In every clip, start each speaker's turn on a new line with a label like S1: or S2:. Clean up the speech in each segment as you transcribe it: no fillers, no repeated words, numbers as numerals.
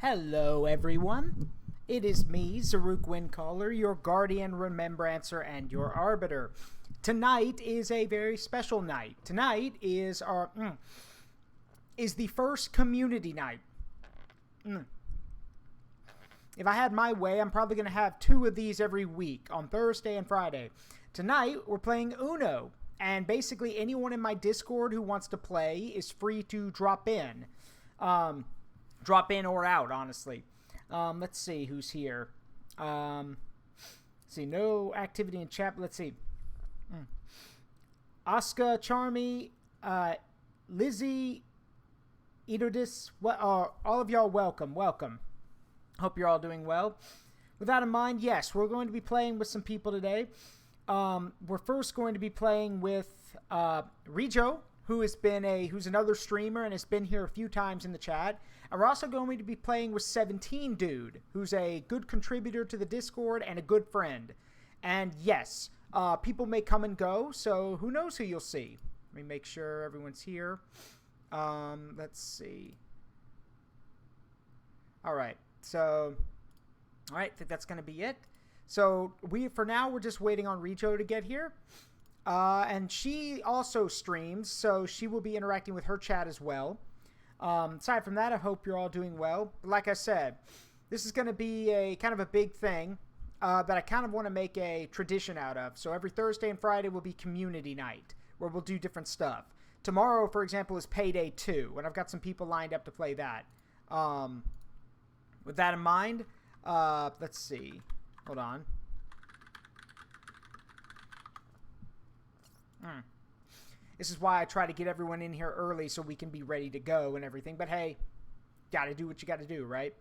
S1: Hello, everyone. It is me, Zaruk Windcaller, your Guardian, Remembrancer, and your Arbiter. Tonight is a very special night. Tonight is the first Community Night. If I had my way, I'm probably going to have 2 of these every week, on Thursday and Friday. Tonight, we're playing Uno, and basically anyone in my Discord who wants to play is free to drop in. Drop in or out, honestly. Let's see who's here. Let's see, no activity in chat. Let's see. Asuka, Charmy, Lizzie, Edodis, all of y'all welcome. Hope you're all doing well. With that in mind, yes, we're going to be playing with some people today. We're first going to be playing with Rejo, who's another streamer and has been here a few times in the chat. And we're also going to be playing with 17 Dude, who's a good contributor to the Discord and a good friend. And yes, people may come and go, so who knows who you'll see. Let me make sure everyone's here. Let's see. Alright, I think that's going to be it. So for now, we're just waiting on Rejo to get here. And she also streams, so she will be interacting with her chat as well. Aside from that, I hope you're all doing well. But like I said, this is going to be a kind of a big thing that I kind of want to make a tradition out of. So every Thursday and Friday will be Community Night, where we'll do different stuff. Tomorrow, for example, is Payday 2, and I've got some people lined up to play that. With that in mind, let's see. Hold on. This is why I try to get everyone in here early so we can be ready to go and everything. But hey, gotta do what you gotta do, right?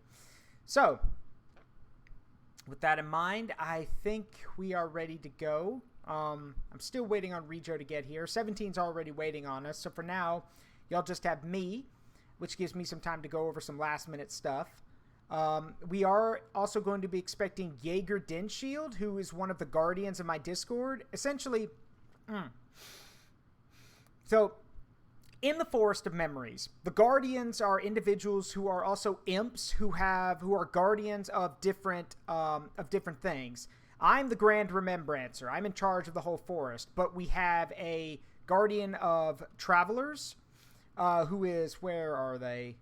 S1: So, with that in mind, I think we are ready to go. I'm still waiting on Rejo to get here. 17's already waiting on us. So for now, y'all just have me, which gives me some time to go over some last minute stuff. We are also going to be expecting Jaeger Dinshield, who is one of the guardians of my Discord. Essentially, So, in the Forest of Memories, the Guardians are individuals who are also imps who are guardians of different things. I'm the Grand Remembrancer. I'm in charge of the whole forest, but we have a Guardian of Travelers, who is, where are they?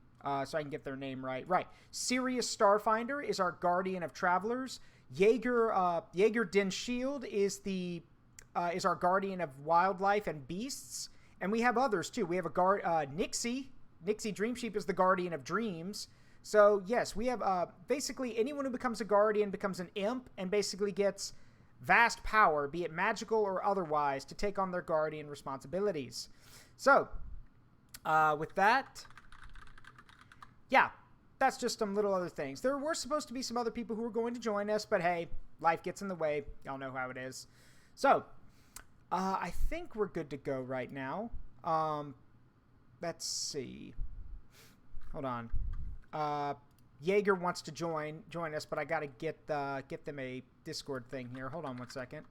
S1: So I can get their name right. Right. Sirius Starfinder is our Guardian of Travelers. Jaeger Dinshield is our Guardian of Wildlife and Beasts. And we have others, too. We have Nixie. Nixie Dreamsheep is the Guardian of Dreams. So, yes, we have basically anyone who becomes a Guardian becomes an imp and basically gets vast power, be it magical or otherwise, to take on their Guardian responsibilities. So, with that, yeah, that's just some little other things. There were supposed to be some other people who were going to join us, but hey, life gets in the way. Y'all know how it is. So, I think we're good to go right now. Let's see. Hold on. Jaeger wants to join us, but I gotta get them a Discord thing here. Hold on one second.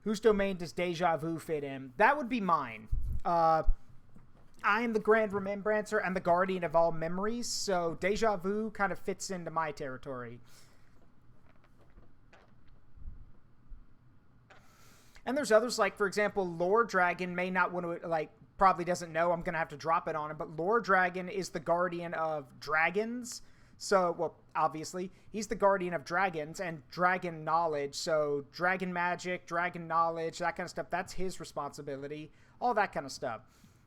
S1: Whose domain does Deja Vu fit in? That would be mine. I am the Grand Remembrancer and the Guardian of all memories, so Deja Vu kind of fits into my territory. And there's others, like, for example, Lore Dragon may not want to, probably doesn't know. I'm going to have to drop it on him, but Lore Dragon is the Guardian of Dragons. So, well, obviously, he's the Guardian of Dragons and Dragon Knowledge. So, Dragon Magic, Dragon Knowledge, that kind of stuff, that's his responsibility. All that kind of stuff.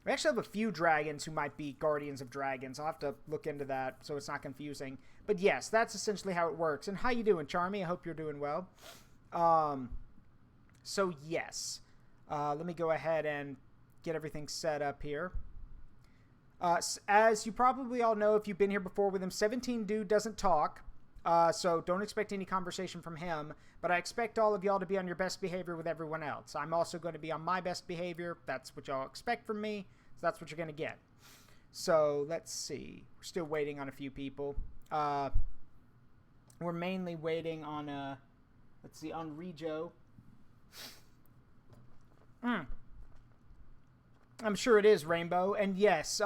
S1: We actually have a few dragons who might be Guardians of Dragons. I'll have to look into that so it's not confusing. But yes, that's essentially how it works. And how you doing, Charmy? I hope you're doing well. So yes, let me go ahead and get everything set up here. As you probably all know, if you've been here before with him, 17 Dude doesn't talk. So don't expect any conversation from him, but I expect all of y'all to be on your best behavior with everyone else. I'm also going to be on my best behavior. That's what y'all expect from me, so that's what you're going to get. So let's see. We're still waiting on a few people. We're mainly waiting on, let's see, on Rejo. I'm sure it is, Rainbow. And yes,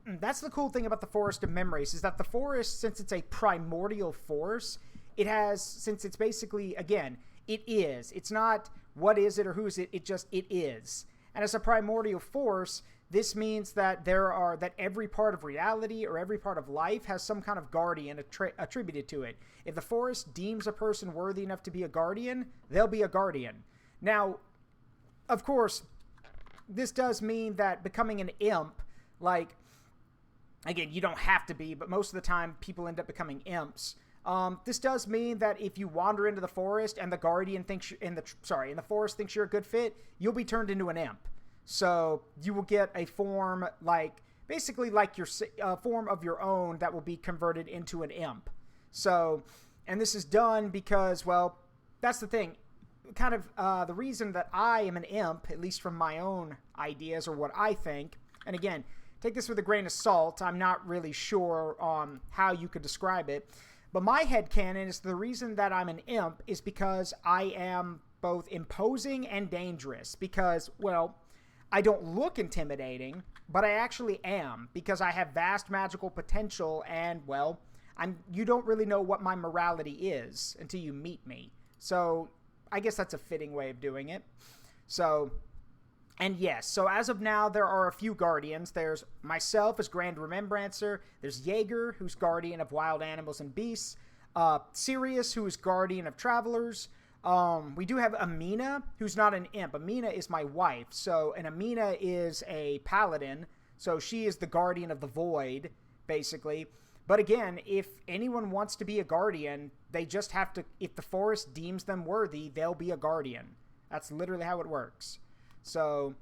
S1: that's the cool thing about the Forest of Memories, is that the forest, since it's a primordial force, it has, since it's basically, again, it is. It's not what is it or who is it, it is. And as a primordial force, this means that that every part of reality or every part of life has some kind of guardian attributed to it. If the forest deems a person worthy enough to be a guardian, they'll be a guardian. Now, of course, this does mean that becoming an imp, like, again, you don't have to be, but most of the time people end up becoming imps. This does mean that if you wander into the forest and the guardian thinks in the forest thinks you're a good fit, you'll be turned into an imp. So you will get a form basically like your form of your own that will be converted into an imp. So, and this is done because, well, that's the thing. Kind of the reason that I am an imp, at least from my own ideas or what I think, and again, take this with a grain of salt. I'm not really sure on how you could describe it. But my headcanon is the reason that I'm an imp is because I am both imposing and dangerous. Because, well, I don't look intimidating, but I actually am. Because I have vast magical potential and, well, you don't really know what my morality is until you meet me. So I guess that's a fitting way of doing it. So, and yes, so as of now, there are a few guardians. There's myself as Grand Remembrancer. There's Jaeger, who's guardian of wild animals and beasts. Sirius, who is guardian of travelers. We do have Amina, who's not an imp. Amina is my wife. So, and Amina is a paladin. So she is the guardian of the void, basically. But again, if anyone wants to be a guardian, they just have to, if the forest deems them worthy, they'll be a guardian. That's literally how it works. So,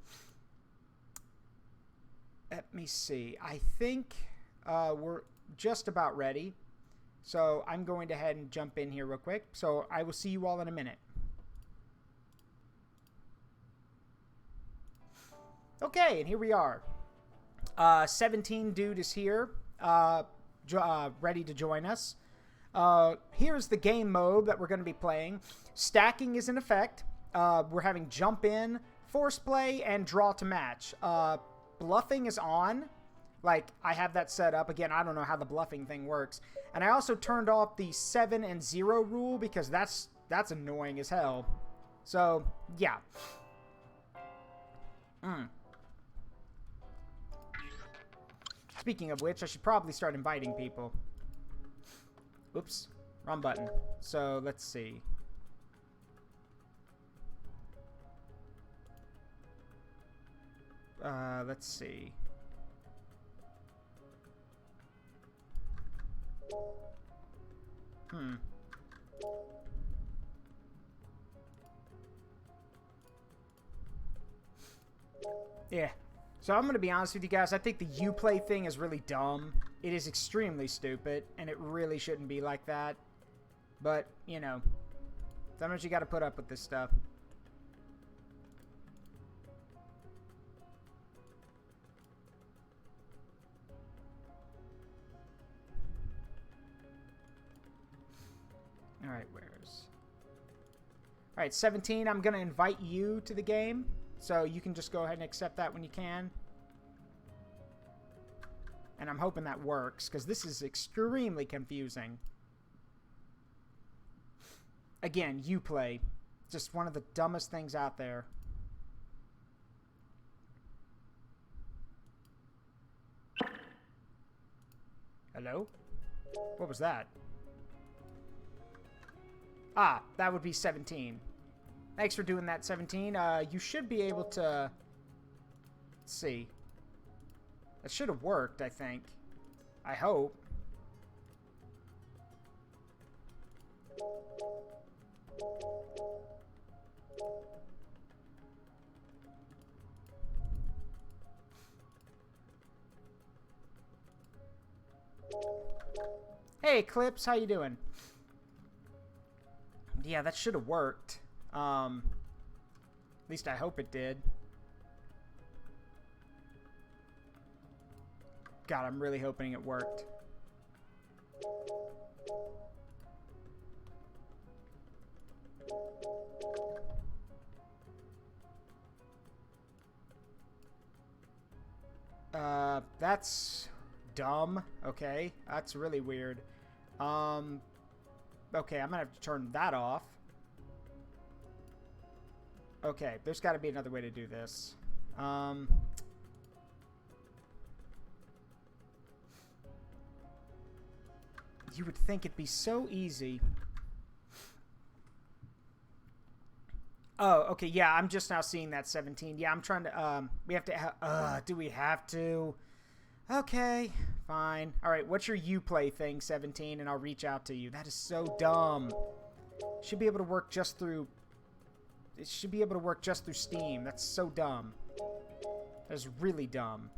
S1: let me see. I think we're just about ready. So, I'm going to head and jump in here real quick. So, I will see you all in a minute. Okay, and here we are. 17 dude is here, ready to join us. Here's the game mode that we're going to be playing. Stacking is in effect. We're having jump in, force play, and draw to match. Bluffing is on. Like, I have that set up. Again, I don't know how the bluffing thing works. And I also turned off the 7 and 0 rule because that's annoying as hell. So, yeah. Speaking of which, I should probably start inviting people. Oops, wrong button. So, let's see. Let's see. Yeah. So I'm going to be honest with you guys. I think the Uplay thing is really dumb. It is extremely stupid, and it really shouldn't be like that. But, you know, sometimes you got to put up with this stuff. Alright, Alright, 17, I'm going to invite you to the game. So you can just go ahead and accept that when you can. And I'm hoping that works, because this is extremely confusing. Again, Uplay. Just one of the dumbest things out there. Hello? What was that? Ah, that would be 17. Thanks for doing that, 17. You should be able to... Let's see. That should have worked, I think. I hope. Hey, Eclipse, how you doing? Yeah, that should have worked. At least I hope it did. God, I'm really hoping it worked. That's dumb. Okay, that's really weird. Okay, I'm gonna have to turn that off. Okay, there's got to be another way to do this. You would think it'd be so easy. Oh, okay, yeah, I'm just now seeing that 17. Yeah, I'm trying to, we have to, do we have to? Okay, fine. All right, what's your Uplay thing, 17, and I'll reach out to you. That is so dumb. Should be able to work just through, it should be able to work just through Steam. That's so dumb. That's really dumb.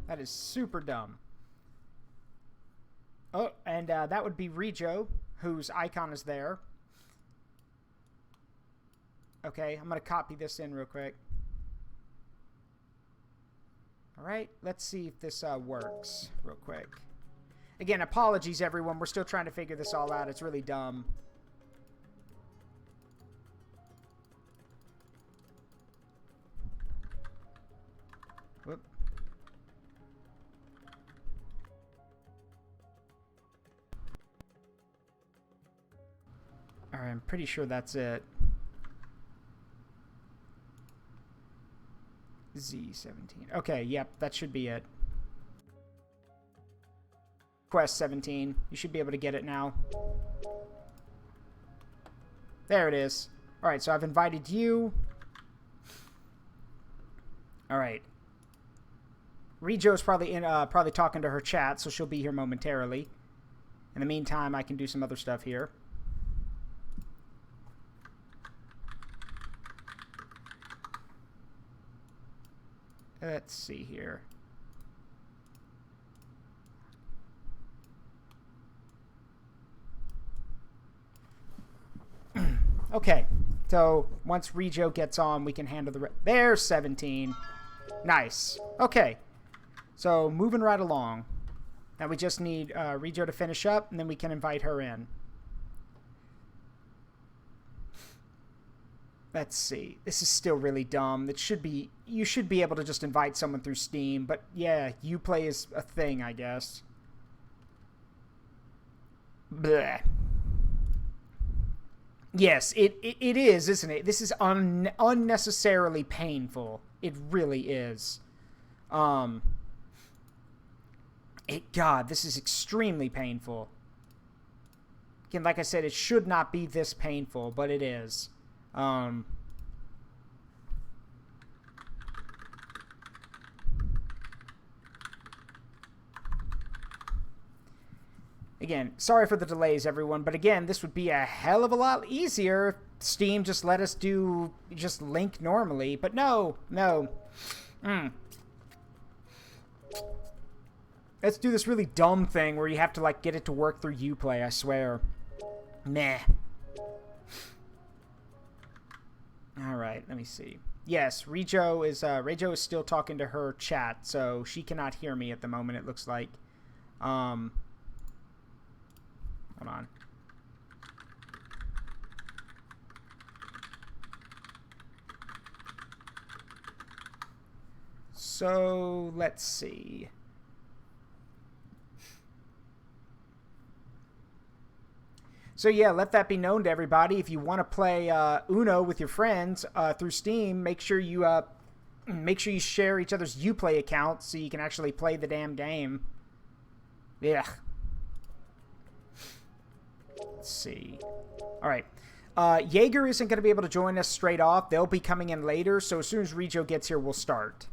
S1: That is super dumb. Oh, and that would be Rejo, whose icon is there. Okay, I'm going to copy this in real quick. Alright, let's see if this works real quick. Again, apologies everyone, we're still trying to figure this all out. It's really dumb. Whoop. Alright, I'm pretty sure that's it. Z17. Okay, yep, that should be it. Quest 17. You should be able to get it now. There it is. Alright, so I've invited you. Alright. Rejo's probably talking to her chat, so she'll be here momentarily. In the meantime, I can do some other stuff here. Let's see here. Okay, so once Rejo gets on, we can handle the there's 17. Nice. Okay, so moving right along. Now we just need Rejo to finish up, and then we can invite her in. Let's see. This is still really dumb. It should be, you should be able to just invite someone through Steam, but yeah, Uplay is a thing, I guess. Bleh. Yes, it is, isn't it? This is unnecessarily painful. It really is. God, this is extremely painful. Again, like I said, it should not be this painful, but it is. Again, sorry for the delays, everyone, but again, this would be a hell of a lot easier if Steam just let us just link normally, but no. Let's do this really dumb thing where you have to, like, get it to work through Uplay, I swear. Meh. Alright, let me see. Yes, Rejo is still talking to her chat, so she cannot hear me at the moment, it looks like. Hold on. So, let's see. So yeah, let that be known to everybody. If you want to play Uno with your friends through Steam, make sure you share each other's Uplay accounts so you can actually play the damn game. Yeah. Let's see. All right. Jaeger isn't going to be able to join us straight off. They'll be coming in later. So as soon as Rejo gets here, we'll start.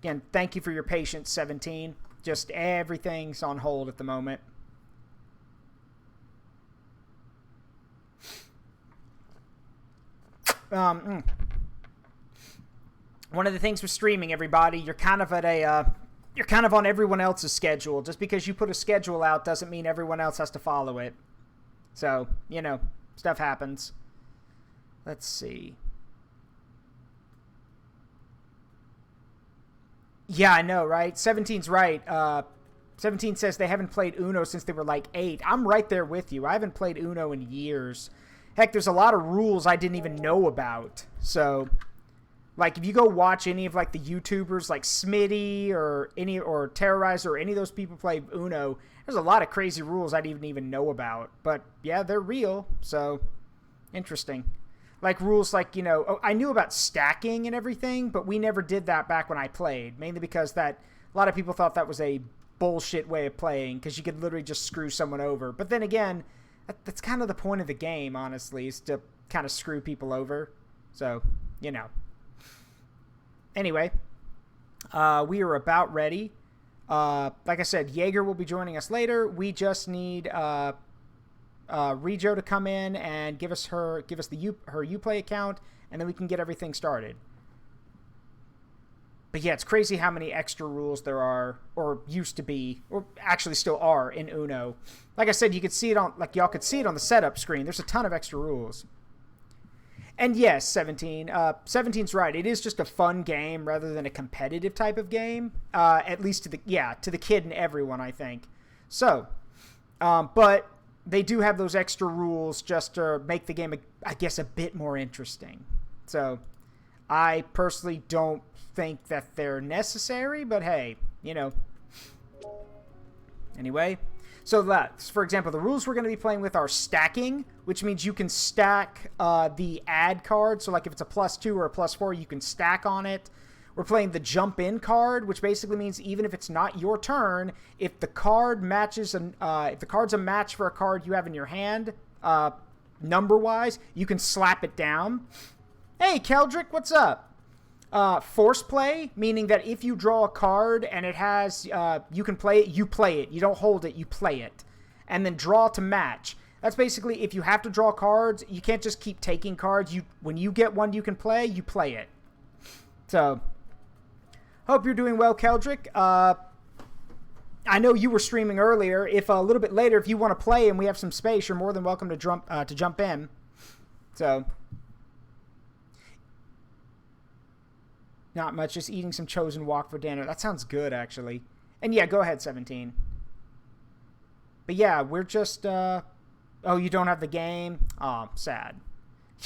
S1: Again, thank you for your patience, 17. Just everything's on hold at the moment. One of the things with streaming, everybody, you're kind of on everyone else's schedule. Just because you put a schedule out doesn't mean everyone else has to follow it. So, you know, stuff happens. Let's see. Yeah, I know, right? 17's right. 17 says they haven't played Uno since they were like 8. I'm right there with you. I haven't played Uno in years. Heck, there's a lot of rules I didn't even know about. So, like, if you go watch any of, like, the YouTubers, like Smitty or Terrorizer or any of those people play Uno, there's a lot of crazy rules I didn't even know about. But, yeah, they're real. So, interesting. Like, rules like, you know, I knew about stacking and everything, but we never did that back when I played. Mainly because a lot of people thought that was a bullshit way of playing, because you could literally just screw someone over. But then again, that's kind of the point of the game, honestly, is to kind of screw people over. So, you know. Anyway, we are about ready. Like I said, Jaeger will be joining us later. We just need Rejo to come in and give us her Uplay account, and then we can get everything started. But yeah, it's crazy how many extra rules there are, or used to be, or actually still are in Uno. Like I said, you could see it on, like y'all could see it on the setup screen. There's a ton of extra rules. And yes, 17. 17's right. It is just a fun game rather than a competitive type of game. At least to the kid and everyone, I think. So, but they do have those extra rules just to make the game, I guess, a bit more interesting. So, I personally don't think that they're necessary, but hey, you know. Anyway, so that's, for example, the rules we're going to be playing with are stacking, which means you can stack the add card. So like if it's a +2 or a +4, you can stack on it. We're playing the jump in card, which basically means even if it's not your turn, if the card matches, if the card's a match for a card you have in your hand, number-wise, you can slap it down. Hey, Keldrick, what's up? Force play, meaning that if you draw a card and it has, you can play it, you play it. You don't hold it, you play it. And then draw to match. That's basically, if you have to draw cards, you can't just keep taking cards. When you get one you can play, you play it. So, hope you're doing well, Keldrick. I know you were streaming earlier. If a little bit later, if you want to play and we have some space, you're more than welcome to jump in. So, not much, just eating some chosen wok for dinner. That sounds good, actually. And yeah, go ahead, 17. But yeah, we're just, oh, you don't have the game? Oh, sad.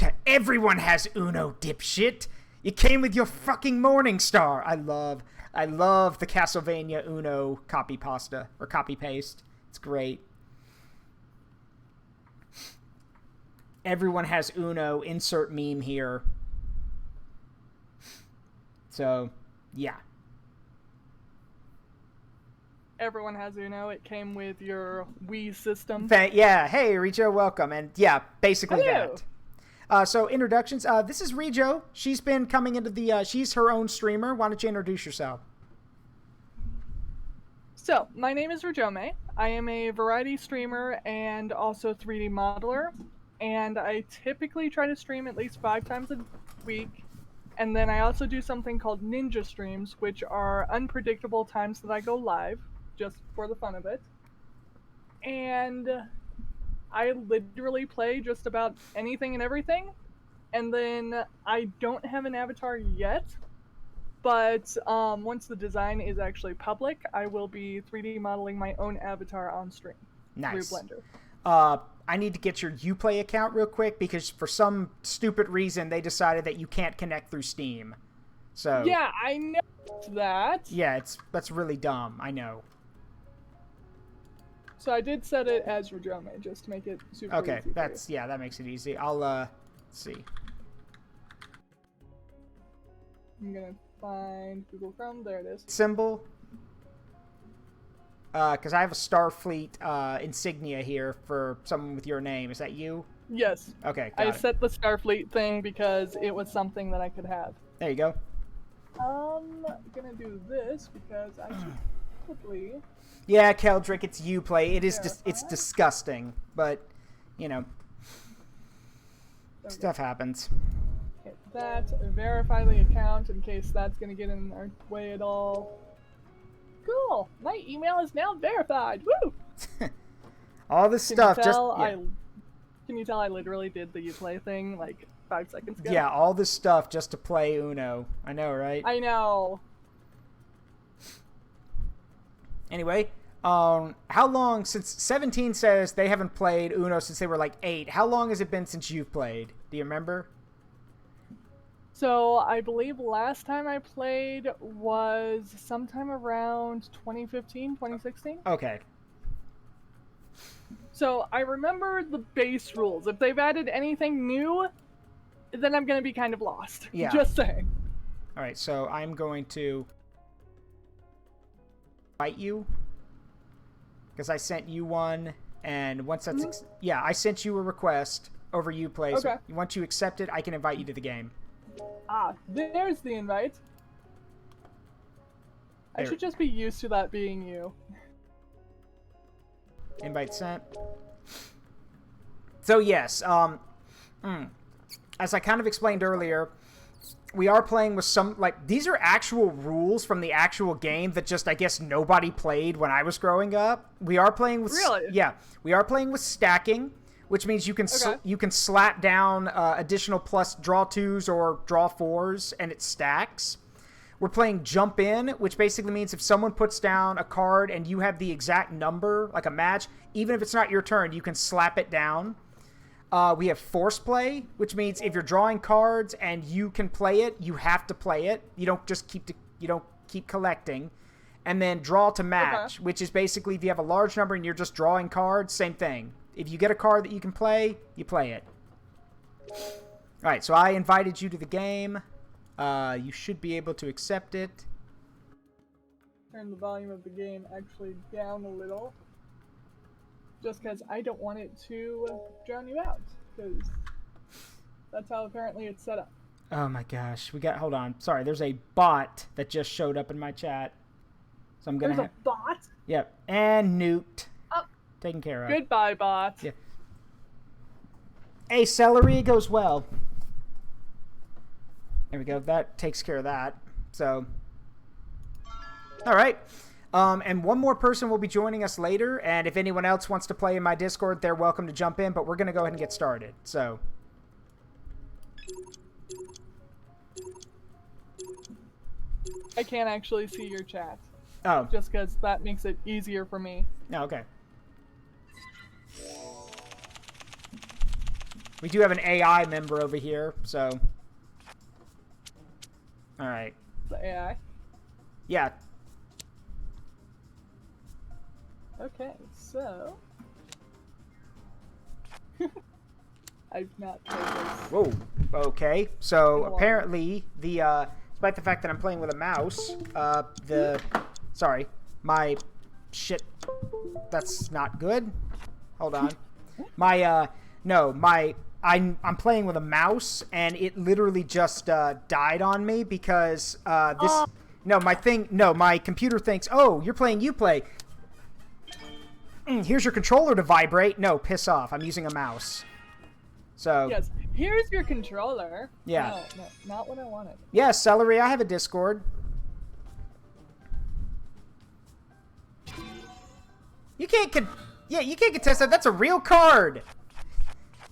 S1: Yeah, everyone has Uno, dipshit. You came with your fucking Morning Star. I love the Castlevania Uno copy pasta, or copy paste. It's great. Everyone has Uno, insert meme here. So, yeah.
S2: Everyone has Uno. It came with your Wii system.
S1: Yeah. Hey, Rejo, welcome. And yeah, basically
S2: Hello.
S1: that. So, introductions. This is Rejo. She's been coming into the, she's her own streamer. Why don't you introduce yourself?
S2: So, my name is Rejomei. I am a variety streamer and also 3D modeler. And I typically try to stream at least 5 times a week. And then I also do something called ninja streams, which are unpredictable times that I go live, just for the fun of it. And I literally play just about anything and everything. And then I don't have an avatar yet, but once the design is actually public, I will be 3D modeling my own avatar on stream.
S1: Nice.
S2: Through Blender.
S1: I need to get your Uplay account real quick because for some stupid reason they decided that you can't connect through Steam. So
S2: yeah, I know that.
S1: Yeah, that's really dumb. I know.
S2: So I did set it as Rejomei just to make it super easy.
S1: Okay, that makes it easy. I'll let's see.
S2: I'm gonna find Google Chrome. There it is.
S1: Symbol. Because I have a Starfleet insignia here for someone with your name. Is that you?
S2: Yes.
S1: Okay,
S2: I set the Starfleet thing because it was something that I could have.
S1: There you go.
S2: Gonna do this because I should probably...
S1: Yeah, Keldrick, it's Uplay. It is it's disgusting, but, you know, stuff happens.
S2: Hit that, verify the account in case that's gonna get in our way at all. Cool! My email is now verified! Woo!
S1: All this stuff just... Yeah.
S2: Can you tell I literally did the Uplay thing like 5 seconds ago?
S1: Yeah, all this stuff just to play Uno. I know, right?
S2: I know.
S1: Anyway, how long, since 17 says they haven't played Uno since they were like 8, how long has it been since you've played? Do you remember?
S2: So I believe last time I played was sometime around 2015, 2016.
S1: Okay.
S2: So I remember the base rules. If they've added anything new, then I'm going to be kind of lost.
S1: Yeah.
S2: Just saying.
S1: All right, so I'm going to invite you because I sent you one, and once that's yeah, I sent you a request over Uplay.
S2: Okay.
S1: So once you accept it, I can invite you to the game.
S2: Ah, there's the invite. I should just be used to that being you.
S1: Invite sent. So yes, as I kind of explained earlier, we are playing with some, like, these are actual rules from the actual game that just, I guess, nobody played when I was growing up. We are playing with...
S2: Really?
S1: Yeah. We are playing with stacking, which means you can you can slap down additional plus draw 2s or draw 4s, and it stacks. We're playing jump in, which basically means if someone puts down a card and you have the exact number, like a match, even if it's not your turn, you can slap it down. We have force play, which means if you're drawing cards and you can play it, you have to play it. You don't just keep collecting. And then draw to match, which is basically if you have a large number and you're just drawing cards, same thing. If you get a card that you can play, you play it. All right, so I invited you to the game. You should be able to accept it.
S2: Turn the volume of the game actually down a little. Just because I don't want it to drown you out. Because that's how apparently it's set up.
S1: Oh my gosh. Hold on. Sorry, there's a bot that just showed up in my chat. So I'm going to
S2: There's a bot?
S1: Yep. And nuked.
S2: Oh.
S1: Taken care of.
S2: Goodbye, bot.
S1: Yeah. Hey, celery goes well. There we go. That takes care of that. So, all right. And one more person will be joining us later. And if anyone else wants to play in my Discord, they're welcome to jump in. But we're going to go ahead and get started. So,
S2: I can't actually see your chat.
S1: oh,
S2: Just because that makes it easier for me.
S1: no, okay. We do have an AI member over here, so. All right.
S2: The AI.
S1: Yeah.
S2: Okay, so... I've not played this.
S1: Whoa. Okay. So apparently, despite the fact that I'm playing with a mouse, sorry, my shit. That's not good. Hold on. I'm playing with a mouse, and it literally just died on me because my computer thinks, oh, you're playing Uplay. Here's your controller to vibrate. No, piss off. I'm using a mouse. So
S2: Yes, here's your controller.
S1: Yeah.
S2: No, not what I wanted.
S1: yeah, celery. I have a Discord. You can't contest that. That's a real card.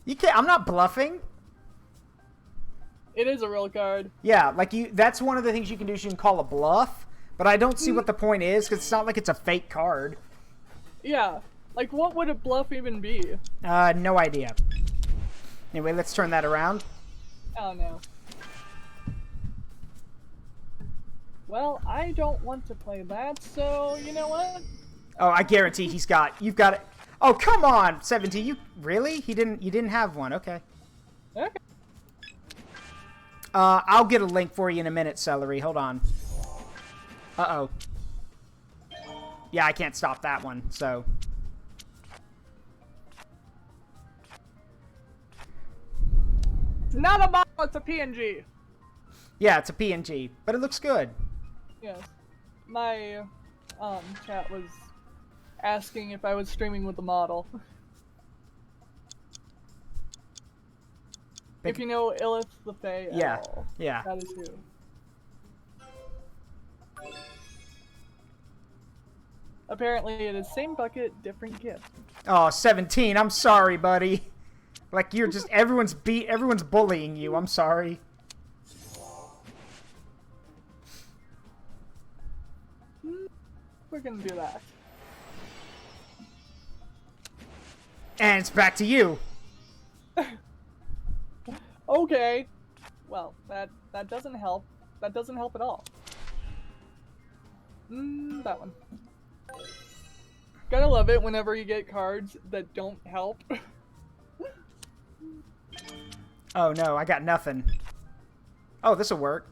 S1: You can't. I'm not bluffing.
S2: It is a real card.
S1: Yeah, that's one of the things you can do. You can call a bluff, but I don't see what the point is because it's not like it's a fake card.
S2: Yeah, like what would a bluff even be?
S1: No idea. Anyway, let's turn that around.
S2: Oh no. Well, I don't want to play that, so you know what?
S1: Oh, I guarantee you've got it. Oh, come on, 17. You really? You didn't have one. Okay.
S2: Okay.
S1: I'll get a link for you in a minute, celery. Hold on. Uh-oh. Yeah, I can't stop that one, so.
S2: It's not a model, it's a PNG.
S1: Yeah, it's a PNG, but it looks good.
S2: Yes. My chat was asking if I was streaming with the model. If you know Illith the Fae
S1: Yeah,
S2: at all,
S1: yeah.
S2: that is who. Apparently it is same bucket, different gift.
S1: Oh, 17. I'm sorry, buddy. Like you're just everyone's bullying you. I'm sorry.
S2: we're gonna do that.
S1: And it's back to you.
S2: Okay. Well, that doesn't help. That doesn't help at all. That one. Gotta love it whenever you get cards that don't help.
S1: Oh no, I got nothing. Oh, this'll work.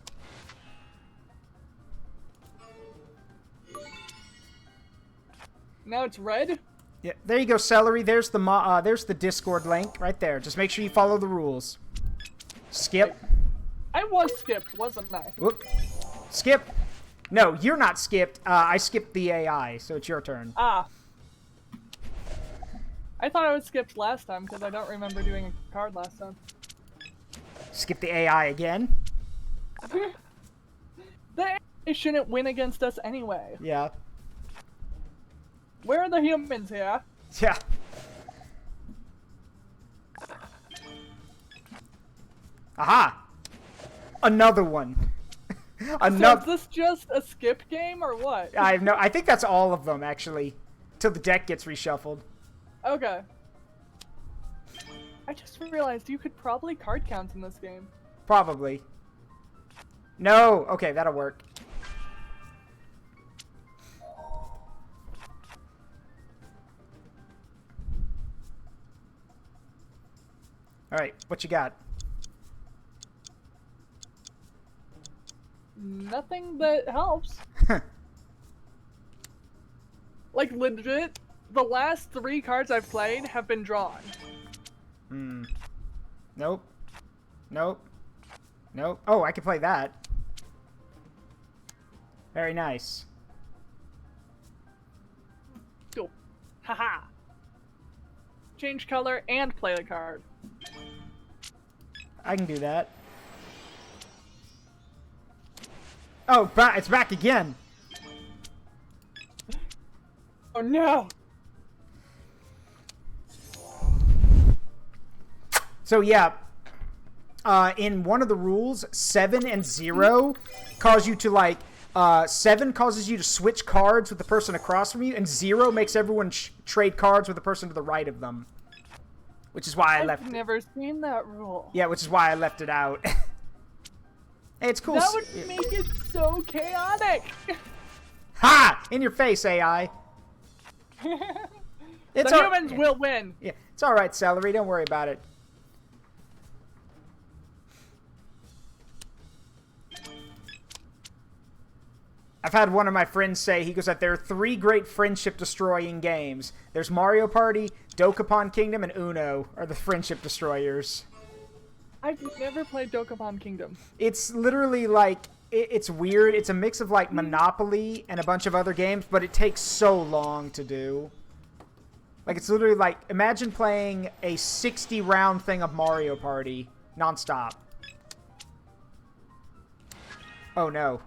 S2: Now it's red?
S1: Yeah, there you go, Celery. There's the Discord link right there. Just make sure you follow the rules. Skip.
S2: I was skipped, wasn't I?
S1: Whoop. Skip. No, you're not skipped. I skipped the AI, so it's your turn.
S2: Ah. I thought I was skipped last time because I don't remember doing a card last time.
S1: Skip the AI again.
S2: They shouldn't win against us anyway.
S1: Yeah.
S2: Where are the humans here?
S1: Yeah. Aha! Another one.
S2: So is this just a skip game or what?
S1: I think that's all of them actually, till the deck gets reshuffled.
S2: Okay. I just realized you could probably card count in this game.
S1: Probably. No. Okay, that'll work. All right, what you got?
S2: Nothing that helps. Like, legit, the last 3 cards I've played have been drawn.
S1: Nope. Nope. Nope. Oh, I can play that. Very nice.
S2: Cool. Haha. Change color and play the card.
S1: I can do that. Oh, it's back again.
S2: Oh no!
S1: So yeah, in one of the rules, 7 and 0 cause you to like 7 causes you to switch cards with the person across from you, and 0 makes everyone trade cards with the person to the right of them. Which is why I left it.
S2: I've never seen that rule.
S1: Yeah, which is why I left it out. Hey, it's cool.
S2: That would make it so chaotic.
S1: Ha! In your face, AI.
S2: The humans will win.
S1: Yeah, it's all right, Celery. Don't worry about it. I've had one of my friends say, he goes that there are 3 great friendship-destroying games. There's Mario Party, Dokapon Kingdom, and Uno are the friendship destroyers.
S2: I've never played Dokapon Kingdom.
S1: It's literally like, it's weird. It's a mix of like Monopoly and a bunch of other games, but it takes so long to do. Like, it's literally like, imagine playing a 60-round thing of Mario Party nonstop. Oh no.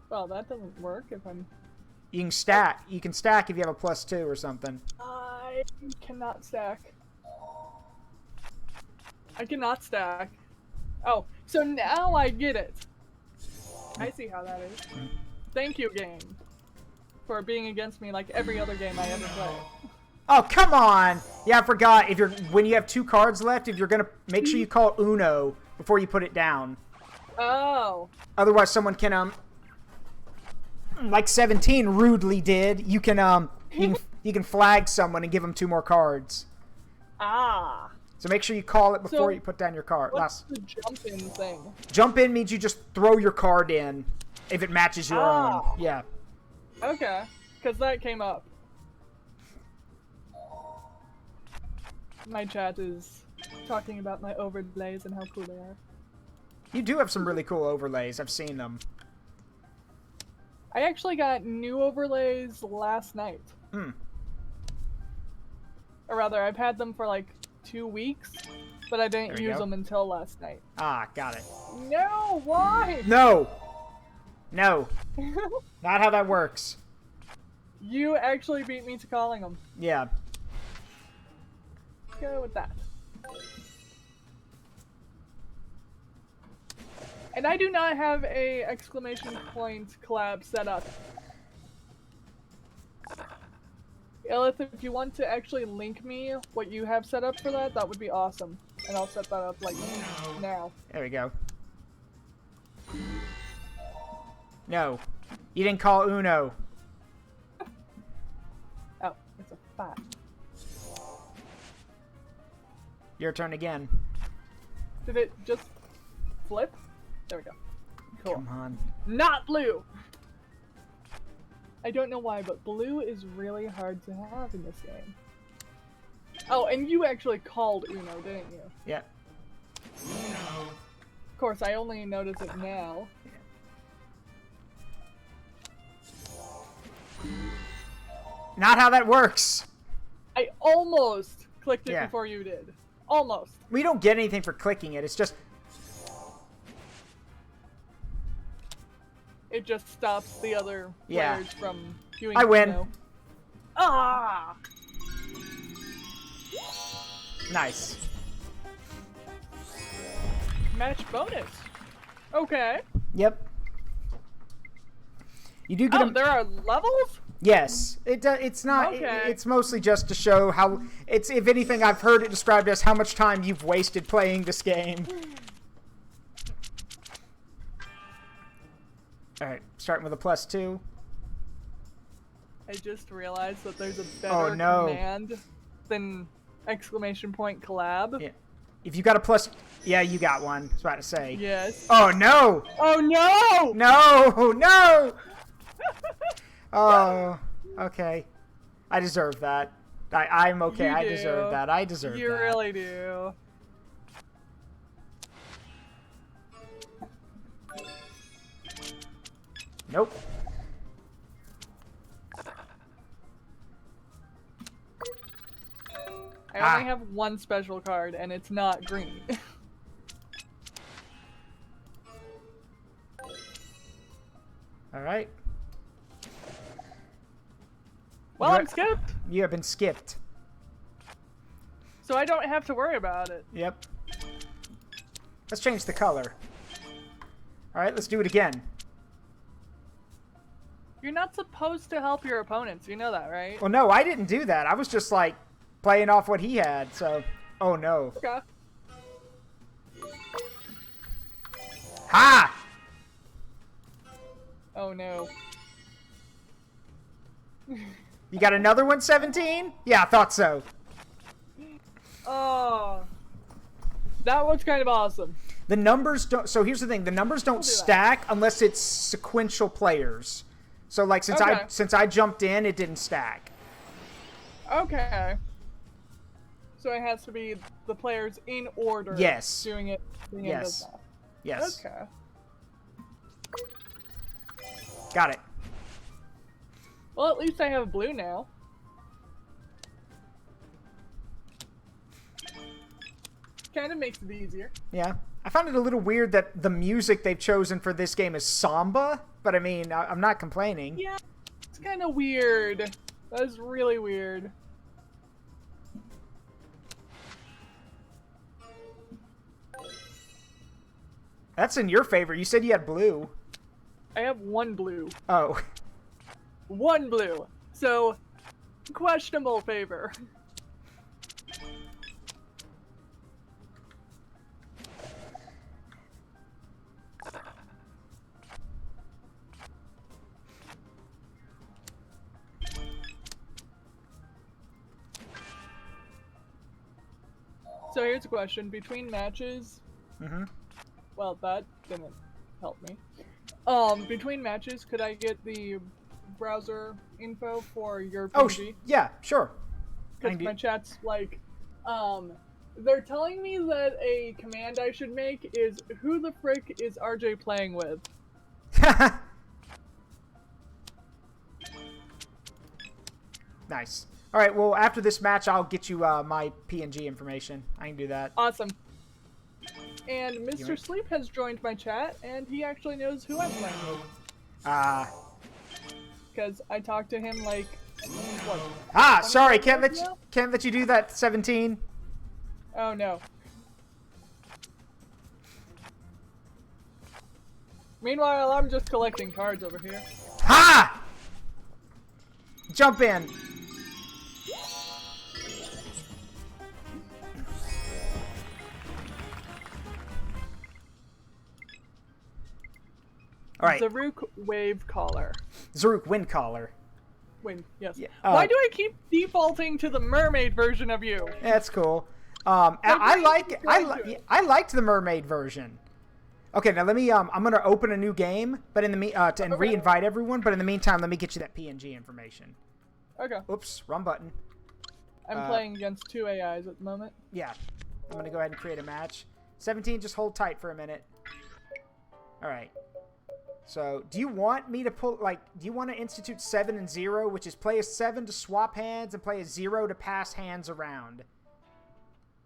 S2: Well, that doesn't work if I'm...
S1: You can stack. You can stack if you have a +2 or something.
S2: I cannot stack. I cannot stack. Oh, so now I get it. I see how that is. Thank you, game, for being against me like every other game I ever play.
S1: Oh, come on! Yeah, I forgot. When you have 2 cards left, if you're gonna make sure you call Uno before you put it down.
S2: Oh.
S1: Otherwise, someone can like 17 rudely did. You can you can flag someone and give them 2 more cards.
S2: Ah.
S1: So make sure you call it before you put down your card.
S2: What's the jump in thing?
S1: Jump in means you just throw your card in if it matches your own. Yeah.
S2: Okay, because that came up. My chat is talking about my overlays and how cool they are.
S1: You do have some really cool overlays. I've seen them.
S2: I actually got new overlays last night.
S1: Hmm.
S2: Or rather, I've had them for like 2 weeks, but I didn't use them until last night.
S1: Ah, got it.
S2: No, why?
S1: No! No. Not how that works.
S2: You actually beat me to calling them.
S1: Yeah.
S2: Go with that. And I do not have a exclamation point collab set up. Elith, if you want to actually link me what you have set up for that, that would be awesome. And I'll set that up like now.
S1: There we go. No. You didn't call Uno.
S2: Oh, it's a 5.
S1: Your turn again.
S2: Did it just flip? There we go. Cool.
S1: Come on.
S2: Not blue! I don't know why, but blue is really hard to have in this game. Oh, and you actually called Uno, didn't you?
S1: Yeah.
S2: Of course, I only notice it now.
S1: Not how that works.
S2: I almost clicked it
S1: Yeah.
S2: before you did. Almost.
S1: We don't get anything for clicking it. It's just...
S2: It just stops the other
S1: Yeah.
S2: players from doing
S1: I win.
S2: Uno. Ah!
S1: Nice.
S2: Match bonus. Okay.
S1: Yep. You do get
S2: Oh, there are levels?
S1: Yes, it's not.
S2: Okay.
S1: It's mostly just to show how. It's, if anything, I've heard it described as how much time you've wasted playing this game. All right, starting with a +2.
S2: I just realized that there's a better
S1: Oh, no.
S2: command than exclamation point collab.
S1: Yeah. If you got a plus, yeah, you got one. I was about to say.
S2: Yes.
S1: Oh no!
S2: Oh no!
S1: No! No! Oh, okay. I deserve that. I'm okay.
S2: You
S1: I
S2: do.
S1: deserve that. I deserve
S2: You
S1: that.
S2: really do.
S1: Nope.
S2: I only have one special card, and it's not green.
S1: All right.
S2: Well,
S1: You're-
S2: I'm skipped,
S1: You have been skipped.
S2: so I don't have to worry about it.
S1: Yep. Let's change the color. All right, let's do it again.
S2: You're not supposed to help your opponents, you know that, right?
S1: Well, no, I didn't do that. I was just like playing off what he had. So, oh no.
S2: Okay.
S1: Ha!
S2: Oh no.
S1: You got another one, 17? Yeah, I thought so.
S2: Oh. That was kind of awesome.
S1: The numbers don't. So here's the thing: the numbers don't
S2: do that.
S1: stack unless it's sequential players. So like since
S2: Okay.
S1: since I jumped in, it didn't stack.
S2: Okay. So it has to be the players in order.
S1: Yes.
S2: Doing it.
S1: Yes. Yes.
S2: Okay.
S1: Got it.
S2: Well, at least I have blue now. Kind of makes it easier.
S1: Yeah. I found it a little weird that the music they've chosen for this game is samba, but I mean, I'm not complaining.
S2: Yeah, it's kind of weird. That is really weird.
S1: That's in your favor. You said you had blue.
S2: I have one blue.
S1: Oh.
S2: One blue. So, questionable favor. So here's a question. Between matches...
S1: Mm-hmm.
S2: Well, that didn't help me. Between matches, could I get the browser info for your
S1: Oh,
S2: PG?
S1: yeah, sure. I
S2: Because
S1: can
S2: my
S1: do-
S2: chat's like, they're telling me that a command I should make is, who the frick is RJ playing with?
S1: Nice. All right, well, after this match, I'll get you my PNG information. I can do that.
S2: Awesome. And
S1: You
S2: Mr.
S1: right.
S2: Sleep has joined my chat, and he actually knows who I'm playing with. Because I talked to him like, what?
S1: Sorry,
S2: 25 minutes now?
S1: can't let you do that, 17.
S2: Oh no. Meanwhile, I'm just collecting cards over here.
S1: Ha! Jump in. All right.
S2: Zaruk Wave Caller.
S1: Zaruk Wind Caller.
S2: Wind, yes.
S1: Yeah,
S2: Why do I keep defaulting to the mermaid version of you?
S1: That's cool. I liked the mermaid version. Okay, now let me. I'm gonna open a new game, but in the and re-invite everyone. But in the meantime, let me get you that PNG information.
S2: Okay.
S1: Oops, wrong button.
S2: I'm playing against 2 AIs at the moment.
S1: Yeah, I'm gonna go ahead and create a match. 17, just hold tight for a minute. All right. So, do you want me to pull, do you want to institute 7 and 0, which is play a 7 to swap hands and play a 0 to pass hands around?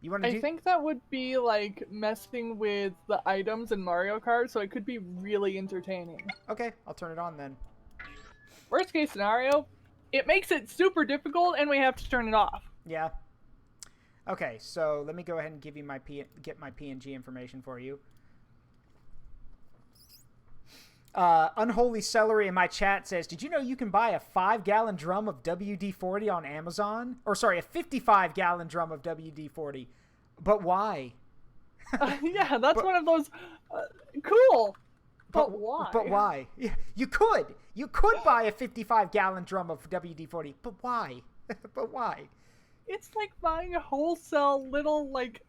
S1: You want to
S2: I think that would be, like, messing with the items in Mario Kart, so it could be really entertaining.
S1: Okay, I'll turn it on then.
S2: Worst case scenario, it makes it super difficult and we have to turn it off.
S1: Yeah. Okay, so let me go ahead and give you get my PNG information for you. Unholy Celery in my chat says, did you know you can buy a 5-gallon drum of WD-40 on Amazon? Or sorry, a 55-gallon drum of WD-40. But why?
S2: Yeah, that's one of those cool. But why?
S1: But why? You could buy a 55-gallon drum of WD-40. But why? But why?
S2: It's like buying a wholesale little, like,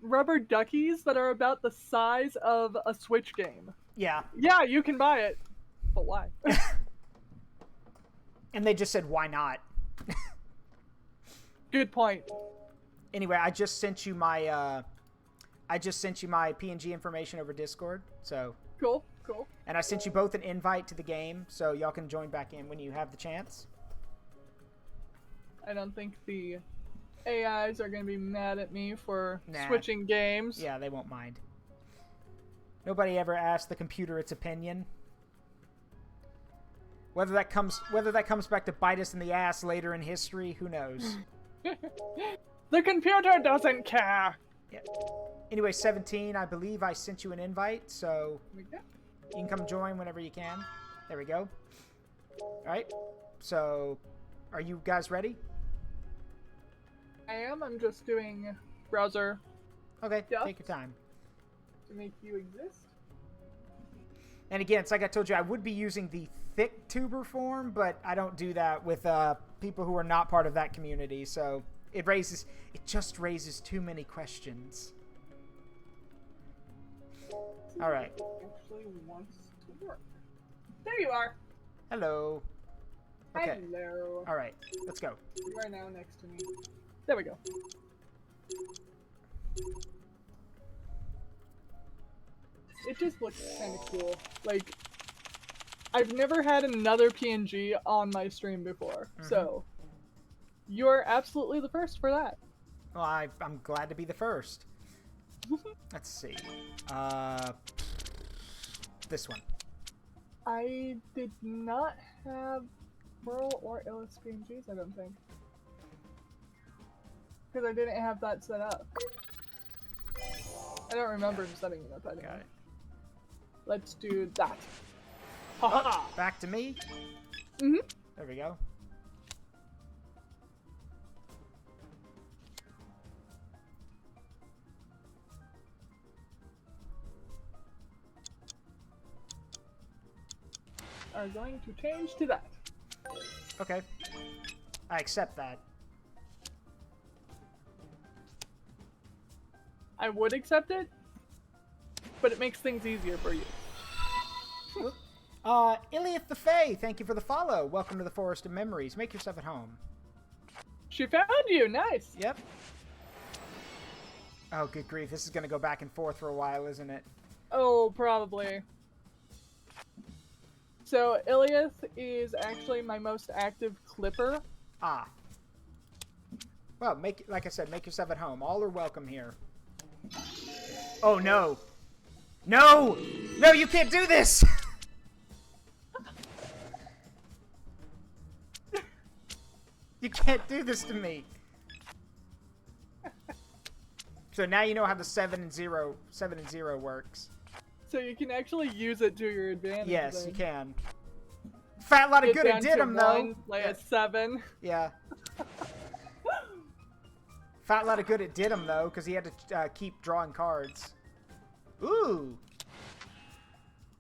S2: rubber duckies that are about the size of a Switch game.
S1: Yeah.
S2: Yeah, you can buy it. But why?
S1: And they just said, why not?
S2: Good point.
S1: Anyway, I just sent you my PNG information over Discord. So
S2: Cool.
S1: And I sent you both an invite to the game, so y'all can join back in when you have the chance.
S2: I don't think the AIs are going to be mad at me for
S1: Nah.
S2: switching games.
S1: Yeah, they won't mind. Nobody ever asked the computer its opinion. Whether that comes back to bite us in the ass later in history, who knows?
S2: The computer doesn't care.
S1: Yeah. Anyway, 17, I believe I sent you an invite, so you can come join whenever you can. There we go. All right. So, are you guys ready?
S2: I am. I'm just doing browser.
S1: Okay,
S2: Yeah.
S1: take your time.
S2: To make you exist.
S1: And again, it's like I told you, I would be using the thick tuber form, but I don't do that with people who are not part of that community. So it just raises too many questions. All right.
S2: Actually wants to work. There you are.
S1: Hello. Okay.
S2: Hello.
S1: All right. Let's go.
S2: You are now next to me. There we go. It just looks kind of cool. Like, I've never had another PNG on my stream before, so you're absolutely the first for that.
S1: Well, I'm glad to be the first. Let's see. This one.
S2: I did not have Pearl or Illis PNGs, I don't think. Because I didn't have that set up. I don't remember setting it up anyway.
S1: Got it.
S2: Let's do that.
S1: Oh, back to me.
S2: Mm-hmm.
S1: There we go.
S2: Are going to change to that.
S1: Okay. I accept that.
S2: I would accept it, but it makes things easier for you.
S1: Iliath the Fae, thank you for the follow. Welcome to the Forest of Memories. Make yourself at home.
S2: She found you, nice.
S1: Yep. Oh, good grief. This is going to go back and forth for a while, isn't it?
S2: Oh, probably. So, Iliath is actually my most active clipper.
S1: Ah. Well, like I said, make yourself at home. All are welcome here. Oh, no. No! No, you can't do this! You can't do this to me. So now you know how the 7 and 0 works.
S2: So you can actually use it to your advantage.
S1: Yes,
S2: then.
S1: you can. Fat lot of good it did him, though.
S2: Play a 7.
S1: Yeah. Fat lot of good it did him, though, because he had to keep drawing cards. Ooh.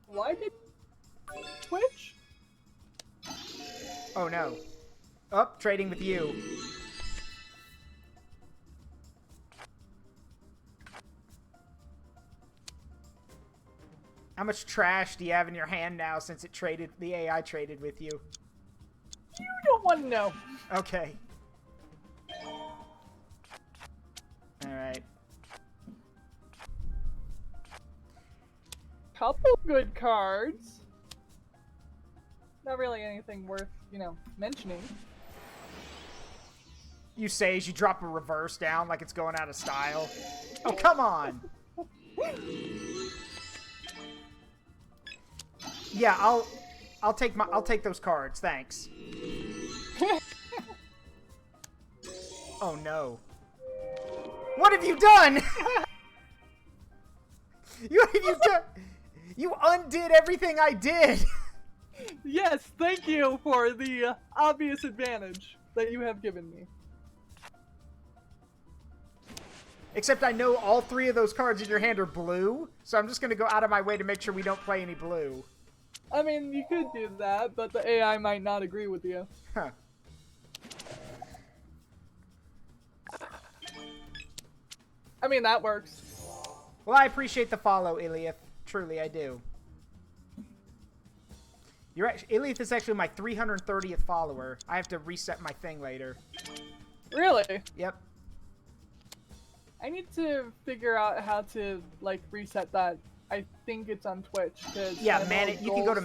S2: Why did Twitch?
S1: Oh, no. Oh, trading with you. How much trash do you have in your hand now since the AI traded with you?
S2: You don't want to know.
S1: Okay. Alright.
S2: Couple good cards. Not really anything worth, mentioning.
S1: You say as you drop a reverse down like it's going out of style. Oh, come on! Yeah, I'll take those cards, thanks. Oh no. What have you done? What have you done? You undid everything I did.
S2: Yes, thank you for the obvious advantage that you have given me.
S1: Except I know all 3 of those cards in your hand are blue, so I'm just going to go out of my way to make sure we don't play any blue.
S2: I mean, you could do that, but the AI might not agree with you.
S1: Huh.
S2: I mean, that works.
S1: Well, I appreciate the follow, Iliath. Truly, I do. Iliath is actually my 330th follower. I have to reset my thing later.
S2: Really?
S1: Yep.
S2: I need to figure out how to, reset that. I think it's on Twitch.
S1: Yeah, you can go to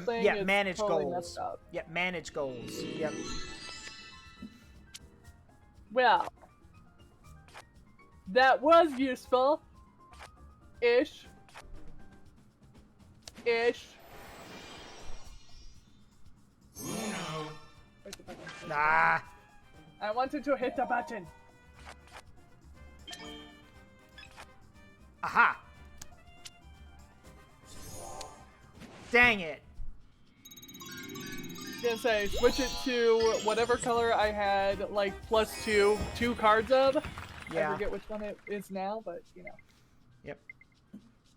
S1: manage
S2: totally
S1: goals. Yeah, manage goals. Yep.
S2: Well, that was useful. Ish.
S1: Nah.
S2: I wanted to hit the button.
S1: Aha. Dang it.
S2: I was gonna say, switch it to whatever color I had, +2 cards of.
S1: Yeah.
S2: I forget which one it is now, but,
S1: Yep.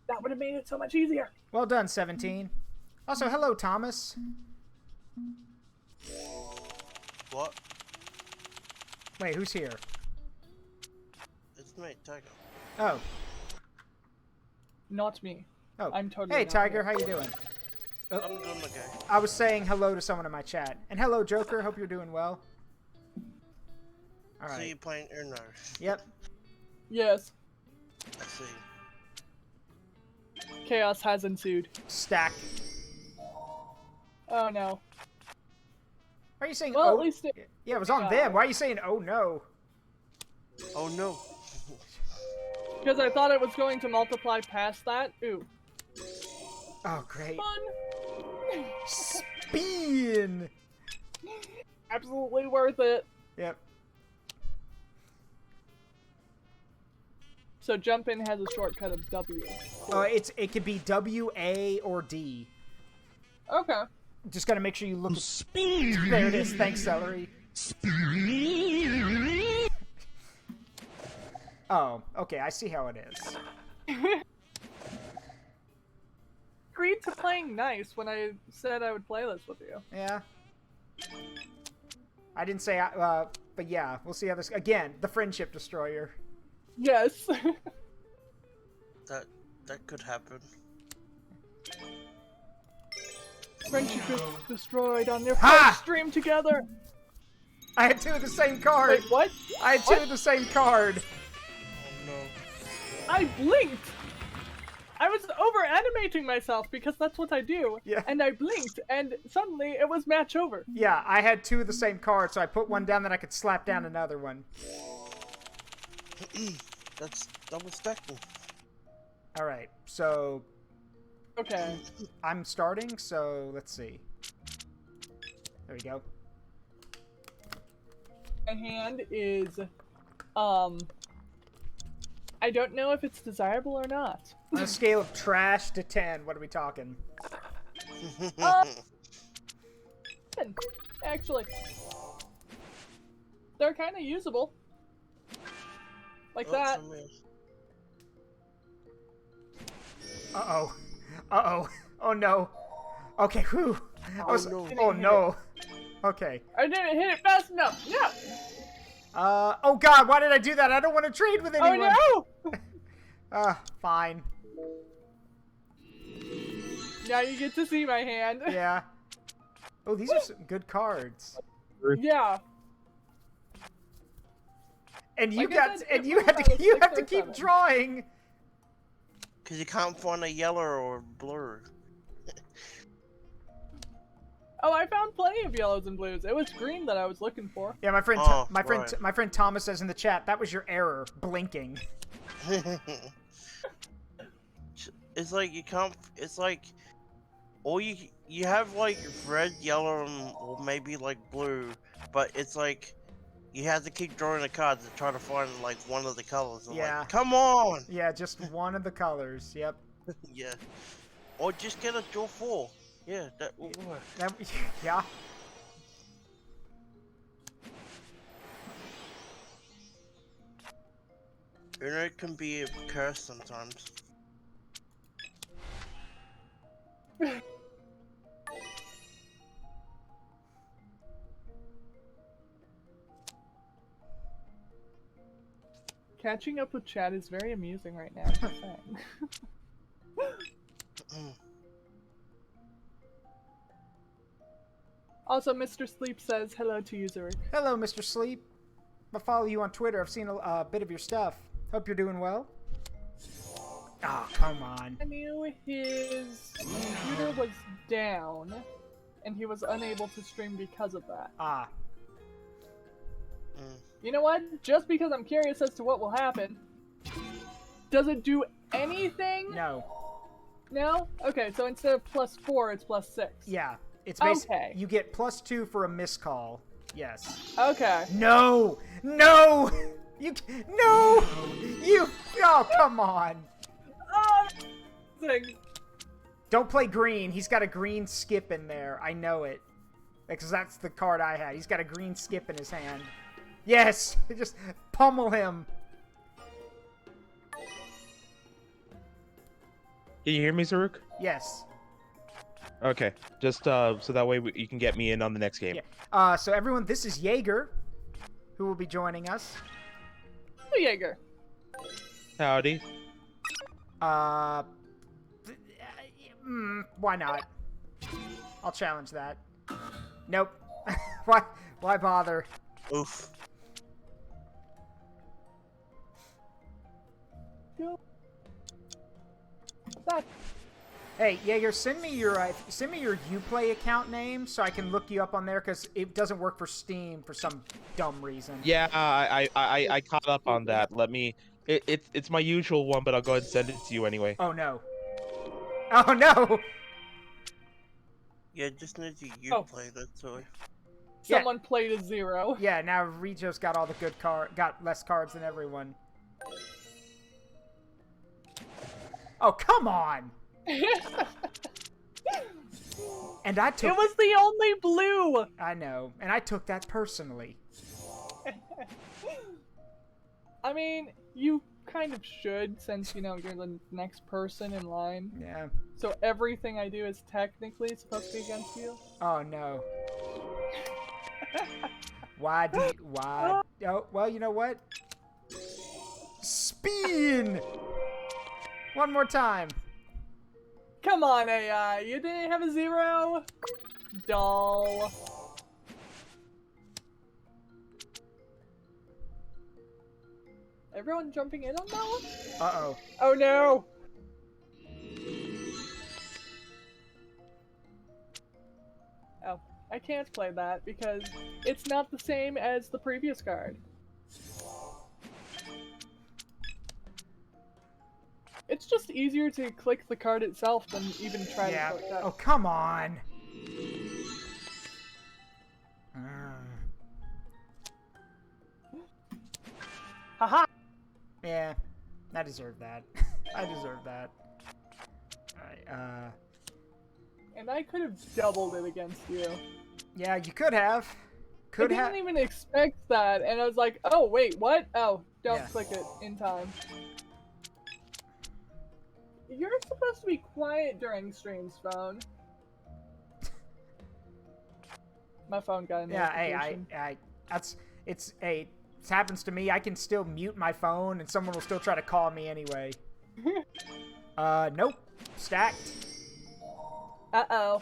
S2: That would have made it so much easier.
S1: Well done, 17. Also, hello, Thomas.
S3: What?
S1: Wait, who's here?
S3: It's me, Tiger.
S1: Oh.
S2: Not me.
S1: Oh.
S2: I'm totally
S1: Hey,
S2: not
S1: Tiger,
S2: here.
S1: how you doing? Oh.
S3: I'm doing okay.
S1: I was saying hello to someone in my chat. And hello, Joker. Hope you're doing well. All right.
S3: So you playing Erno?
S1: Yep.
S2: Yes.
S3: I see.
S2: Chaos has ensued.
S1: Stack.
S2: Oh no.
S1: Why are you saying
S2: Well,
S1: oh?
S2: at least it...
S1: Yeah, it was on them. Why are you saying oh no?
S3: Oh no.
S2: Because I thought it was going to multiply past that. Ooh.
S1: Oh, great.
S2: Fun.
S1: Spin!
S2: Absolutely worth it.
S1: Yep.
S2: So jump in has a shortcut of W.
S1: Oh, it could be W, A, or D.
S2: Okay.
S1: Just gotta make sure you look. There it is. Thanks, Celery. Oh, okay. I see how it is.
S2: Agreed to playing nice when I said I would play this with you.
S1: Yeah. I didn't say, but yeah, we'll see how this. Again, the friendship destroyer.
S2: Yes.
S3: That could happen.
S2: Friendship is destroyed on their
S1: Ha!
S2: first stream together.
S1: I had 2 of the same card.
S2: Wait, what?
S1: I had 2 of the same card.
S3: Oh no.
S2: I blinked. I was over animating myself because that's what I do.
S1: Yeah.
S2: And I blinked, and suddenly it was match over.
S1: Yeah, I had 2 of the same card, so I put one down, then I could slap down another one.
S3: That's double stacking.
S1: All right, so
S2: Okay.
S1: I'm starting, so let's see. There we go.
S2: My hand is, I don't know if it's desirable or not.
S1: On a scale of trash to 10, what are we talking?
S2: Actually, they're kind of usable. Like that.
S1: Uh-oh. Uh-oh. Oh, no. Okay, whew.
S3: No.
S1: Oh, no. Okay.
S2: I didn't hit it fast enough. No.
S1: Oh, God, why did I do that? I don't want to trade with anyone.
S2: Oh, no!
S1: Fine.
S2: Now you get to see my hand.
S1: Yeah. Oh, these are some good cards.
S2: Yeah.
S1: And you
S2: Like I said,
S1: and
S2: it
S1: you
S2: was
S1: have
S2: about
S1: to
S2: a
S1: you
S2: 6
S1: have to
S2: or
S1: keep
S2: 7.
S1: drawing.
S3: Because you can't find a yellow or blue.
S2: Oh, I found plenty of yellows and blues. It was green that I was looking for.
S1: Yeah, my friend
S3: Right.
S1: my friend Thomas says in the chat that was your error, blinking.
S3: It's like you can't. It's like all you have like red, yellow, or maybe like blue, but it's like you have to keep drawing the cards to try to find like one of the colors. I'm
S1: Yeah.
S3: like, come on.
S1: Yeah, just one of the colors. Yep.
S3: Yeah. Or just get a draw 4. Yeah, that will work.
S1: Yeah.
S3: You know, it can be a curse sometimes.
S2: Catching up with chat is very amusing right now. Just saying. Also, Mr. Sleep says hello to you, Zaruk.
S1: Hello, Mr. Sleep. I follow you on Twitter. I've seen a bit of your stuff. Hope you're doing well. Ah, come on.
S2: I knew his computer was down, and he was unable to stream because of that.
S1: Ah.
S2: You know what? Just because I'm curious as to what will happen, does it do anything?
S1: No.
S2: No? Okay, so instead of +4, it's +6.
S1: Yeah. It's basically
S2: Okay.
S1: you get +2 for a missed call. Yes.
S2: Okay.
S1: No! No! No! You! Oh, come on!
S2: Thing.
S1: Don't play green. He's got a green skip in there. I know it. Because that's the card I had. He's got a green skip in his hand. Yes! Just pummel him.
S4: Can you hear me, Zaruk?
S1: Yes.
S4: Okay, just so that way you can get me in on the next game.
S1: Yeah. So everyone, this is Jaeger, who will be joining us.
S2: Oh, Jaeger.
S4: Howdy.
S1: Why not? I'll challenge that. Nope. Why bother?
S3: Oof.
S2: That.
S1: Hey, Jaeger, send me your Uplay account name so I can look you up on there because it doesn't work for Steam for some dumb reason.
S4: Yeah, I caught up on that. Let me. It's my usual one, but I'll go ahead and send it to you anyway.
S1: Oh no. Oh no.
S3: Yeah, just need to play that toy.
S2: Someone played a 0.
S1: Yeah, now Rejo's got all the good got less cards than everyone. Oh, come on. And I took
S2: It was the only blue.
S1: I know, and I took that personally.
S2: I mean, you kind of should, since, you know, you're the next person in line.
S1: Yeah.
S2: So everything I do is technically supposed to be against you.
S1: Oh no. Why? Oh, well, you know what? Spin! One more time.
S2: Come on, AI. You didn't have a 0? Dull. Everyone jumping in on that one?
S1: Uh-oh.
S2: Oh no! Oh, I can't play that because it's not the same as the previous card. It's just easier to click the card itself than even try to click that.
S1: Oh, come on.
S2: Haha!
S1: Yeah. I deserve that. I deserve that. Alright,
S2: And I could have doubled it against you.
S1: yeah, you could have.
S2: I didn't even expect that, and I was like, oh, wait, what? Oh, don't
S1: Yeah.
S2: click it in time. You're supposed to be quiet during streams, phone. My phone got a notification.
S1: Hey, it happens to me. I can still mute my phone, and someone will still try to call me anyway. Nope. Stacked.
S2: Uh-oh.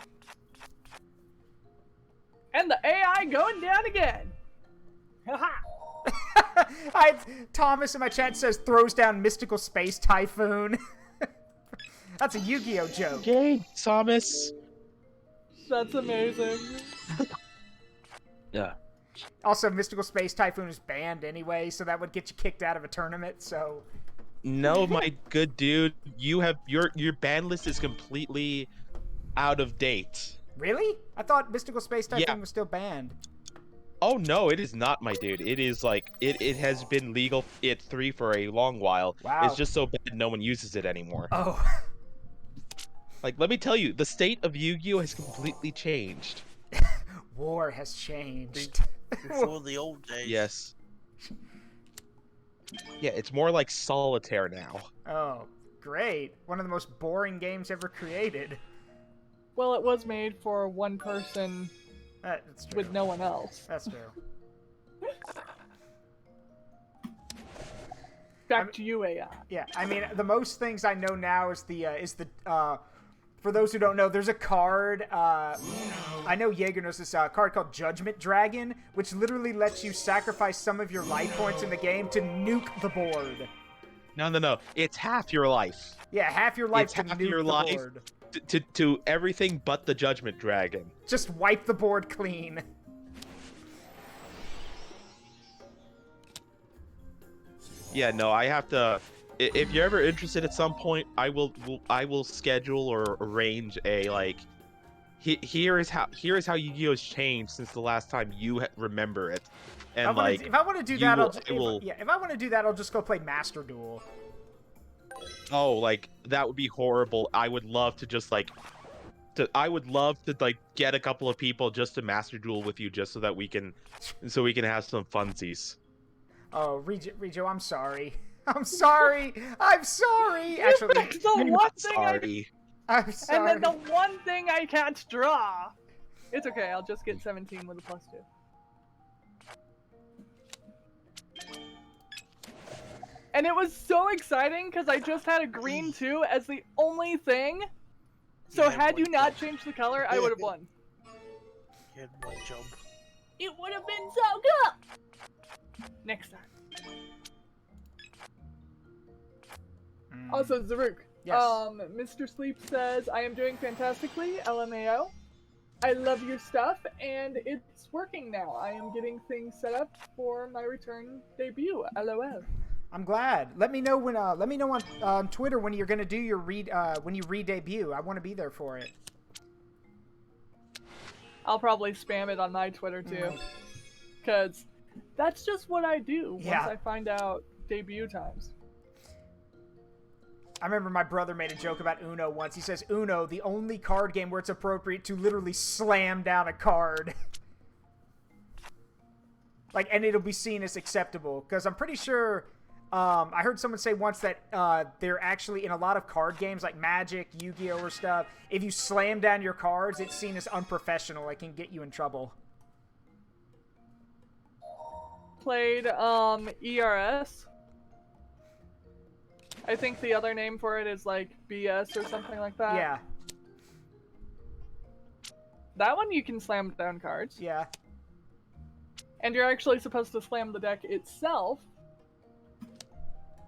S2: And the AI going down again. Haha.
S1: Thomas in my chat says throws down mystical space typhoon. That's a Yu-Gi-Oh joke.
S4: Yay, Thomas.
S2: That's amazing.
S4: Yeah.
S1: Also, mystical space typhoon is banned anyway, so that would get you kicked out of a tournament. So.
S4: No, my good dude, you have your ban list is completely out of date.
S1: Really? I thought mystical space typhoon
S4: Yeah.
S1: was still banned.
S4: Oh no, it is not, my dude. It is like it has been legal at 3 for a long while.
S1: Wow.
S4: It's just so bad no one uses it anymore.
S1: Oh.
S4: Like, let me tell you, the state of Yu-Gi-Oh has completely changed.
S1: War has changed.
S3: Before the old days.
S4: Yes. Yeah, it's more like solitaire now.
S1: Oh, great. One of the most boring games ever created.
S2: Well, it was made for one person
S1: That's true.
S2: with no one else.
S1: That's true.
S2: Back to you, AI.
S1: Yeah, I mean, the most things I know now is for those who don't know, there's a card, I know Jaeger knows this, card called Judgment Dragon, which literally lets you sacrifice some of your life points in the game to nuke the board.
S4: No. It's half your life.
S1: Yeah, half your life
S4: It's
S1: to
S4: half
S1: nuke
S4: your
S1: the
S4: life.
S1: board.
S4: To everything but the Judgment Dragon.
S1: Just wipe the board clean.
S4: Yeah, no, I have to. If you're ever interested at some point, I will schedule or arrange a like. Here is how Yu-Gi-Oh's changed since the last time you remember it, and
S1: if I want to do that, if I want to do that, I'll just go play Master Duel.
S4: Oh, like that would be horrible. I would love to just like. I would love to like get a couple of people just to Master Duel with you, just so that we can have some funsies.
S1: Oh, Rejo, I'm sorry. I'm sorry. I'm sorry. Actually,
S2: the one thing
S4: Sorry.
S1: I'm sorry.
S2: and then the one thing I can't draw. It's okay. I'll just get 17 with a +2. And it was so exciting because I just had a green 2 as the only thing. So
S3: Yeah,
S2: had you
S3: one
S2: not
S3: jump.
S2: changed the color, I would have won.
S3: You had one jump.
S2: It would have been so good. Next time. Also, Zaruk.
S1: Yes.
S2: Mr. Sleep says, I am doing fantastically, LMAO. I love your stuff, and it's working now. I am getting things set up for my return debut, LOL.
S1: I'm glad. Let me know when. Let me know on Twitter when you're gonna do your when you re-debut. I want to be there for it.
S2: I'll probably spam it on my Twitter too, because that's just what I do once
S1: Yeah.
S2: I find out debut times.
S1: I remember my brother made a joke about Uno once. He says, Uno, the only card game where it's appropriate to literally slam down a card. Like, and it'll be seen as acceptable. Because I'm pretty sure, I heard someone say once that they're actually, in a lot of card games, like Magic, Yu-Gi-Oh! Or stuff, if you slam down your cards, it's seen as unprofessional. It can get you in trouble.
S2: Played ERS. I think the other name for it is like BS or something like that.
S1: Yeah.
S2: That one you can slam down cards.
S1: Yeah.
S2: And you're actually supposed to slam the deck itself.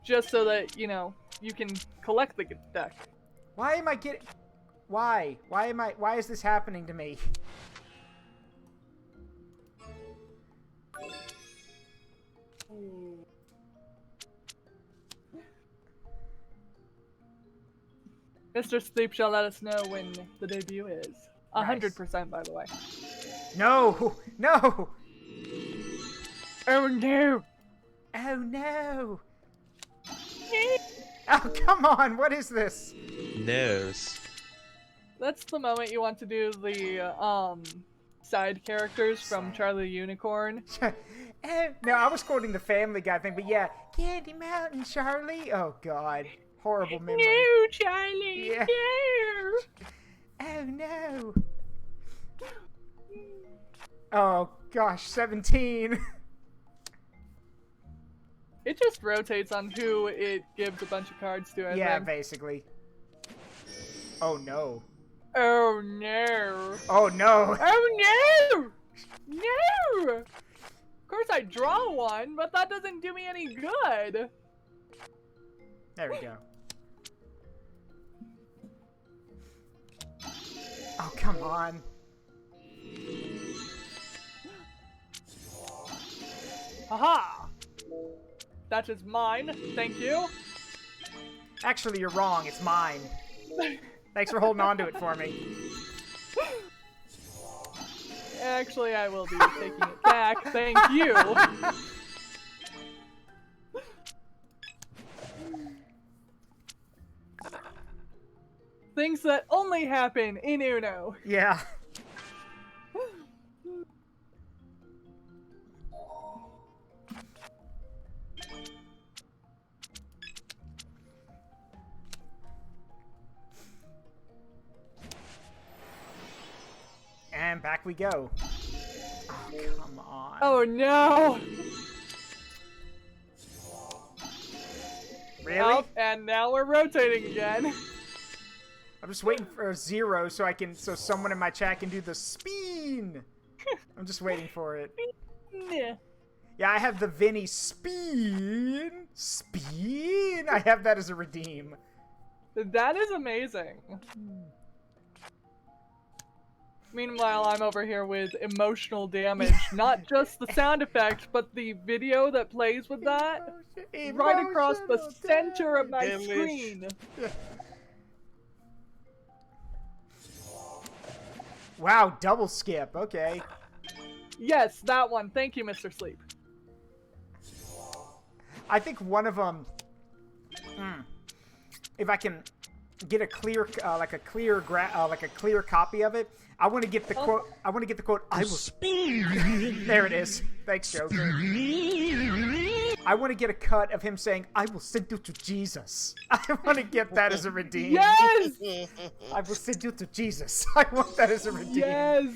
S2: Just so that, you know, you can collect the deck.
S1: Why am I getting... Why? Why is this happening to me?
S2: Mr. Sleep shall let us know when the debut is.
S1: Nice.
S2: 100%, by the way.
S1: No! No!
S2: Oh no!
S1: Oh no! Oh, come on. What is this?
S4: Nose.
S2: That's the moment you want to do the side characters from Charlie the Unicorn.
S1: No, I was quoting the Family Guy thing, but yeah. Candy Mountain, Charlie. Oh, God. Horrible memory.
S2: No, Charlie.
S1: Yeah.
S2: No.
S1: Oh, no. Oh, gosh. 17.
S2: It just rotates on who it gives a bunch of cards to, I
S1: Yeah,
S2: think.
S1: basically. Oh, no.
S2: Oh, no.
S1: Oh, no.
S2: Oh, no! No! Of course I draw one, but that doesn't do me any good.
S1: There we go. Oh, come on.
S2: Haha! That is mine. Thank you.
S1: Actually, you're wrong. It's mine. Thanks for holding on to it for me.
S2: Actually, I will be taking it back. Thank you. Things that only happen in Uno.
S1: Yeah. And back we go. Oh, come on.
S2: Oh no!
S1: Really?
S2: Well, and now we're rotating again.
S1: I'm just waiting for a 0 so someone in my chat can do the spin. I'm just waiting for it. Yeah, I have the Vinny spin. Spin. I have that as a redeem.
S2: That is amazing. Meanwhile, I'm over here with emotional damage. Not just the sound effect, but the video that plays with that. Right across the center of my
S3: Damage.
S2: screen.
S1: Wow, double skip. Okay.
S2: Yes, that one. Thank you, Mr. Sleep.
S1: I think one of them. If I can get a clear, like a clear copy of it, I want to get the quote. I want to get the quote. I will speed. There it is. Thanks, Joker. I want to get a cut of him saying, "I will send you to Jesus." I want to get that as a redeem.
S2: Yes!
S1: I will send you to Jesus. I want that as a redeem.
S2: Yes!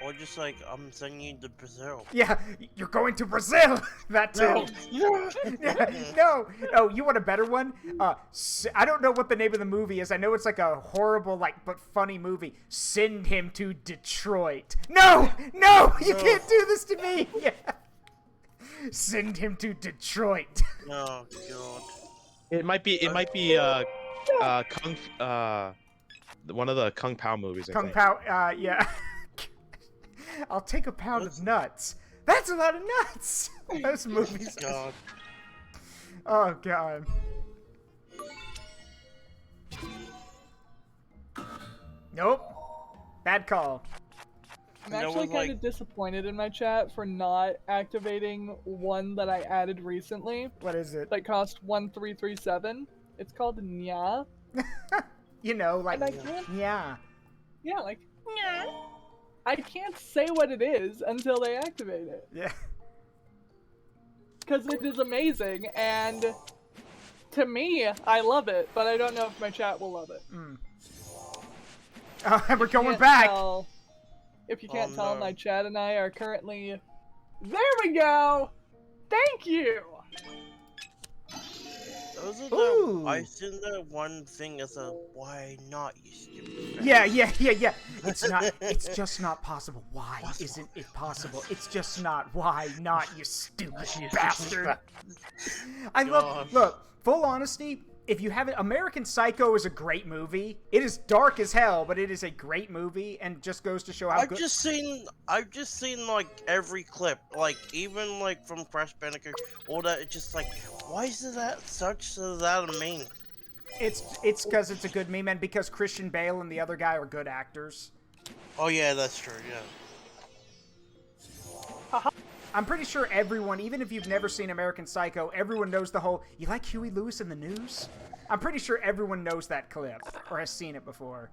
S3: Or just like, I'm sending you to Brazil.
S1: Yeah, you're going to Brazil. That too. No. Oh, you want a better one? I don't know what the name of the movie is. I know it's like a horrible, but funny movie. Send him to Detroit. No, you can't do this to me. Yeah. Send him to Detroit.
S3: Oh god.
S4: It might be Kung one of the Kung Pao movies. I
S1: Kung
S4: think.
S1: Pao. Yeah. I'll take a pound of nuts. That's a lot of nuts. Those movies.
S3: God.
S1: Oh god. Nope. Bad call.
S2: I'm actually kind of disappointed in my chat for not activating one that I added recently.
S1: What is it?
S2: That cost 1337. It's called Nya.
S1: You know, like,
S2: And I can't,
S1: yeah.
S2: yeah, like, Nya. I can't say what it is until they activate it.
S1: Yeah.
S2: Because it is amazing, and to me, I love it, but I don't know if my chat will love it.
S1: Oh, and we're going
S2: Can't
S1: back.
S2: tell- If you can't tell,
S3: no.
S2: my chat and I are currently... There we go! Thank you!
S3: Those are
S1: Ooh.
S3: the. I seen the one thing as a why not, you stupid.
S1: Yeah. It's just not possible. Why isn't it possible? It's just not. Why not, you stupid bastard? I love. Look, full honesty. If you haven't, American Psycho is a great movie. It is dark as hell, but it is a great movie, and just goes to show how
S3: I've
S1: good.
S3: just seen like every clip, like even like from Crash Bandicoot, all that. It's just like, why is that a meme?
S1: It's because it's a good meme, and because Christian Bale and the other guy are good actors.
S3: Oh yeah, that's true. Yeah.
S1: I'm pretty sure everyone, even if you've never seen American Psycho, everyone knows the whole, you like Huey Lewis in the news? I'm pretty sure everyone knows that clip, or has seen it before.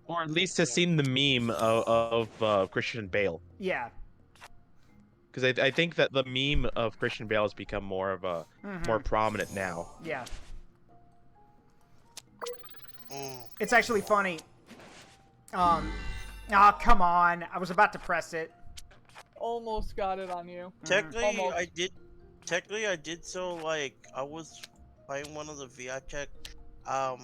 S4: Or at least has seen the meme of Christian Bale.
S1: Yeah.
S4: Because I think that the meme of Christian Bale has become more of a more prominent now.
S1: Yeah.
S3: Mm.
S1: It's actually funny. Oh, come on. I was about to press it.
S2: Almost got it on you.
S3: Technically,
S2: Almost.
S3: I did. So like, I was playing one of the VR chat. I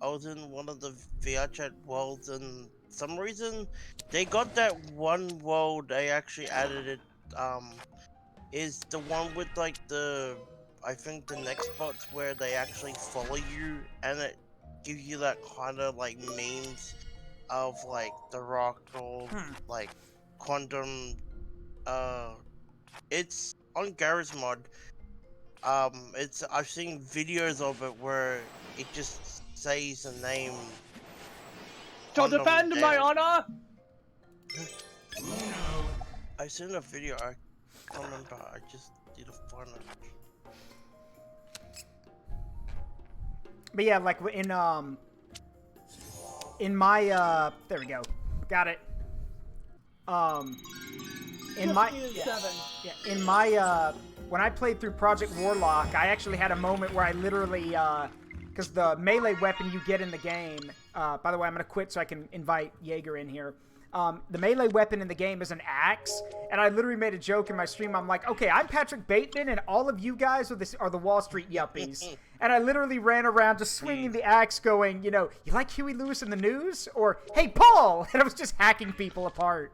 S3: was in one of the VR chat worlds, and some reason they got that one world. They actually added it. Is the one with like I think the next spots where they actually follow you, and it gives you that kind of like memes of like The Rock or like Quantum. It's on Garry's Mod. I've seen videos of it where it just says the name.
S2: To
S3: Quantum
S2: defend my
S3: Dale.
S2: honor!
S3: I seen a video. I can't remember. I just did a fun.
S1: But yeah, like in my there we go. Got it. In my in my when I played through Project Warlock, I actually had a moment where I literally because the melee weapon you get in the game, by the way, I'm gonna quit so I can invite Jaeger in here. The melee weapon in the game is an axe, and I literally made a joke in my stream. I'm like, okay, I'm Patrick Bateman, and all of you guys are the Wall Street yuppies. And I literally ran around just swinging the axe going, you know, you like Huey Lewis in the news? Or, hey, Paul! And I was just hacking people apart.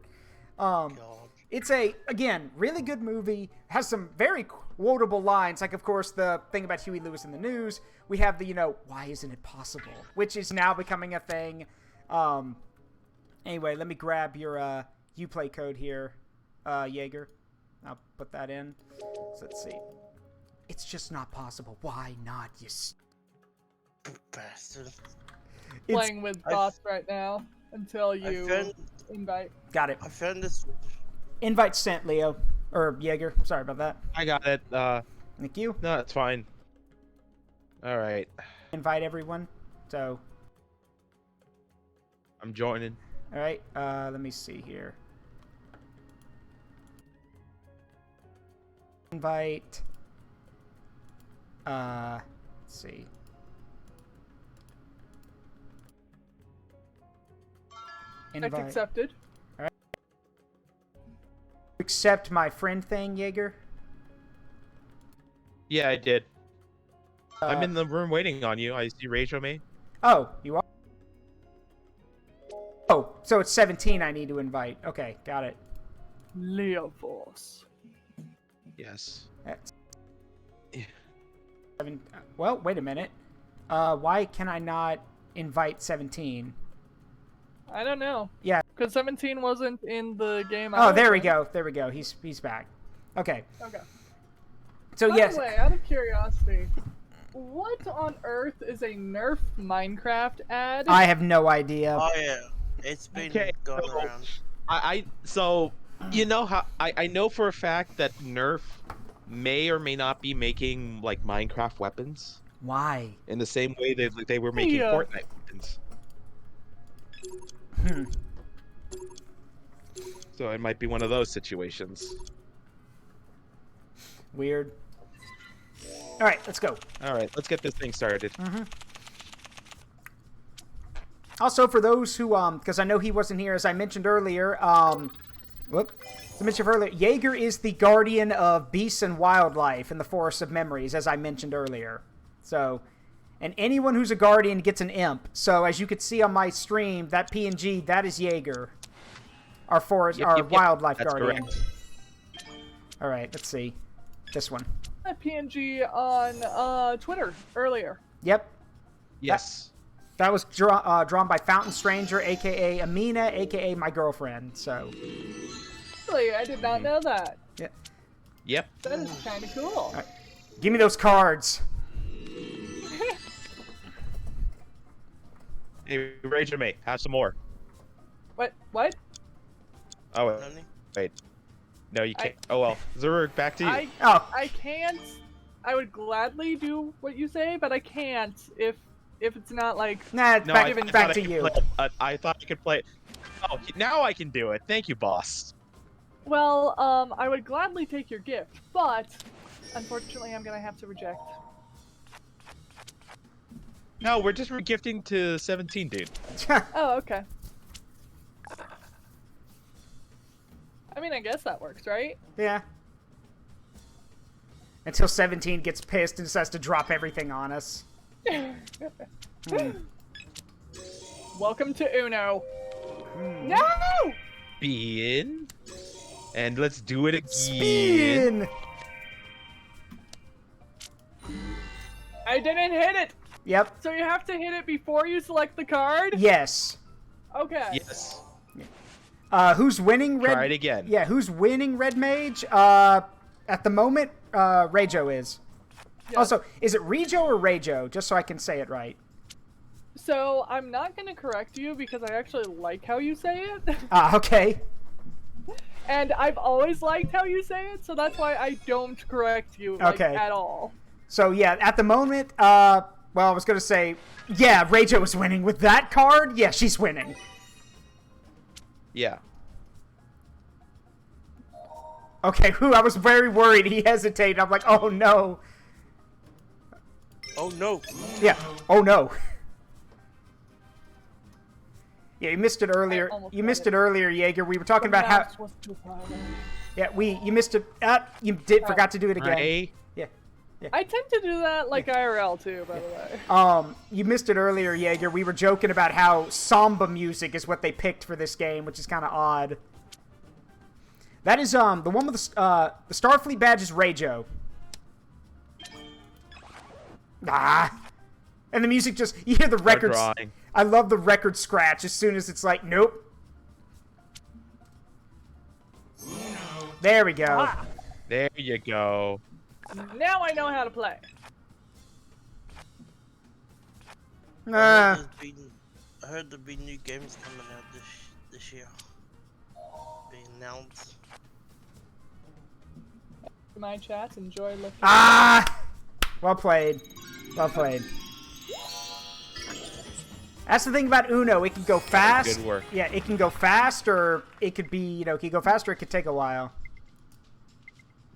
S1: It's again, really good movie. Has some very quotable lines. Like, of course, the thing about Huey Lewis in the news. We have the, you know, why isn't it possible? Which is now becoming a thing. Anyway, let me grab your Uplay code here, Jaeger. I'll put that in. So let's see. It's just not possible. Why not, you
S3: bastard?
S2: Playing with bots right now until you invite.
S1: Got it.
S3: I found this.
S1: Invite sent, Leo. Or Jaeger. Sorry about that.
S4: I got it.
S1: Thank you.
S4: No, it's fine. All right.
S1: Invite everyone. So.
S4: I'm joining.
S1: All right. Let me see here. Invite. Let's see.
S2: Invite. Accepted.
S1: All right. Accept my friend thing, Jaeger?
S4: Yeah, I did. I'm in the room waiting on you. I see Rejomei.
S1: Oh, you are? Oh, so it's 17 I need to invite. Okay, got it.
S2: Leoforce.
S4: Yes.
S1: That's... Well, wait a minute. Why can I not invite 17?
S2: I don't know.
S1: Yeah.
S2: Because 17 wasn't in the game.
S1: Oh, there we go. There we go. He's back. Okay.
S2: Okay.
S1: So
S2: By
S1: yes.
S2: the way, out of curiosity, what on earth is a Nerf Minecraft ad?
S1: I have no idea.
S3: Oh yeah, it's been going around.
S4: So you know how I know for a fact that Nerf may or may not be making like Minecraft weapons.
S1: Why?
S4: In the same way they were making Fortnite weapons. So it might be one of those situations.
S1: Weird. All right, let's go.
S4: All right, let's get this thing started.
S1: Also, for those who, because I know he wasn't here, as I mentioned earlier, Jaeger is the guardian of beasts and wildlife in the Forest of Memories, as I mentioned earlier. So, and anyone who's a guardian gets an imp. So, as you could see on my stream, that PNG, that is Jaeger, our forest, wildlife
S4: That's
S1: guardian.
S4: correct.
S1: All right, let's see. This one.
S2: That PNG on Twitter earlier.
S1: Yep.
S4: Yes.
S1: That was drawn by Fountain Stranger, a.k.a. Amina, a.k.a. my girlfriend, so...
S2: Really? I did not know that.
S1: Yeah.
S4: Yep.
S2: That is kind of cool.
S1: Right. Give me those cards.
S4: Hey, Rejomei, have some more.
S2: What?
S4: Oh, wait. No, you can't. Oh well, Zaruk, back to you.
S2: I can't. I would gladly do what you say, but I can't if it's not like.
S1: Nah,
S4: No,
S1: back to you.
S4: I thought I could play it. Oh, now I can do it. Thank you, boss.
S2: Well, I would gladly take your gift, but unfortunately, I'm gonna have to reject.
S4: No, we're just regifting to 17, dude.
S2: Oh, okay. I mean, I guess that works, right?
S1: Yeah. Until 17 gets pissed and decides to drop everything on us.
S2: Welcome to Uno. No!
S4: Spin. And let's do it again.
S1: Spin!
S2: I didn't hit it!
S1: Yep.
S2: So you have to hit it before you select the card?
S1: Yes.
S2: Okay.
S4: Yes.
S1: Who's winning Red?
S4: Try it again.
S1: Yeah, who's winning Red Mage? At the moment, Rejo is.
S2: Yeah.
S1: Also, is it Rejo or Rejo? Just so I can say it right.
S2: So I'm not gonna correct you because I actually like how you say it.
S1: Okay.
S2: And I've always liked how you say it, so that's why I don't correct you at all.
S1: So yeah, at the moment, well, I was gonna say, yeah, Rejo is winning with that card. Yeah, she's winning.
S4: Yeah.
S1: Okay, I was very worried. He hesitated. I'm like, oh no.
S3: Oh no.
S1: Yeah. Oh no. Yeah, you missed it earlier. You missed it earlier, Jaeger. We were talking about how. Yeah, you missed it. You forgot to do it again.
S4: Ray.
S1: Yeah.
S2: I tend to do that like IRL too, by the way.
S1: You missed it earlier, Jaeger. We were joking about how samba music is what they picked for this game, which is kind of odd. That is the one with the Starfleet badge is Rejo. And the music just, you hear the records. I love the record scratch as soon as it's like, nope. There we go.
S2: Ah.
S4: There you go.
S2: Now I know how to play.
S3: I heard there'll be new games coming out this year. Being announced.
S2: My chat, enjoy looking.
S1: Well played. Well played. That's the thing about Uno. It can go fast.
S4: Good work.
S1: Yeah, it can go fast, or it could be, it can go faster. It could take a while.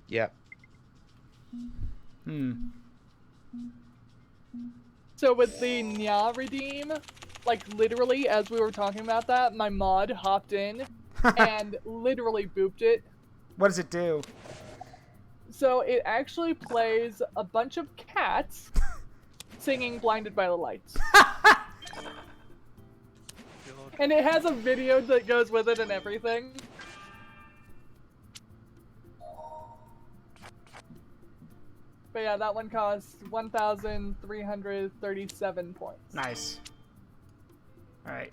S4: Yeah.
S2: So with the Nya redeem, like literally as we were talking about that, my mod hopped in and literally booped it.
S1: What does it do?
S2: So it actually plays a bunch of cats singing Blinded by the Lights. And it has a video that goes with it and everything. But yeah, that one costs 1,337 points.
S1: Nice. Alright.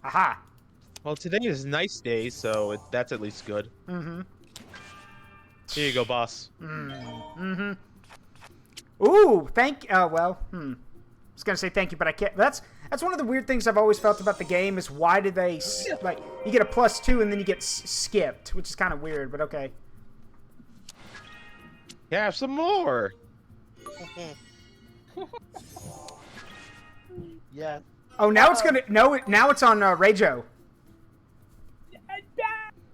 S1: Aha!
S4: Well, today is nice day, so that's at least good.
S1: Mm-hmm.
S4: Here you go, boss.
S1: Mm-hmm. Ooh, I was gonna say thank you, but I can't. That's one of the weird things I've always felt about the game is why do they, like, you get a +2 and then you get skipped, which is kind of weird, but okay.
S4: Yeah, have some more.
S3: Yeah.
S1: Oh, now it's gonna, now it's on Rejo.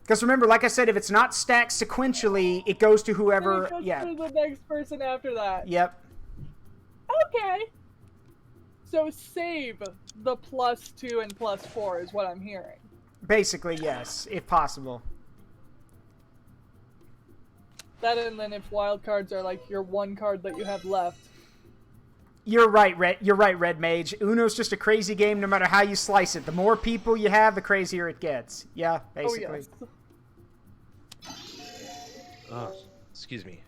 S1: Because remember, like I said, if it's not stacked sequentially, it goes to whoever,
S2: It goes
S1: yeah.
S2: to the next person after that.
S1: Yep.
S2: Okay. So save the +2 and +4 is what I'm hearing.
S1: Basically, yes, if possible.
S2: That, and then if wild cards are like your one card that you have left.
S1: You're right, Red Mage. Uno's just a crazy game no matter how you slice it. The more people you have, the crazier it gets. Yeah, basically.
S2: Oh, yes.
S4: Excuse me.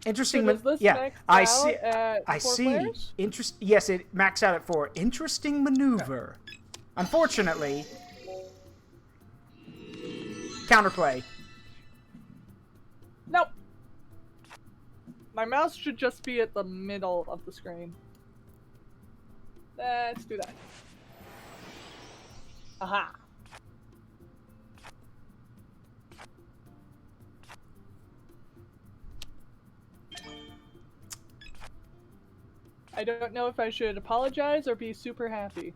S1: Interesting.
S2: So does this
S1: yeah,
S2: max
S1: I
S2: out
S1: see.
S2: at
S1: I
S2: 4
S1: see.
S2: players?
S1: Yes, it maxed out at 4. Interesting maneuver. Unfortunately, counterplay.
S2: Nope. My mouse should just be at the middle of the screen. Let's do that. Aha. I don't know if I should apologize or be super happy.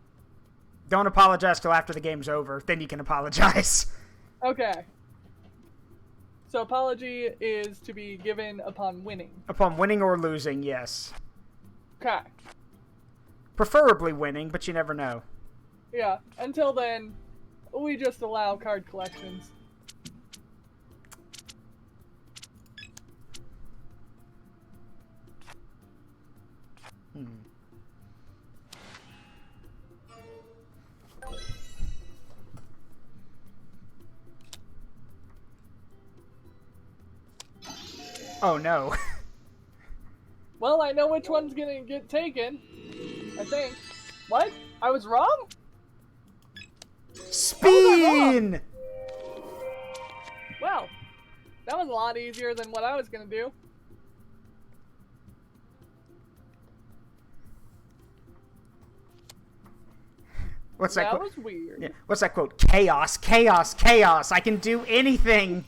S1: Don't apologize till after the game's over. Then you can apologize.
S2: Okay. So apology is to be given upon winning.
S1: Upon winning or losing, yes.
S2: Okay.
S1: Preferably winning, but you never know.
S2: Yeah. Until then, we just allow card collections.
S1: Oh no.
S2: Well, I know which one's gonna get taken. I think. What? I was wrong?
S1: Spin!
S2: Well, that was a lot easier than what I was gonna do.
S1: What's that
S2: That
S1: quote?
S2: was weird.
S1: Yeah. What's that quote? Chaos, chaos, chaos. I can do anything.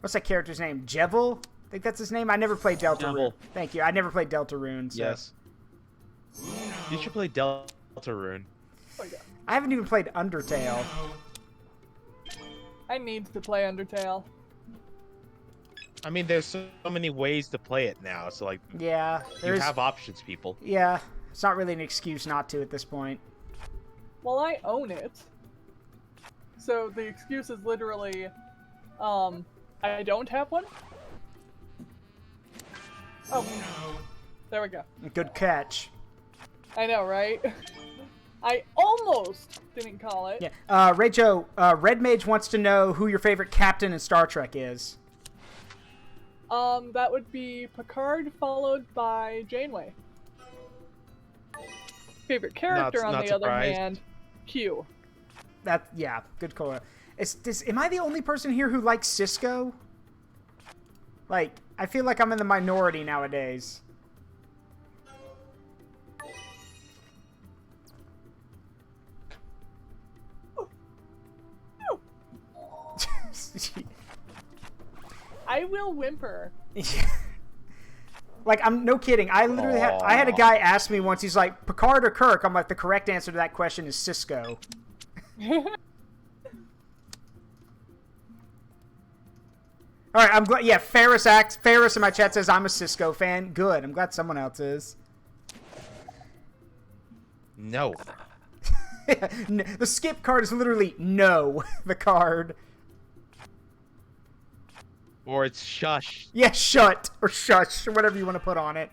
S1: What's that character's name? Jevil? I think that's his name. I never played Deltarune.
S4: Jevil.
S1: Thank you. I never played Deltarune. So.
S4: Yes. You should play Deltarune.
S2: Oh, yeah.
S1: I haven't even played Undertale.
S2: I need to play Undertale.
S4: I mean, there's so many ways to play it now, so like,
S1: Yeah,
S4: you have options, people.
S1: Yeah, it's not really an excuse not to at this point.
S2: Well, I own it. So the excuse is literally, I don't have one? Oh. There we go.
S1: Good catch.
S2: I know, right? I almost didn't call it.
S1: Yeah. Rejo, Red Mage wants to know who your favorite captain in Star Trek is.
S2: That would be Picard followed by Janeway. Favorite character, on the other hand, Q.
S1: Yeah, good call. Am I the only person here who likes Cisco? Like, I feel like I'm in the minority nowadays.
S2: I will whimper.
S1: Like, I'm no kidding. I literally I had a guy ask me once. He's like, Picard or Kirk? I'm like, the correct answer to that question is Cisco. All right, I'm glad. Yeah, Ferris in my chat says I'm a Cisco fan. Good. I'm glad someone else is.
S4: No.
S1: The skip card is literally no. The card.
S4: Or it's shush.
S1: Yeah, shut or shush or whatever you want to put on it.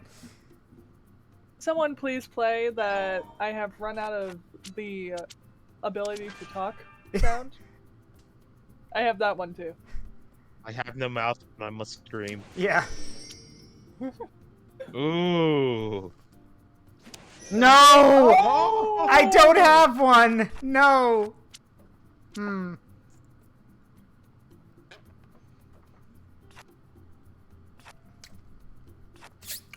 S2: Someone please play that I have run out of the ability to talk sound. I have that one too.
S4: I have no mouth, and I must scream.
S1: Yeah.
S4: Ooh.
S1: No!
S2: Oh!
S1: I don't have one! No!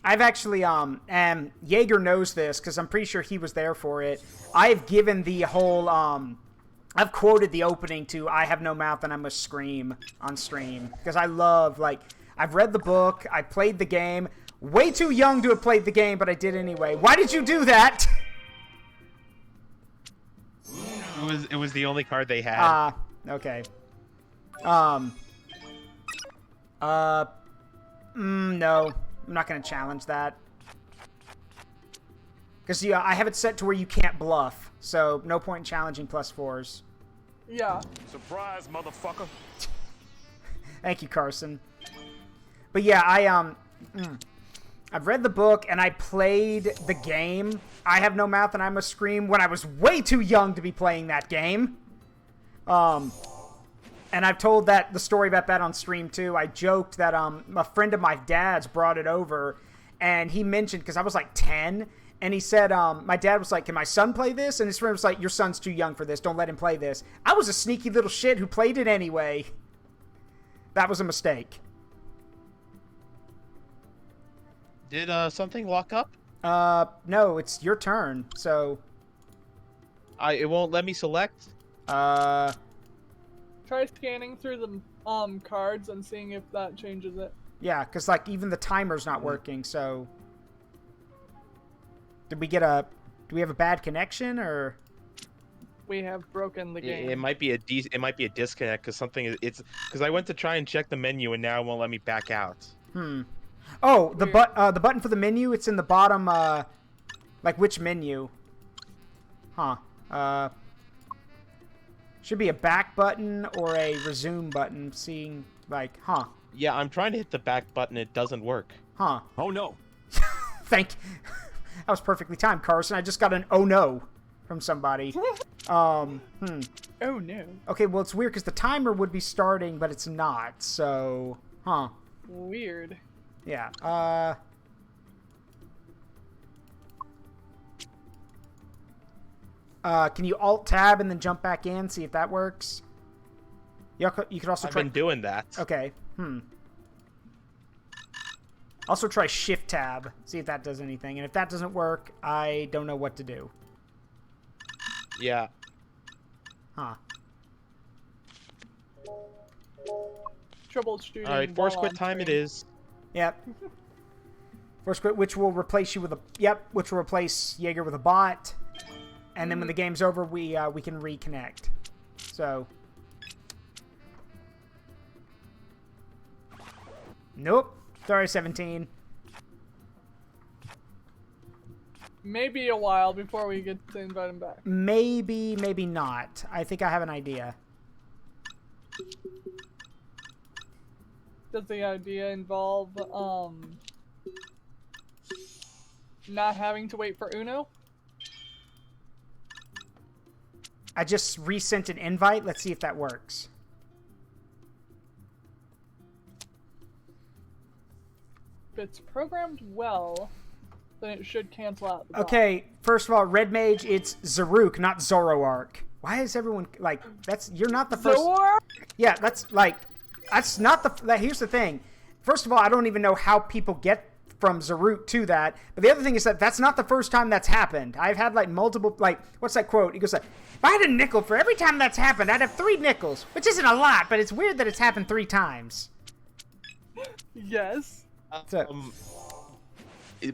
S1: I've actually, and Jaeger knows this, because I'm pretty sure he was there for it. I've given the whole, I've quoted the opening to I Have No Mouth and I Must Scream on stream. Because I love, like, I've read the book, I played the game. Way too young to have played the game, but I did anyway. Why did you do that?
S4: It was the only card they had.
S1: Okay. No. I'm not going to challenge that. Because, yeah, I have it set to where you can't bluff. So, no point in challenging +4s.
S2: Yeah.
S5: Surprise, motherfucker.
S1: Thank you, Carson. But, yeah, I've read the book, and I played the game, I Have No Mouth and I Must Scream, when I was way too young to be playing that game. And I've told the story about that on stream, too. I joked that a friend of my dad's brought it over, and he mentioned, because I was like 10, and he said, my dad was like, can my son play this? And his friend was like, your son's too young for this. Don't let him play this. I was a sneaky little shit who played it anyway. That was a mistake.
S4: Did something lock up?
S1: No, it's your turn, so...
S4: It won't let me select?
S2: Try scanning through cards and seeing if that changes it.
S1: Yeah, because like even the timer's not working. So, do we have a bad connection or?
S2: We have broken the game.
S4: It might be a disconnect because because I went to try and check the menu and now it won't let me back out.
S1: Oh, the button for the menu. It's in the bottom. Like which menu? Huh. Should be a back button or a resume button. Seeing like, huh.
S4: Yeah, I'm trying to hit the back button. It doesn't work.
S1: Huh.
S5: Oh no.
S1: That was perfectly timed, Carson. I just got an oh no from somebody.
S2: Oh no.
S1: Okay, well it's weird because the timer would be starting, but it's not. So, huh.
S2: Weird.
S1: Yeah. Can you alt tab and then jump back in, see if that works? You could also try.
S4: I've been doing that.
S1: Okay. Also try shift tab, see if that does anything. And if that doesn't work, I don't know what to do.
S4: Yeah.
S1: Huh.
S2: Troubleshooting.
S4: All right, force
S2: while
S4: quit
S2: on
S4: time it
S2: stream.
S4: is.
S1: Yep. Force quit, which will replace you with a which will replace Jaeger with a bot. And then when the game's over, we can reconnect. So. Nope. Sorry, 17.
S2: Maybe a while before we get to invite him back.
S1: Maybe, maybe not. I think I have an idea.
S2: Does the idea involve not having to wait for Uno?
S1: I just resent an invite. Let's see if that works.
S2: If it's programmed well, then it should cancel out the bot.
S1: Okay, first of all, Red Mage, it's Zaruk, not Zoroark. Why is everyone like you're not the first.
S2: Zoroark?
S1: Yeah, that's not the. Here's the thing. First of all, I don't even know how people get from Zaruk to that. But the other thing is that that's not the first time that's happened. I've had like multiple, like, what's that quote? He goes like, if I had a nickel for every time that's happened, I'd have 3 nickels, which isn't a lot, but it's weird that it's happened 3 times.
S2: Yes.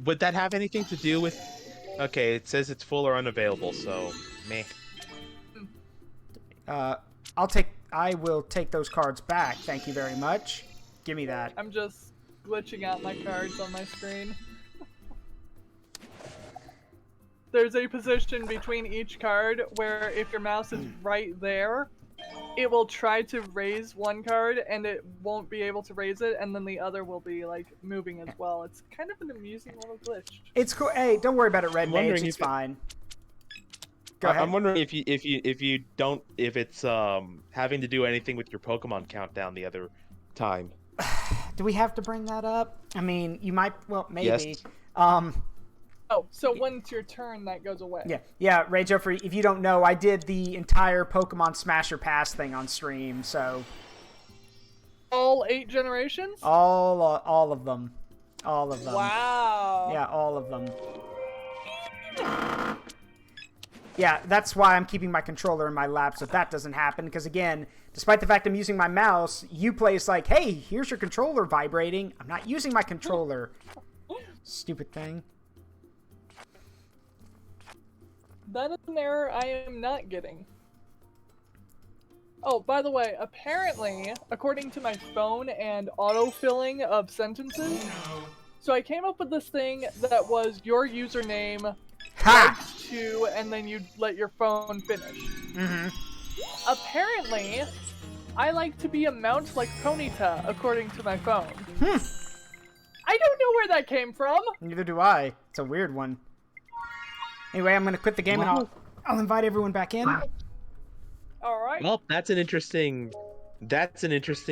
S4: Would that have anything to do with? Okay, it says it's full or unavailable, so meh.
S1: I will take those cards back. Thank you very much. Give me that.
S2: I'm just glitching out my cards on my screen. There's a position between each card where if your mouse is right there, it will try to raise one card and it won't be able to raise it, and then the other will be like moving as well. It's kind of an amusing little glitch.
S1: It's cool. Hey, don't worry about it, Red Mage. It's fine. Go ahead.
S4: I'm wondering if it's having to do anything with your Pokemon countdown the other time.
S1: Do we have to bring that up? I mean, you might. Well, maybe.
S4: Yes.
S2: Oh, so when it's your turn, that goes away.
S1: Yeah. Rejo, if you don't know, I did the entire Pokemon Smasher Pass thing on stream. So.
S2: All 8 generations?
S1: All of them. All of them.
S2: Wow.
S1: Yeah, all of them. Yeah, that's why I'm keeping my controller in my lap so that doesn't happen. Because again, despite the fact I'm using my mouse, Uplay is like, hey, here's your controller vibrating. I'm not using my controller. Stupid thing.
S2: That is an error I am not getting. Oh, by the way, apparently, according to my phone and autofilling of sentences, so I came up with this thing that was your username to, and then you let your phone finish.
S1: Mm-hmm.
S2: Apparently, I like to be a mount like Ponyta, according to my phone. I don't know where that came from.
S1: Neither do I. It's a weird one. Anyway, I'm gonna quit the game and I'll invite everyone back in.
S2: All right.
S4: Well, that's an interesting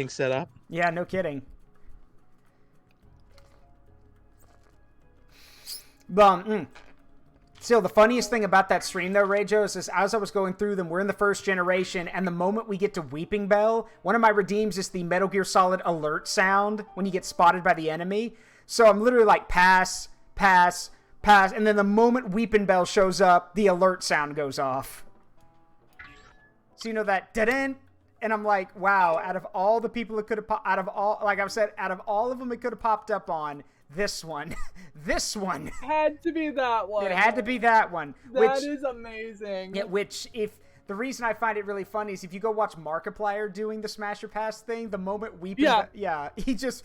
S4: setup.
S1: Yeah, no kidding. Still, the funniest thing about that stream, though, Rejo, is as I was going through them, we're in the first generation, and the moment we get to Weeping Bell, one of my redeems is the Metal Gear Solid alert sound when you get spotted by the enemy. So I'm literally like, pass, pass, pass, and then the moment Weeping Bell shows up, the alert sound goes off. So you know that, da-dun, and I'm like, wow, out of all the people it could have, out of all, like I've said, out of all of them it could have popped up on, this one, this one.
S2: Had to be that one.
S1: It had to be that one.
S2: That is amazing.
S1: Yeah, which, if, the reason I find it really funny is if you go watch Markiplier doing the Smash or Pass thing, the moment he just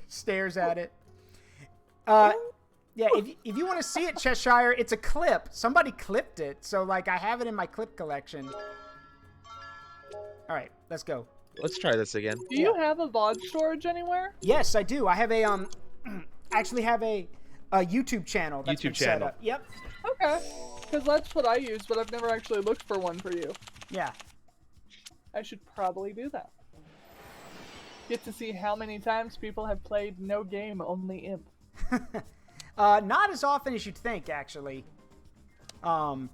S1: stares at it. Yeah, if you want to see it, Cheshire, it's a clip. Somebody clipped it, so like I have it in my clip collection. All right, let's go.
S4: Let's try this again.
S2: Do you have a VOD storage anywhere?
S1: Yes, I do. I have a actually have a YouTube channel that's been set up. Yep.
S2: Okay, because that's what I use, but I've never actually looked for one for you.
S1: Yeah.
S2: I should probably do that. Get to see how many times people have played no game, only imp.
S1: Not as often as you'd think, actually.
S2: Well,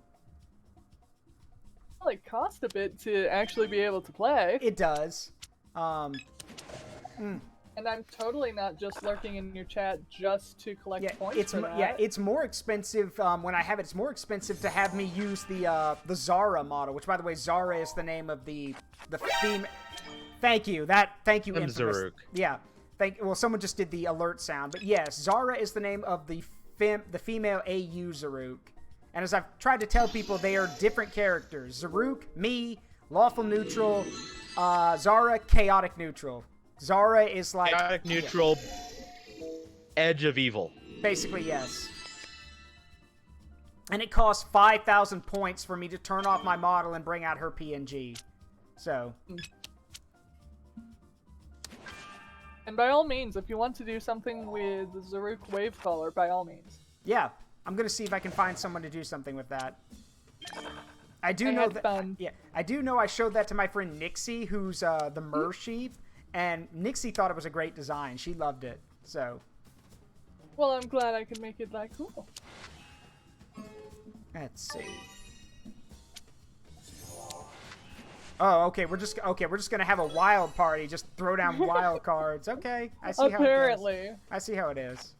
S2: it cost a bit to actually be able to play.
S1: It does.
S2: And I'm totally not just lurking in your chat just to collect points for that.
S1: Yeah, it's more expensive when I have it. It's more expensive to have me use the Zara model, which, by the way, Zara is the name of the theme. Thank you. Thank you, Infamous.
S4: Zaruk.
S1: Yeah. Well, someone just did the alert sound, but yes, Zara is the name of the female AU Zaruk. And as I've tried to tell people, they are different characters. Zaruk, me, lawful neutral. Zara, chaotic neutral. Zara is like
S4: chaotic neutral, edge of evil.
S1: Basically, yes. And it costs 5,000 points for me to turn off my model and bring out her PNG. So.
S2: And by all means, if you want to do something with Zaruk Wavecaller, by all means.
S1: Yeah, I'm gonna see if I can find someone to do something with that. I do know I showed that to my friend Nixie, who's the Mer Sheep, and Nixie thought it was a great design. She loved it. So.
S2: Well, I'm glad I could make it that cool.
S1: Let's see. Oh, okay. We're just gonna have a wild party. Just throw down wild cards. Okay, I see how it goes. I see how it is.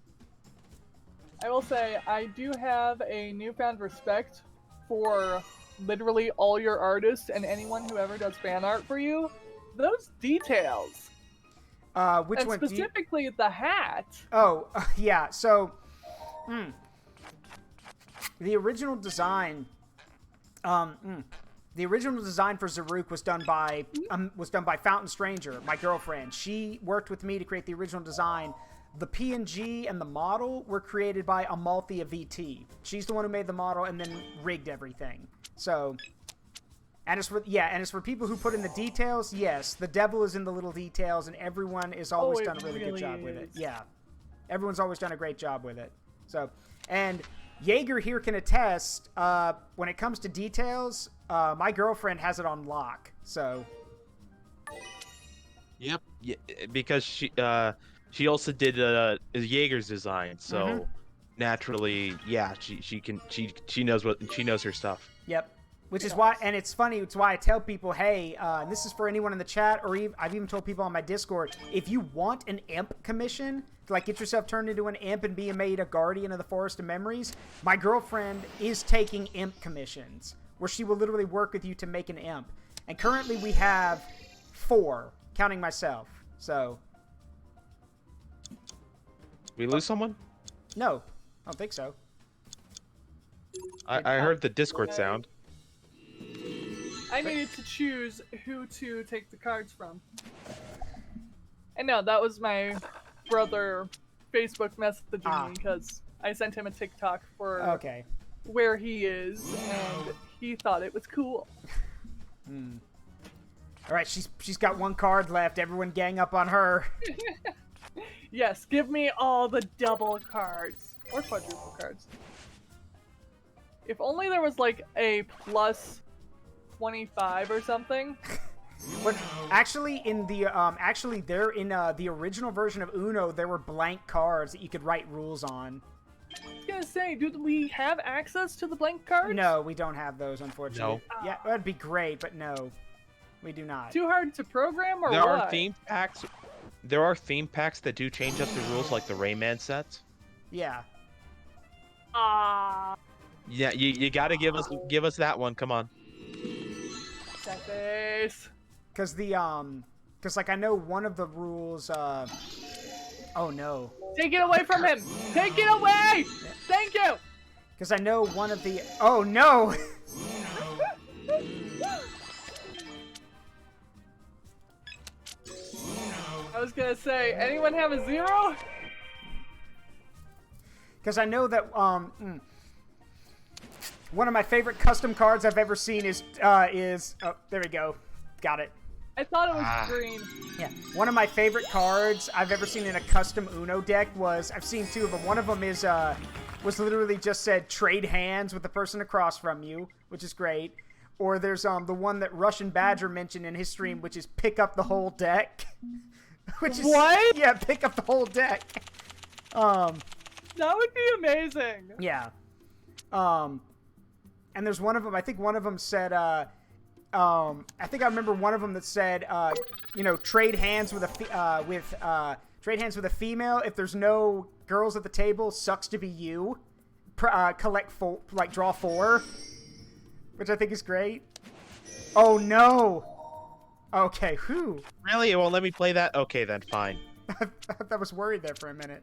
S2: I will say I do have a newfound respect for literally all your artists and anyone who ever does fan art for you. Those details.
S1: Which one?
S2: Specifically the hat.
S1: Oh, yeah. So, the original design. The original design for Zaruk was done by Fountain Stranger, my girlfriend. She worked with me to create the original design. The PNG and the model were created by Amalthea VT. She's the one who made the model and then rigged everything. So, and as for people who put in the details, yes, the devil is in the little details, and everyone is always done a really good job with it. Yeah, everyone's always done a great job with it. So, and Jaeger here can attest. When it comes to details, my girlfriend has it on lock. So.
S4: Yep. Yeah, because she also did Jaeger's design, so naturally, yeah, she knows her stuff. Yep.
S1: Which is why, and it's funny, it's why I tell people, hey, this is for anyone in the chat, or I've even told people on my Discord, if you want an imp commission, to like get yourself turned into an imp and be made a guardian of the Forest of Memories, my girlfriend is taking imp commissions, where she will literally work with you to make an imp. And currently we have 4, counting myself, so.
S4: We lose someone?
S1: No, I don't think so.
S4: I heard the Discord sound.
S2: I needed to choose who to take the cards from. And no, that was my brother Facebook messaging me because I sent him a TikTok for where he is, and he thought it was cool.
S1: All right, she's got 1 card left. Everyone gang up on her.
S2: Yes, give me all the double cards or quadruple cards. If only there was like a plus 25 or something.
S1: But actually, in the the original version of Uno, there were blank cards that you could write rules on.
S2: I was gonna say, do we have access to the blank cards?
S1: No, we don't have those, unfortunately.
S4: No.
S1: Yeah, that'd be great, but no, we do not.
S2: Too hard to program, or
S4: there
S2: what?
S4: are theme packs. There are theme packs that do change up the rules, like the Rayman sets.
S1: Yeah.
S4: Yeah, you gotta give us that one. Come on.
S2: That face.
S1: Because like I know one of the rules. Oh no.
S2: Take it away from him. Take it away. Thank you.
S1: Because I know one of the. Oh no.
S2: I was gonna say, anyone have a 0?
S1: Because I know that one of my favorite custom cards I've ever seen is oh, there we go, got it.
S2: I thought it was green.
S1: Yeah, one of my favorite cards I've ever seen in a custom Uno deck was, I've seen 2 of them. One of them is was literally just said trade hands with the person across from you, which is great. Or there's the one that Russian Badger mentioned in his stream, which is pick up the whole deck. Which is,
S2: what?
S1: Yeah, pick up the whole deck.
S2: That would be amazing.
S1: Yeah. And there's one of them, I think one of them said, I think I remember one of them that said, you know, trade hands with a female. If there's no girls at the table, sucks to be you. Collect 4, like draw 4, which I think is great. Oh no. Okay, whew.
S4: Really? It won't let me play that? Okay, then fine.
S1: I was worried there for a minute.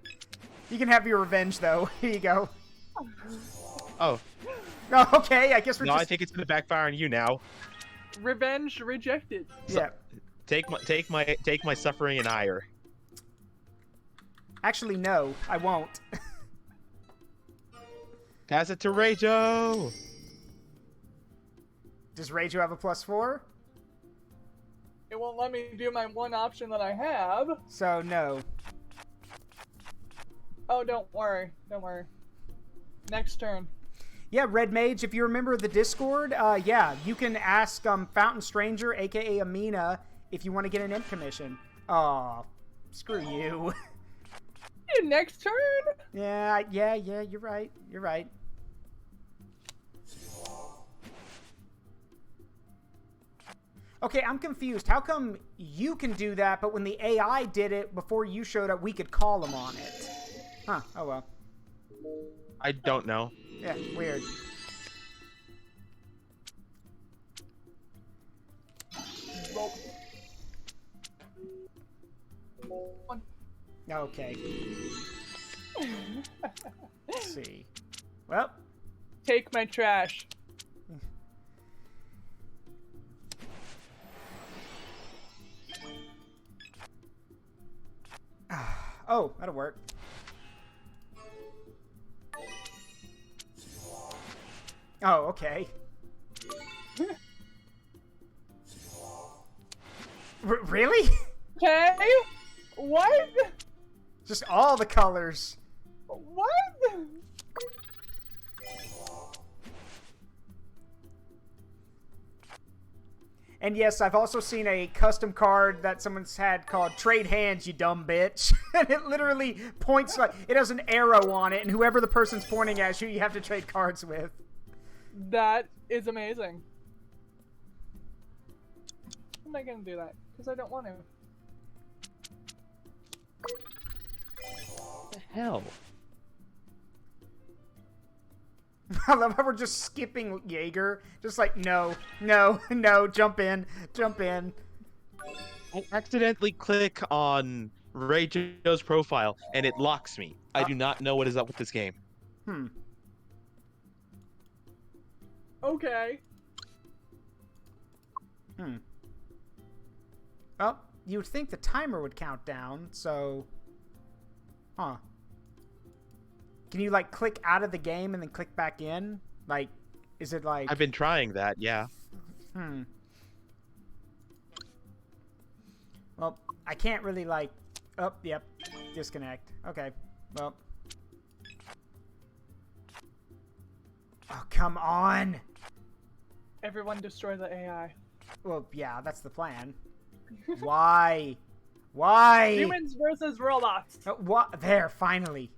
S1: You can have your revenge, though. Here you go.
S4: Oh.
S1: Oh, okay, I guess we're
S4: No,
S1: just...
S4: I think it's gonna backfire on you now.
S2: Revenge rejected.
S1: Yeah.
S4: Take my suffering and ire.
S1: Actually, no, I won't.
S4: Pass it to Rejo!
S1: Does Rejo have a +4?
S2: It won't let me do my one option that I have.
S1: So, no.
S2: Oh, don't worry. Don't worry. Next turn.
S1: Yeah, Red Mage, if you remember the Discord, yeah, you can ask Fountain Stranger, aka Amina, if you want to get an imp commission. Aw, screw you.
S2: Next turn?
S1: Yeah, you're right. You're right. Okay, I'm confused. How come you can do that, but when the AI did it before you showed up, we could call them on it? Huh, oh well.
S4: I don't know.
S1: Yeah, weird. Okay. Let's see. Well.
S2: Take my trash.
S1: Oh, that'll work. Oh, okay. Really?
S2: Okay. What?
S1: Just all the colors.
S2: What?
S1: And yes, I've also seen a custom card that someone's had called Trade Hands, you dumb bitch. And it literally points, like, it has an arrow on it, and whoever the person's pointing at you, you have to trade cards with.
S2: That is amazing. I'm not gonna do that, because I don't want to.
S4: What the hell?
S1: I love how we're just skipping Jaeger. Just like, no, no, no, jump in, jump in.
S4: I accidentally click on Rejo's profile, and it locks me. I do not know what is up with this game.
S2: Okay.
S1: Well, you would think the timer would count down, so... Huh. Can you, like, click out of the game and then click back in? Like, is it like...
S4: I've been trying that, yeah.
S1: Well, I can't really, like... Oh, yep. Disconnect. Okay. Well. Oh, come on!
S2: Everyone destroy the AI.
S1: Well, yeah, that's the plan. Why? Why?
S2: Humans versus robots.
S1: What? There, finally.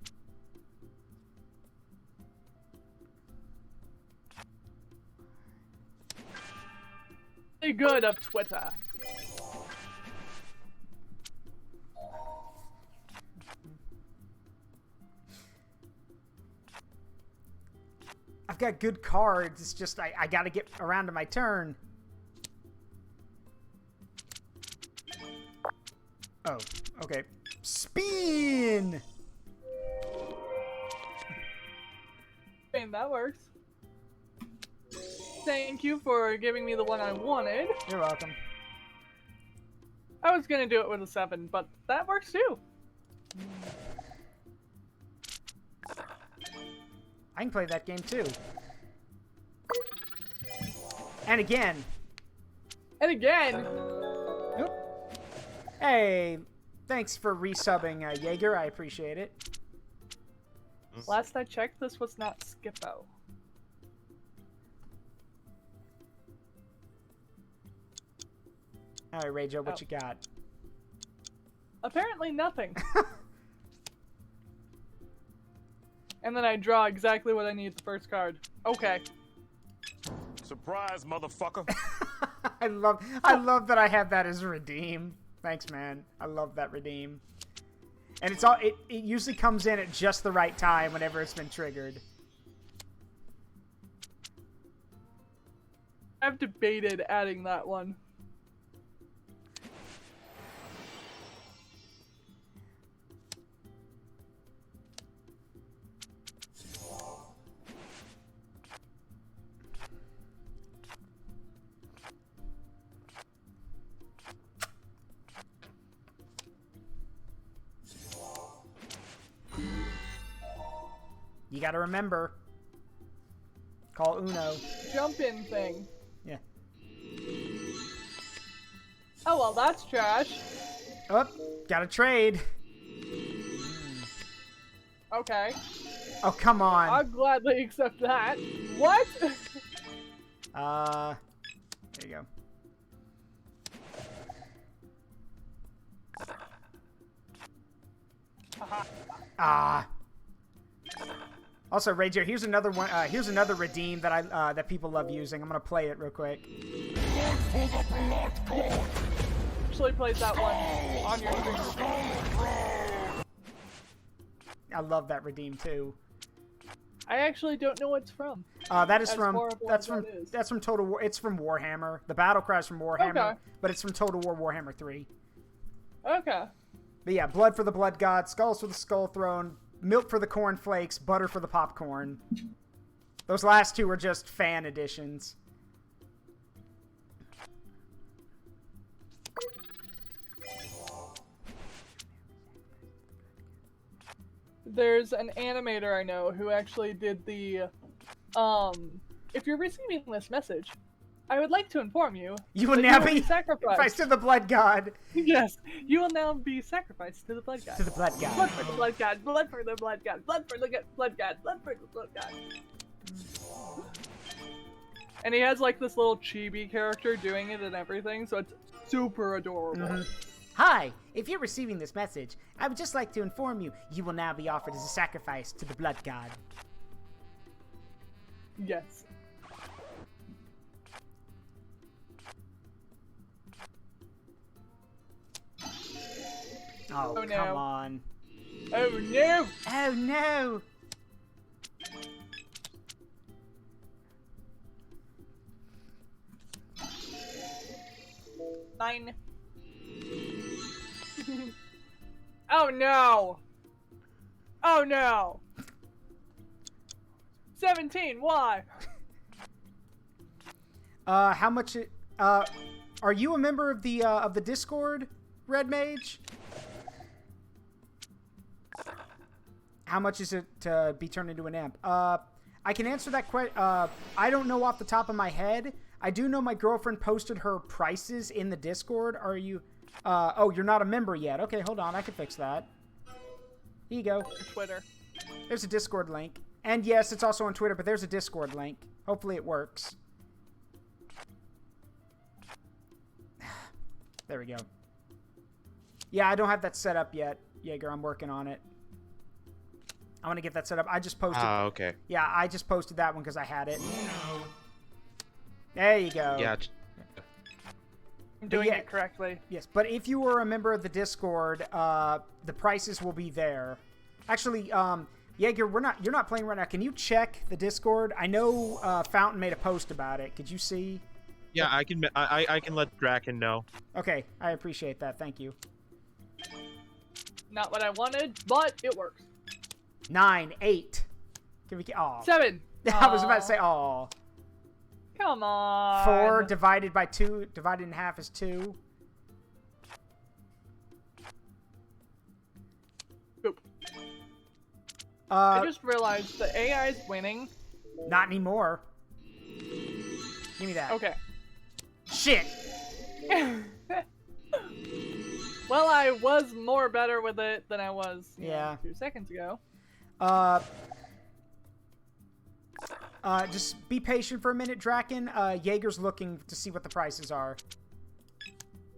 S2: The good of Twitter.
S1: I've got good cards. It's just I gotta get around to my turn. Oh, okay. Spin!
S2: I mean, that works. Thank you for giving me the one I wanted.
S1: You're welcome.
S2: I was gonna do it with a 7, but that works too.
S1: I can play that game too. And again.
S2: And again.
S1: Oop. Hey, thanks for resubbing, Jaeger. I appreciate it.
S2: Last I checked, this was not Skippo.
S1: All right, Rejo, what you got?
S2: Apparently nothing. And then I draw exactly what I need the first card. Okay.
S5: Surprise, motherfucker.
S1: I love that I have that as a redeem. Thanks, man. I love that redeem. And it usually comes in at just the right time whenever it's been triggered.
S2: I've debated adding that one.
S1: You gotta remember. Call Uno.
S2: Jump in thing.
S1: Yeah.
S2: Oh, well, that's trash.
S1: Oh, gotta trade.
S2: Okay.
S1: Oh, come on.
S2: I'll gladly accept that. What?
S1: There you go. Ah. Also, Rager, here's another one. Here's another redeem that that people love using. I'm gonna play it real quick.
S2: Actually played that one on your stream.
S1: I love that redeem too.
S2: I actually don't know what it's from.
S1: That is
S2: As
S1: from
S2: horrible
S1: that's
S2: as
S1: from
S2: that is.
S1: that's from Total War. It's from Warhammer. The battle cry's from Warhammer,
S2: Okay.
S1: but it's from Total War Warhammer 3.
S2: Okay.
S1: But yeah, blood for the blood god, skulls for the skull throne, milk for the cornflakes, butter for the popcorn. Those last two are just fan editions.
S2: There's an animator I know who actually did the, if you're receiving this message, I would like to inform you
S1: You will
S2: that
S1: now
S2: you
S1: be
S2: sacrificed.
S1: sacrificed to the blood god.
S2: Yes, you will now be sacrificed to the blood god.
S1: To the blood god.
S2: Blood for the blood god, blood for the blood god, blood for the blood god, blood for the blood god. And he has like this little chibi character doing it and everything, so it's super adorable.
S1: Hi, if you're receiving this message, I would just like to inform you, you will now be offered as a sacrifice to the blood god.
S2: Yes.
S1: Oh,
S2: Oh, no.
S1: come on.
S2: Oh no!
S1: Oh no!
S2: Nine. Oh no! Oh no! 17, why?
S1: How much are you a member of the Discord, Red Mage? How much is it to be turned into an amp? I can answer that question. I don't know off the top of my head. I do know my girlfriend posted her prices in the Discord. Are you... oh, you're not a member yet. Okay, hold on. I can fix that. Here you go.
S2: Twitter.
S1: There's a Discord link. And yes, it's also on Twitter, but there's a Discord link. Hopefully it works. There we go. Yeah, I don't have that set up yet, Jaeger. I'm working on it. I want to get that set up. I just posted...
S4: okay.
S1: Yeah, I just posted that one because I had it. There you go.
S4: Yeah.
S2: I'm doing
S1: yeah.
S2: it correctly.
S1: Yes, but if you were a member of the Discord, the prices will be there. Actually, Jaeger, you're not playing right now. Can you check the Discord? I know Fountain made a post about it. Could you see?
S4: Yeah, I can let Draken know.
S1: Okay, I appreciate that. Thank you.
S2: Not what I wanted, but it works.
S1: 9, 8. Can we get? Oh.
S2: 7.
S1: I was about to say, oh.
S2: Come on.
S1: 4 divided by 2, divided in half is 2.
S2: Boop. I just realized the AI is winning.
S1: Not anymore. Give me that.
S2: Okay.
S1: Shit.
S2: Well, I was more better with it than I was
S1: Yeah.
S2: 2 seconds ago.
S1: Just be patient for a minute, Draken. Jaeger's looking to see what the prices are.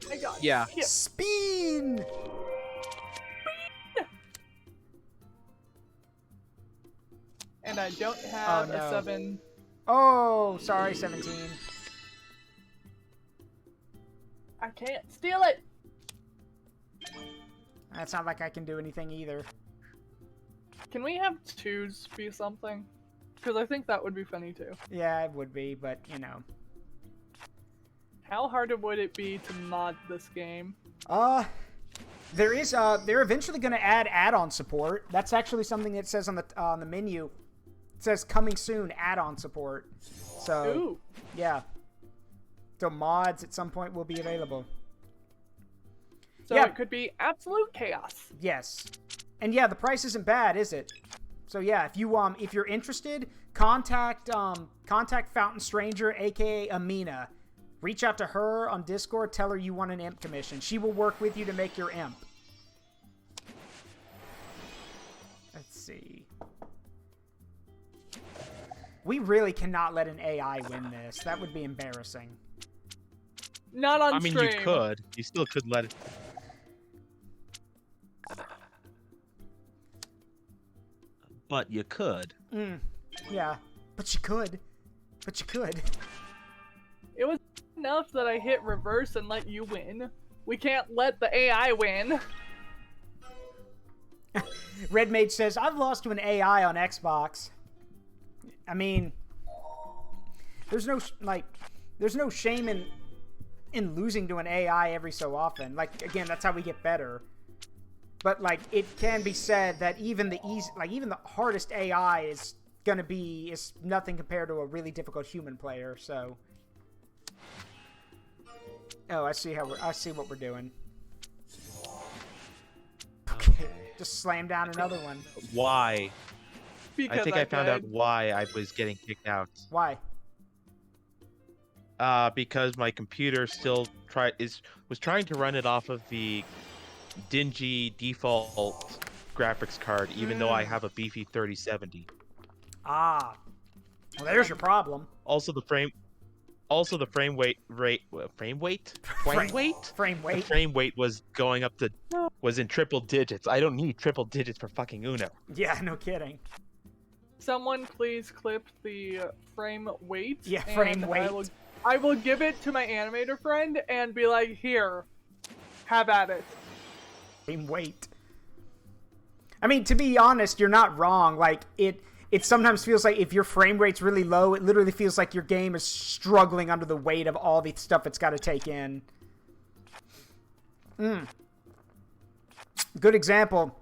S2: I got
S4: Yeah.
S2: it.
S1: Spin!
S2: And I don't have
S1: Oh, no.
S2: a 7.
S1: Oh, sorry, 17.
S2: I can't steal it.
S1: That's not like I can do anything either.
S2: Can we have 2s be something? Because I think that would be funny too.
S1: Yeah, it would be, but, you know.
S2: How hard would it be to mod this game?
S1: They're eventually going to add add-on support. That's actually something that says on the menu. It says coming soon, add-on support. So,
S2: Ooh.
S1: yeah. So mods at some point will be available.
S2: So
S1: Yeah.
S2: it could be absolute chaos.
S1: Yes. And yeah, the price isn't bad, is it? So yeah, if you're interested, contact Fountain Stranger, aka Amina. Reach out to her on Discord, tell her you want an imp commission. She will work with you to make your imp. Let's see. We really cannot let an AI win this. That would be embarrassing.
S2: Not on
S4: I mean,
S2: stream.
S4: you could. You still could let it. But you could.
S1: Yeah, but you could. But you could.
S2: It was enough that I hit reverse and let you win. We can't let the AI win.
S1: Red Mage says, I've lost to an AI on Xbox. I mean, there's no shame in losing to an AI every so often. Like, again, that's how we get better. But like, it can be said that even the hardest AI is nothing compared to a really difficult human player. So, oh, I see what we're doing. Okay, just slam down another one.
S4: Why?
S2: Because
S4: I think I found out
S2: could.
S4: why I was getting kicked out.
S1: Why?
S4: Because my computer still was trying to run it off of the dingy default graphics card, even though I have a beefy 3070.
S1: Ah, well, there's your problem.
S4: Also, the frame weight was going up to was in triple digits. I don't need triple digits for fucking Uno.
S1: Yeah, no kidding.
S2: Someone please clip the frame weight.
S1: Yeah,
S2: and
S1: frame weight.
S2: I will give it to my animator friend and be like, here, have at it.
S1: Frame weight. I mean, to be honest, you're not wrong. Like, it sometimes feels like if your frame rate's really low, it literally feels like your game is struggling under the weight of all the stuff it's got to take in. Good example.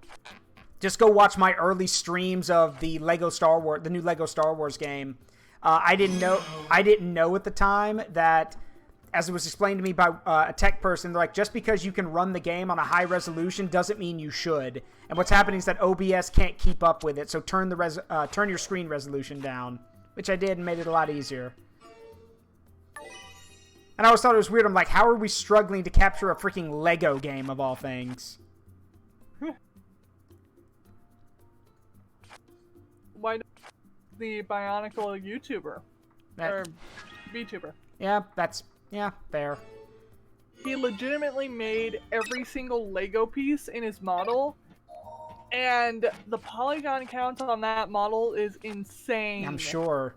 S1: Just go watch my early streams of the new Lego Star Wars game. I didn't know at the time that, as it was explained to me by a tech person, they're like, just because you can run the game on a high resolution doesn't mean you should. And what's happening is that OBS can't keep up with it, so turn your screen resolution down, which I did and made it a lot easier. And I always thought it was weird. I'm like, how are we struggling to capture a freaking Lego game of all things?
S2: Why not the Bionicle YouTuber? Or VTuber.
S1: Yeah, fair.
S2: He legitimately made every single Lego piece in his model, and the polygon count on that model is insane.
S1: I'm sure.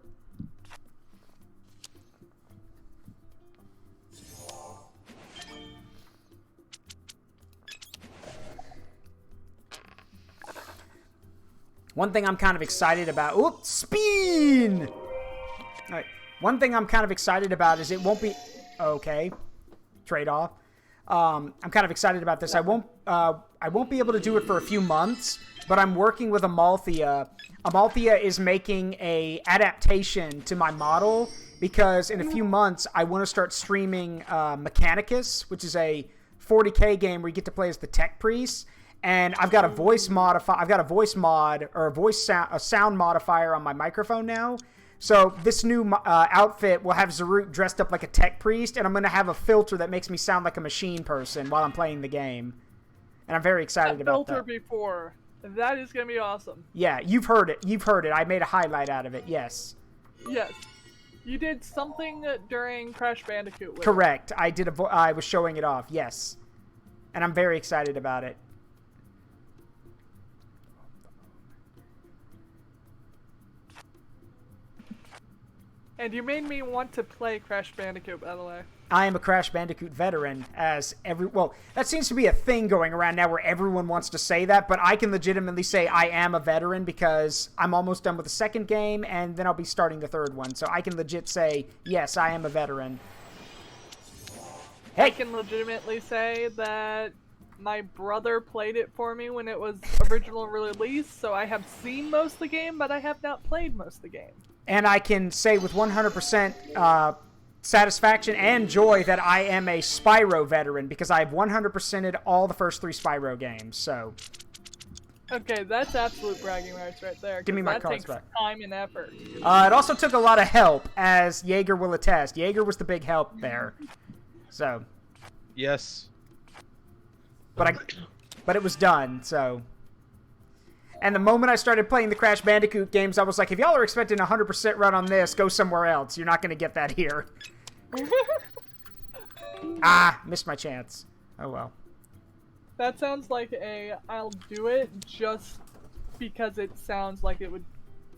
S1: One thing I'm kind of excited about... Oops! Spin! Alright. One thing I'm kind of excited about is it won't be... Okay. Trade-off. I'm kind of excited about this. I won't be able to do it for a few months, but I'm working with Amalthea. Amalthea is making a adaptation to my model because in a few months I want to start streaming Mechanicus, which is a 40K game where you get to play as the tech priest. And I've got a voice mod or a sound modifier on my microphone now. So this new outfit will have Zaruk dressed up like a tech priest, and I'm going to have a filter that makes me sound like a machine person while I'm playing the game. And I'm very excited about that.
S2: Filter before. That is going to be awesome.
S1: Yeah, you've heard it. You've heard it. I made a highlight out of it, yes.
S2: Yes. You did something during Crash Bandicoot with
S1: Correct. I was showing it off, yes. And I'm very excited about it.
S2: And you made me want to play Crash Bandicoot, by the way.
S1: I am a Crash Bandicoot veteran, well, that seems to be a thing going around now where everyone wants to say that, but I can legitimately say I am a veteran because I'm almost done with the second game, and then I'll be starting the third one, so I can legit say, yes, I am a veteran. Hey!
S2: I can legitimately say that my brother played it for me when it was original release, so I have seen most of the game, but I have not played most of the game.
S1: And I can say with 100% satisfaction and joy that I am a Spyro veteran because I've 100%ed all the first 3 Spyro games, so...
S2: Okay, that's absolute bragging rights right there.
S1: Give me my
S2: that
S1: cards
S2: takes
S1: back.
S2: time and effort.
S1: It also took a lot of help, as Jaeger will attest. Jaeger was the big help there. So...
S4: Yes.
S1: But it was done, so... And the moment I started playing the Crash Bandicoot games, I was like, if y'all are expecting a 100% run on this, go somewhere else. You're not going to get that here. Missed my chance. Oh well.
S2: That sounds like I'll do it just because it sounds like it would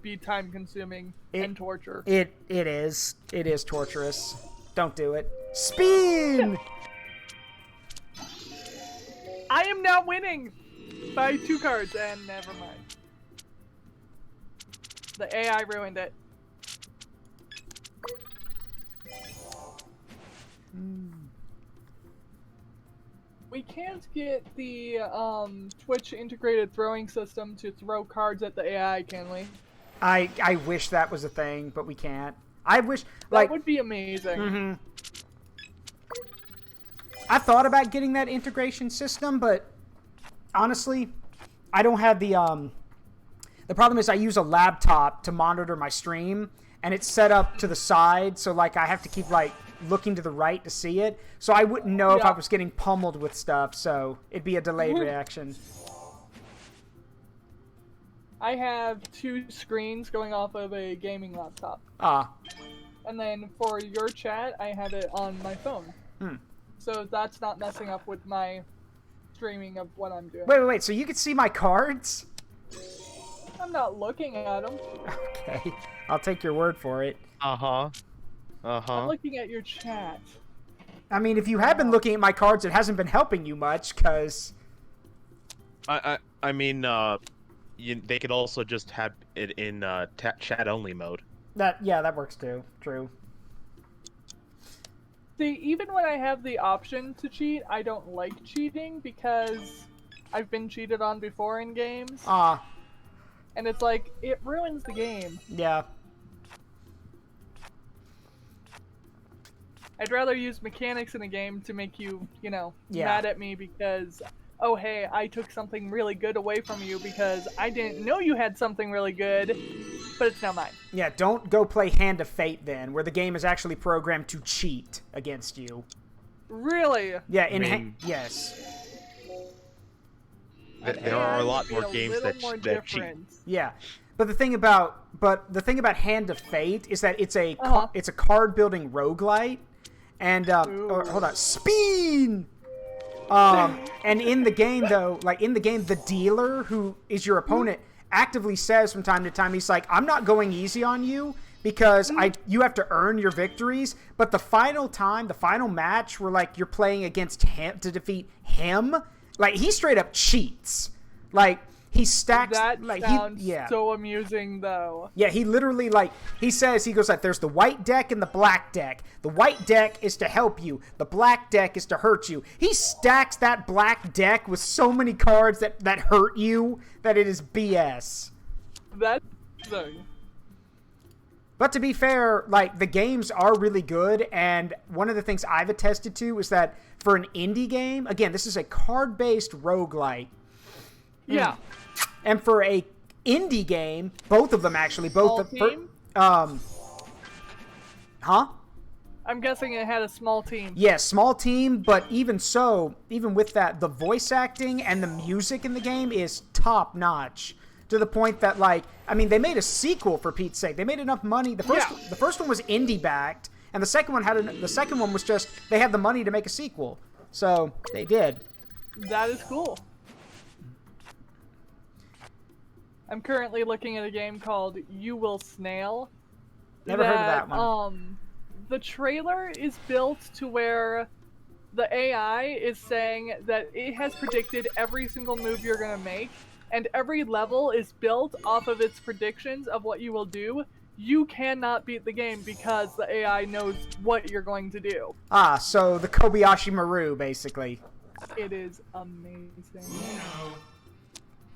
S2: be time-consuming and torture.
S1: It is. It is torturous. Don't do it. Spin!
S2: I am now winning by 2 cards, and never mind. The AI ruined it. We can't get the Twitch integrated throwing system to throw cards at the AI, can we?
S1: I wish that was a thing, but we can't. I wish
S2: that would be amazing.
S1: Mm-hmm. I thought about getting that integration system, but honestly, I don't have the problem is I use a laptop to monitor my stream, and it's set up to the side, so like I have to keep like looking to the right to see it. So I wouldn't know if I was getting pummeled with stuff, so it'd be a delayed reaction.
S2: I have 2 screens going off of a gaming laptop. And then for your chat, I have it on my phone. So that's not messing up with my streaming of what I'm doing.
S1: Wait, so you can see my cards?
S2: I'm not looking at them.
S1: Okay, I'll take your word for it.
S2: I'm looking at your chat.
S1: I mean, if you have been looking at my cards, it hasn't been helping you much, because...
S4: I mean, they could also just have it in chat-only mode.
S1: That works too. True.
S2: See, even when I have the option to cheat, I don't like cheating because I've been cheated on before in games. And it's like, it ruins the game.
S1: Yeah.
S2: I'd rather use mechanics in a game to make you, mad at me because, oh hey, I took something really good away from you because I didn't know you had something really good, but it's now mine.
S1: Yeah, don't go play Hand of Fate then, where the game is actually programmed to cheat against you.
S2: Really?
S1: Yeah, yes.
S4: There are a lot more games that cheat.
S1: Yeah. But the thing about Hand of Fate is that it's a card building roguelite, and hold on, Spin. And in the game though, the dealer who is your opponent actively says from time to time, he's like, I'm not going easy on you because you have to earn your victories. But the final match where like you're playing against him to defeat him, like he straight up cheats. Like he stacks
S2: That
S1: like
S2: sounds
S1: yeah.
S2: so amusing, though.
S1: Yeah, he literally, like, he goes like, there's the white deck and the black deck. The white deck is to help you. The black deck is to hurt you. He stacks that black deck with so many cards that hurt you that it is BS.
S2: That's
S1: But to be fair, like, the games are really good, and one of the things I've attested to is that for an indie game, again, this is a card-based roguelite.
S2: yeah.
S1: And for a indie game, both of them actually, both
S2: Small team?
S1: Huh?
S2: I'm guessing it had a small team.
S1: Yeah, small team, but even so, even with that, the voice acting and the music in the game is top notch. To the point that, like, I mean, they made a sequel for Pete's sake. They made enough money. The first one was indie backed, and the second one was just they had the money to make a sequel, so they did.
S2: That is cool. I'm currently looking at a game called You Will Snail.
S1: Never heard of that one.
S2: The trailer is built to where the AI is saying that it has predicted every single move you're going to make, and every level is built off of its predictions of what you will do. You cannot beat the game because the AI knows what you're going to do.
S1: Ah, so the Kobayashi Maru, basically.
S2: It is amazing.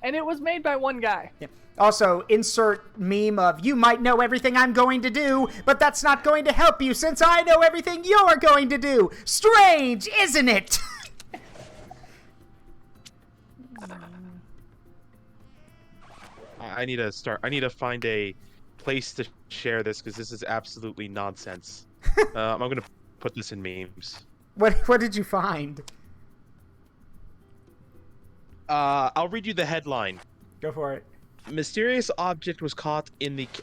S2: And it was made by one guy.
S1: Yeah. Also, insert meme of, you might know everything I'm going to do, but that's not going to help you since I know everything you're going to do. Strange, isn't it?
S4: I need to find a place to share this because this is absolutely nonsense. I'm gonna put this in memes.
S1: What did you find?
S4: I'll read you the headline.
S1: Go for it.
S4: Mysterious object was caught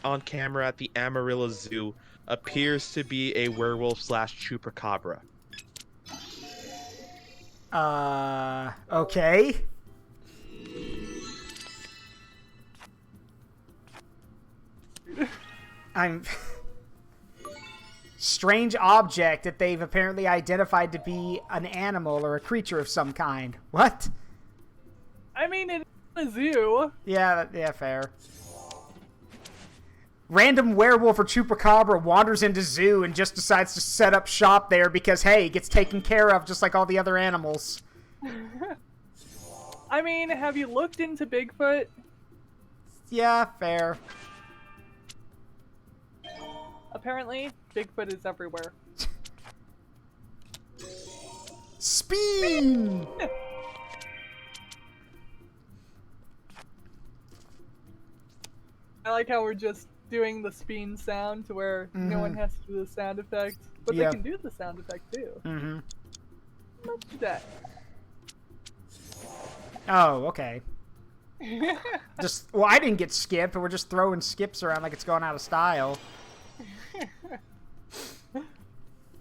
S4: on camera at the Amarillo Zoo. Appears to be a werewolf / chupacabra.
S1: Okay. Strange object that they've apparently identified to be an animal or a creature of some kind. What?
S2: I mean, it's a zoo.
S1: Yeah, fair. Random werewolf or chupacabra wanders into zoo and just decides to set up shop there because, hey, it gets taken care of just like all the other animals.
S2: I mean, have you looked into Bigfoot?
S1: Yeah, fair.
S2: Apparently, Bigfoot is everywhere.
S1: Spin!
S2: I like how we're just doing the spin sound to where no one has to do the sound effect. But
S1: Yeah.
S2: they can do the sound effect too.
S1: Mm-hmm.
S2: Let's do that.
S1: Oh, okay. Well, I didn't get skipped, but we're just throwing skips around like it's going out of style.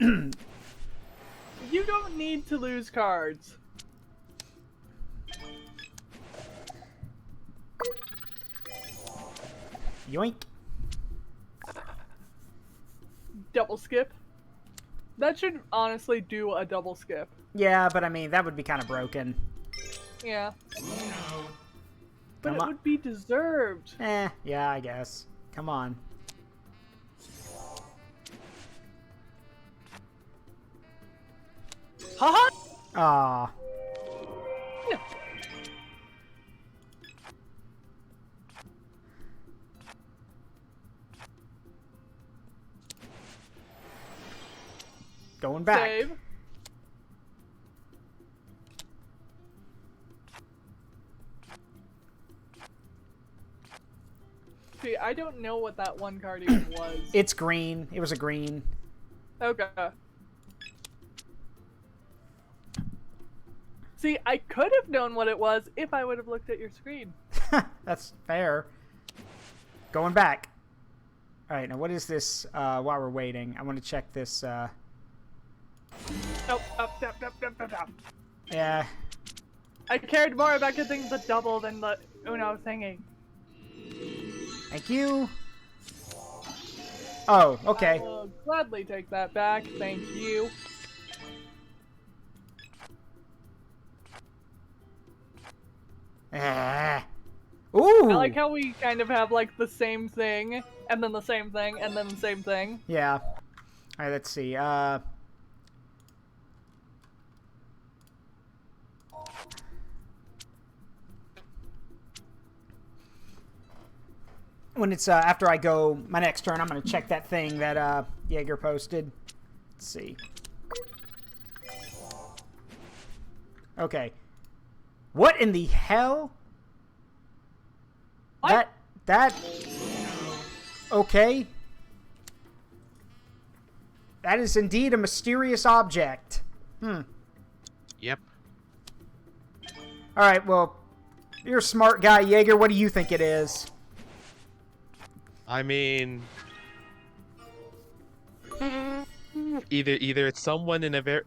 S2: You don't need to lose cards.
S1: Yoink.
S2: Double skip. That should honestly do a double skip.
S1: Yeah, but I mean, that would be kind of broken.
S2: Yeah. But
S1: Come
S2: it
S1: on.
S2: would be deserved.
S1: Yeah, I guess. Come on.
S2: Haha!
S1: Aw. Going back.
S2: Save. See, I don't know what that one card even was.
S1: It's green. It was a green.
S2: Okay. See, I could have known what it was if I would have looked at your screen.
S1: That's fair. Going back. Alright, now what is this, while we're waiting? I want to check this,
S2: Nope, up.
S1: Yeah.
S2: I cared more about getting the double than the Uno thingy.
S1: Thank you. Oh, okay.
S2: I will gladly take that back, thank you.
S1: Ah.
S2: like how we kind of have like the same thing, and then the same thing, and then the same thing.
S1: Yeah. All right, let's see. When it's after I go my next turn, I'm gonna check that thing that Jaeger posted. Let's see. Okay. What in the hell?
S2: What?
S1: That. Okay. That is indeed a mysterious object.
S4: Yep.
S1: All right. Well, you're a smart guy, Jaeger. What do you think it is?
S4: I mean, either it's someone in a very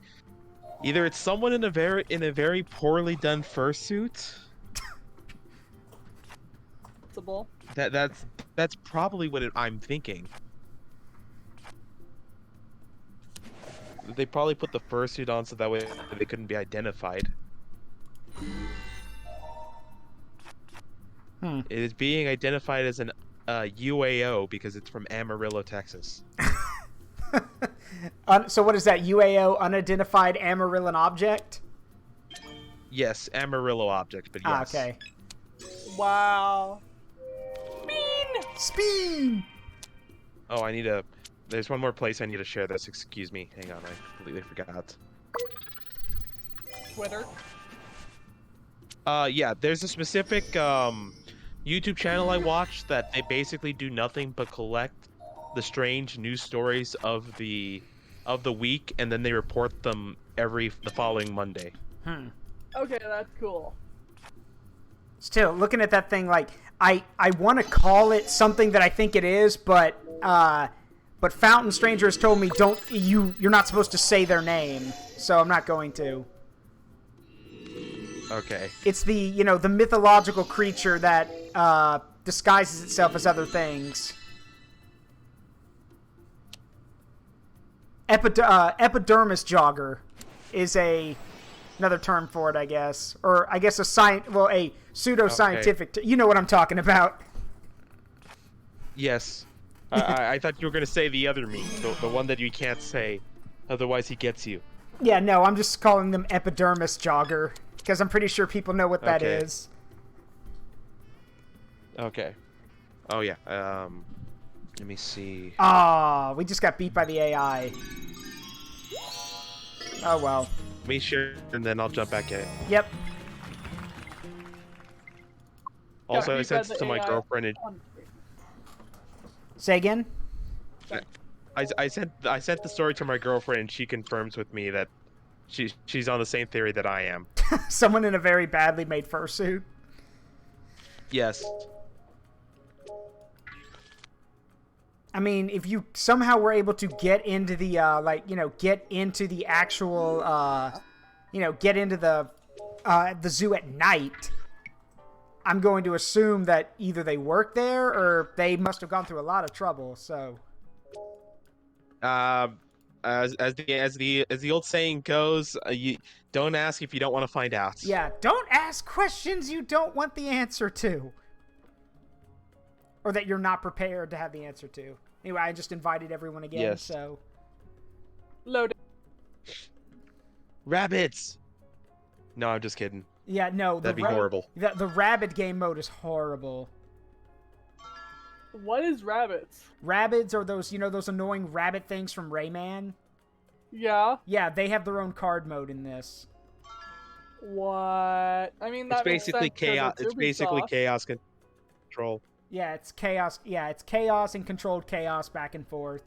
S4: poorly done fursuit.
S2: Possible.
S4: That's probably what I'm thinking. They probably put the fursuit on so that way they couldn't be identified. It is being identified as an UAO because it's from Amarillo, Texas.
S1: So what is that? UAO, unidentified Amarillan object?
S4: Yes, Amarillo object, but yes.
S1: Ah, okay.
S2: Wow.
S1: Spin!
S4: Oh, there's one more place I need to share this. Excuse me. Hang on, I completely forgot.
S2: Twitter.
S4: Yeah, there's a specific YouTube channel I watch that they basically do nothing but collect the strange news stories of the week, and then they report them the following Monday.
S2: Okay, that's cool.
S1: Still, looking at that thing, like, I want to call it something that I think it is, but Fountain Stranger has told me you're not supposed to say their name, so I'm not going to.
S4: Okay.
S1: It's the mythological creature that disguises itself as other things. Epidermis jogger is another term for it, I guess, or I guess a pseudo-scientific. You know what I'm talking about.
S4: Yes. I thought you were gonna say the other meat, the one that you can't say, otherwise he gets you.
S1: Yeah, no, I'm just calling them epidermis jogger because I'm pretty sure people know what that
S4: Okay.
S1: is.
S4: Okay. Oh yeah. Let me see.
S1: Ah, we just got beat by the AI. Oh well.
S4: Let me share, and then I'll jump back in.
S1: Yep.
S4: Also, I
S2: beat
S4: sent
S2: by
S4: this
S2: the
S4: to my
S2: AI.
S4: girlfriend, and
S1: Say again.
S4: I sent the story to my girlfriend, and she confirms with me that she's on the same theory that I am.
S1: Someone in a very badly made fursuit.
S4: Yes.
S1: I mean, if you somehow were able to get into the get into the actual get into the zoo at night, I'm going to assume that either they work there or they must have gone through a lot of trouble. So,
S4: As the old saying goes, you don't ask if you don't want to find out.
S1: yeah, don't ask questions you don't want the answer to, or that you're not prepared to have the answer to. Anyway, I just invited everyone again.
S4: Yes.
S1: So,
S2: Loading.
S4: Rabbits. No, I'm just kidding.
S1: yeah, no,
S4: That'd be horrible.
S1: The rabbit game mode is horrible.
S2: What is rabbits?
S1: Rabbids are those annoying rabbit things from Rayman.
S2: Yeah.
S1: Yeah, they have their own card mode in this.
S2: What? I mean, that
S4: It's basically
S2: makes sense 'cause
S4: chaos. It's basically
S2: Ubisoft.
S4: chaos control.
S1: Yeah, it's chaos. Yeah, it's chaos and controlled chaos back and forth.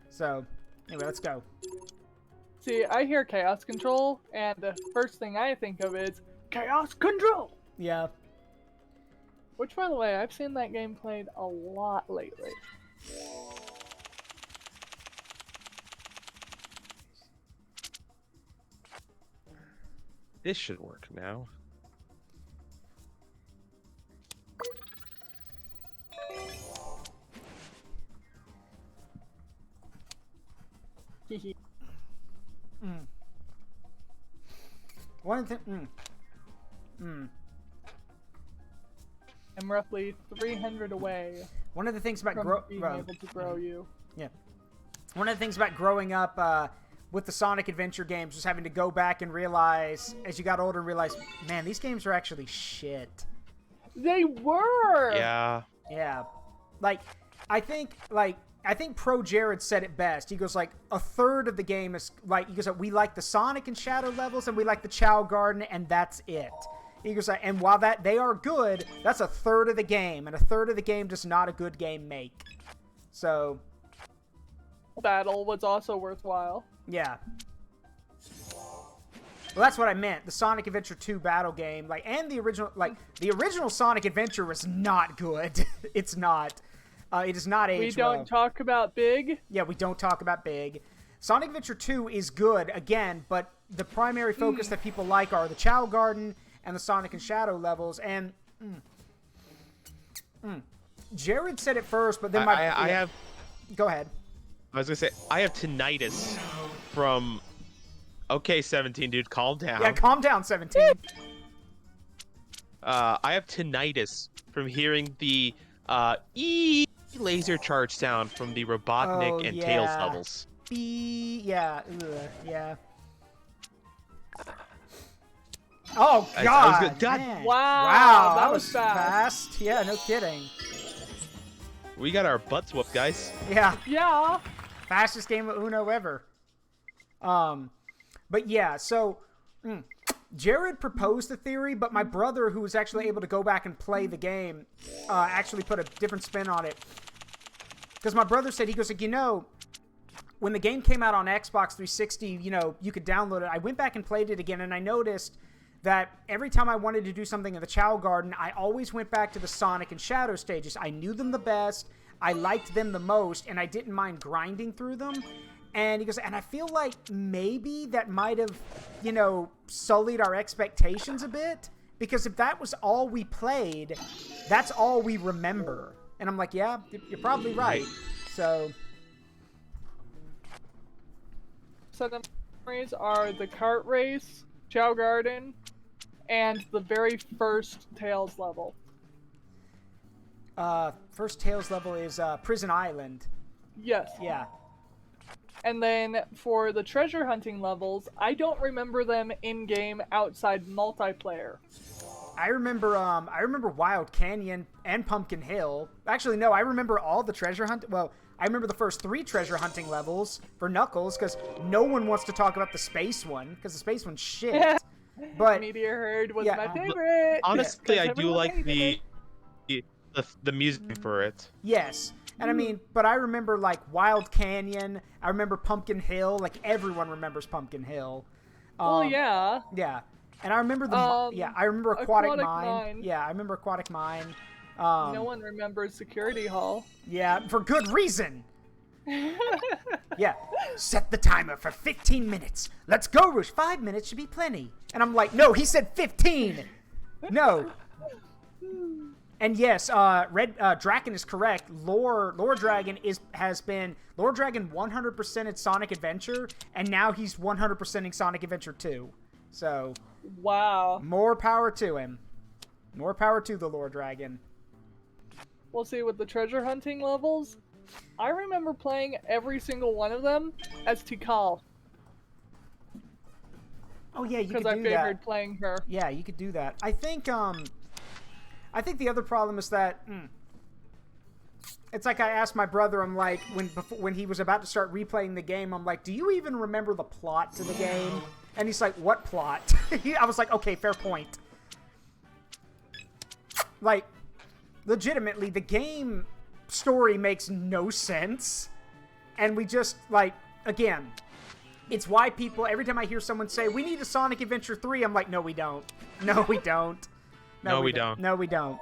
S1: So, anyway, let's go.
S2: See, I hear chaos control, and the first thing I think of is chaos control.
S1: Yeah.
S2: Which, by the way, I've seen that game played a lot lately.
S4: This should work now.
S1: One thing.
S2: I'm roughly 300 away
S1: One of the things about
S2: from being able to grow you.
S1: Yeah. One of the things about growing up with the Sonic Adventure games was having to go back and realize, as you got older, realize, man, these games are actually shit.
S2: They were!
S4: Yeah.
S1: Yeah. I think Pro Jared said it best. He goes, like, a third of the game is, like, he goes, we like the Sonic and Shadow levels, and we like the Chow Garden, and that's it. He goes, and while they are good, that's a third of the game, and a third of the game does not a good game make. So...
S2: Battle was also worthwhile.
S1: Yeah. Well, that's what I meant. The Sonic Adventure 2 battle game, and the original Sonic Adventure was not good. It's not. It does not age well.
S2: We don't talk about Big.
S1: Yeah, we don't talk about Big. Sonic Adventure 2 is good, again, but the primary focus that people like are the Chow Garden and the Sonic and Shadow levels, and... Jared said it first, but then
S4: I have...
S1: Go ahead.
S4: I was gonna say, I have tinnitus from... Okay, 17, dude, calm down.
S1: Yeah, calm down, 17.
S4: I have tinnitus from hearing the laser charge sound from the Robotnik and Tails levels.
S1: Yeah. Oh, God. Man.
S2: Wow,
S1: that was fast. Yeah, no kidding.
S4: We got our butts whooped, guys.
S1: Yeah.
S2: Yeah.
S1: Fastest game of Uno ever. But yeah, so Jared proposed the theory, but my brother, who was actually able to go back and play the game, actually put a different spin on it. Because my brother said, he goes, like, when the game came out on Xbox 360, you could download it. I went back and played it again, and I noticed that every time I wanted to do something in the Chow Garden, I always went back to the Sonic and Shadow stages. I knew them the best, I liked them the most, and I didn't mind grinding through them. And he goes, and I feel like maybe that might have, sullied our expectations a bit. Because if that was all we played, that's all we remember. And I'm like, yeah, you're probably right. So...
S2: So the memories are the kart race, Chow Garden, and the very first Tails level.
S1: First Tails level is Prison Island.
S2: Yes.
S1: Yeah.
S2: And then for the treasure hunting levels, I don't remember them in-game outside multiplayer.
S1: I remember Wild Canyon and Pumpkin Hill. Actually, no, I remember all the treasure hunt. Well, I remember the first 3 treasure hunting levels for Knuckles, because no one wants to talk about the space one, because the space one's shit. But
S2: Meteor Herd was
S1: yeah,
S2: my favorite.
S4: Honestly, I do like
S2: hated
S4: the music for it.
S1: Yes. And I mean, but I remember, Wild Canyon. I remember Pumpkin Hill. Everyone remembers Pumpkin Hill.
S2: Well, yeah.
S1: Yeah. And I remember I remember Aquatic Mine. Yeah, I remember Aquatic Mine.
S2: No one remembers Security Hall.
S1: Yeah, for good reason. Yeah. Set the timer for 15 minutes. Let's go, Roosh. 5 minutes should be plenty. And I'm like, no, he said 15. No. And yes, Draken is correct. Lore Dragon has been 100%ed Sonic Adventure, and now he's 100%ing Sonic Adventure 2. So,
S2: wow.
S1: More power to him. More power to the Lore Dragon.
S2: We'll see with the treasure hunting levels. I remember playing every single one of them as Tikal.
S1: Oh yeah, you could do that.
S2: Because I favored playing her.
S1: Yeah, you could do that. I think the other problem is that it's like I asked my brother, I'm like, when he was about to start replaying the game, I'm like, do you even remember the plot to the game? And he's like, what plot? I was like, okay, fair point. Legitimately, the game story makes no sense. And we just, again, it's why people, every time I hear someone say, we need a Sonic Adventure 3, I'm like, no, we don't. No, we don't.
S4: No, we don't.
S1: No, we don't.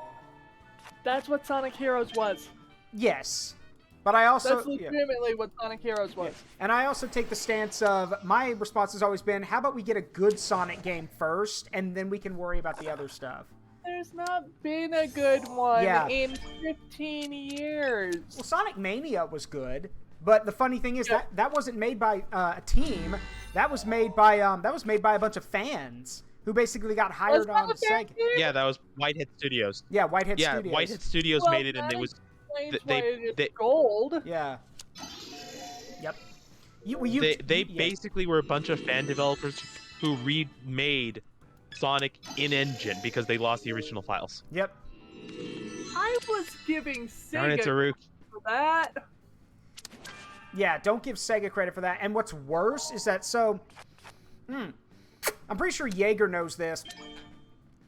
S2: That's what Sonic Heroes was.
S1: Yes. But I also...
S2: That's legitimately what Sonic Heroes was.
S1: Yeah. And I also take the stance of, my response has always been, how about we get a good Sonic game first, and then we can worry about the other stuff.
S2: There's not been a good one in 15 years.
S1: Well, Sonic Mania was good, but the funny thing is that wasn't made by a team. That was made by a bunch of fans who basically got hired on
S2: Was that
S1: Sega.
S2: game?
S4: Yeah, that was Whitehead Studios.
S1: Yeah, Whitehead
S4: Yeah,
S1: Studios.
S4: Whitehead Studios
S2: Well,
S4: made it, and
S2: that
S4: it was
S2: explains
S4: they-
S2: why it's
S4: they-
S2: gold.
S1: Yeah. Yep.
S4: they basically were a bunch of fan developers who remade Sonic in engine because they lost the original files.
S1: Yep.
S2: I was giving
S4: Darn it,
S2: Sega
S4: Zaruk.
S2: for that.
S1: Yeah, don't give Sega credit for that. And what's worse is that, I'm pretty sure Jaeger knows this,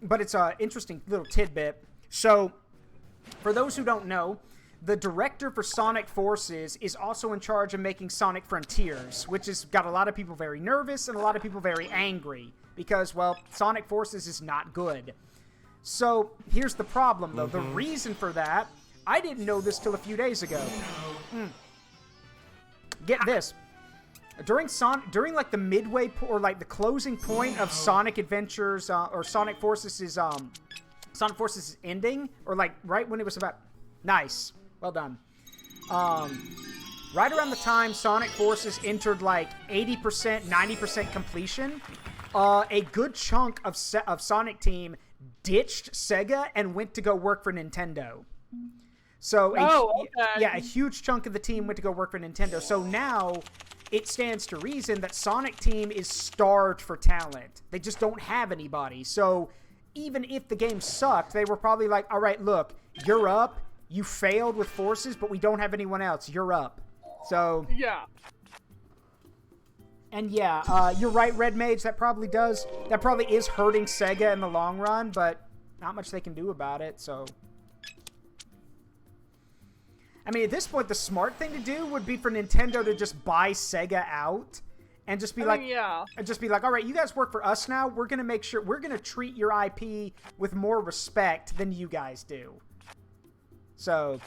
S1: but it's an interesting little tidbit. So, for those who don't know, the director for Sonic Forces is also in charge of making Sonic Frontiers, which has got a lot of people very nervous and a lot of people very angry because, well, Sonic Forces is not good. So, here's the problem, though. The reason for that, I didn't know this till a few days ago. Get this. During like the midway or like the closing point of Sonic Adventures or Sonic Forces' ending, or like right when it was about nice, well done. Right around the time Sonic Forces entered like 80%, 90% completion, a good chunk of Sonic Team ditched Sega and went to go work for Nintendo. So, a huge chunk of the team went to go work for Nintendo. So now, it stands to reason that Sonic Team is starved for talent. They just don't have anybody. So, even if the game sucked, they were probably like, all right, look, you're up. You failed with Forces, but we don't have anyone else. You're up. So...
S2: Yeah.
S1: And yeah, you're right, Red Mage. That probably is hurting Sega in the long run, but not much they can do about it, so... I mean, at this point, the smart thing to do would be for Nintendo to just buy Sega out and just be all right, you guys work for us now. We're going to make sure we're going to treat your IP with more respect than you guys do. So,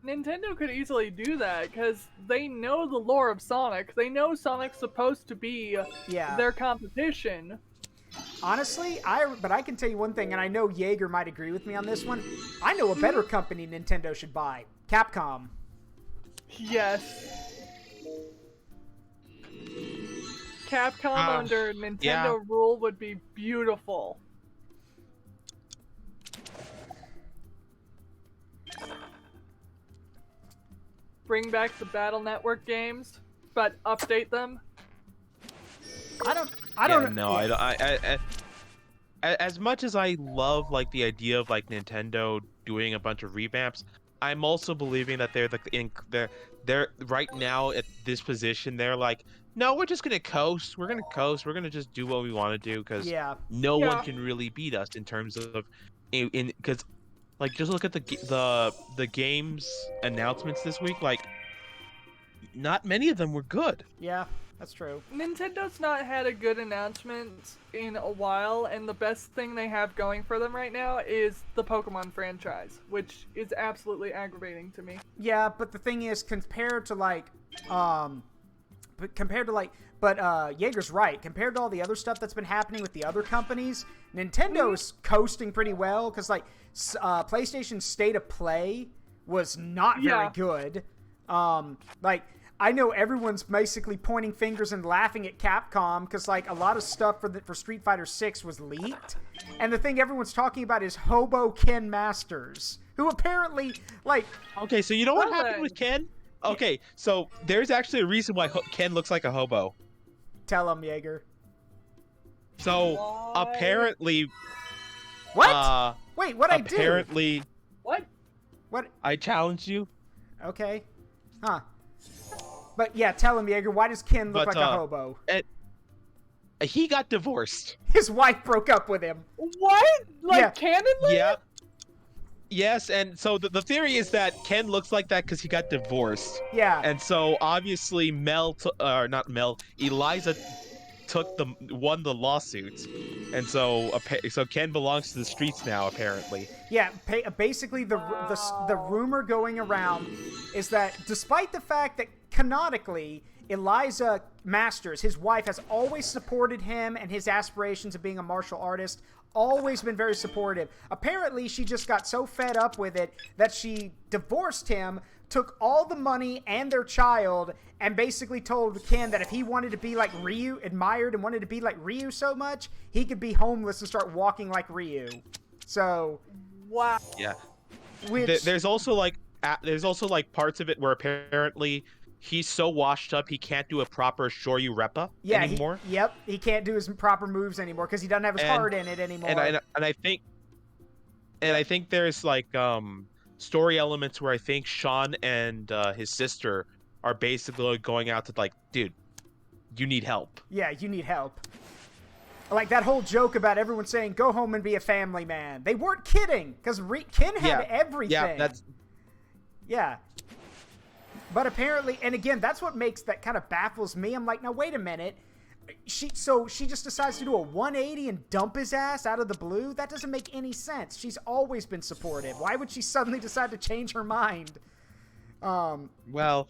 S2: Nintendo could easily do that because they know the lore of Sonic. They know Sonic's supposed to be their competition.
S1: Honestly, but I can tell you one thing, and I know Jaeger might agree with me on this one. I know a better company Nintendo should buy. Capcom.
S2: Yes. Capcom under Nintendo rule would be beautiful. Bring back the Battle Network games, but update them.
S1: I don't know.
S4: I as much as I love like the idea of like Nintendo doing a bunch of revamps, I'm also believing that they're right now at this position. They're like, no, we're just gonna coast. We're gonna coast. We're gonna just do what we want to do because no one can really beat us in terms of because like just look at the games announcements this week. Like, not many of them were good.
S1: Yeah. That's true.
S2: Nintendo's not had a good announcement in a while, and the best thing they have going for them right now is the Pokemon franchise, which is absolutely aggravating to me.
S1: Yeah, but the thing is, compared to Jaeger's right. Compared to all the other stuff that's been happening with the other companies, Nintendo's coasting pretty well, because like PlayStation's State of Play was not very good. I know everyone's basically pointing fingers and laughing at Capcom because, like, a lot of stuff for Street Fighter 6 was leaked. And the thing everyone's talking about is Hobo Ken Masters, who apparently, like...
S4: Okay, so you know what happened with Ken? Okay, so there's actually a reason why Ken looks like a hobo.
S1: Tell him, Jaeger.
S4: So, apparently...
S1: What? Wait, what'd I do?
S2: Apparently... What?
S4: I challenged you.
S1: Okay. Huh. But yeah, tell him, Jaeger, why does Ken look like a hobo?
S4: He got divorced.
S1: His wife broke up with him.
S2: What? Like canonly?
S4: Yeah. Yes, and so the theory is that Ken looks like that because he got divorced.
S1: Yeah.
S4: And so obviously Eliza won the lawsuit, and so Ken belongs to the streets now apparently.
S1: Yeah, basically the rumor going around is that despite the fact that canonically Eliza Masters, his wife, has always supported him and his aspirations of being a martial artist, always been very supportive. Apparently she just got so fed up with it that she divorced him, took all the money and their child and basically told Ken that if he wanted to be like Ryu, admired and wanted to be like Ryu so much, he could be homeless and start walking like Ryu. So,
S2: wow.
S4: Yeah.
S1: Which,
S4: There's also like parts of it where apparently he's so washed up he can't do a proper Shoryu Reppa anymore.
S1: He can't do his proper moves anymore because he doesn't have his heart in it anymore.
S4: And I think there's like story elements where I think Sean and his sister are basically going out to like, dude, you need help.
S1: Yeah, you need help. Like that whole joke about everyone saying, go home and be a family man. They weren't kidding, because Ken had everything.
S4: Yeah, that's...
S1: Yeah. But apparently, and again, that's what makes that kind of baffles me. I'm like, now wait a minute. She just decides to do a 180 and dump his ass out of the blue? That doesn't make any sense. She's always been supportive. Why would she suddenly decide to change her mind?
S4: Well,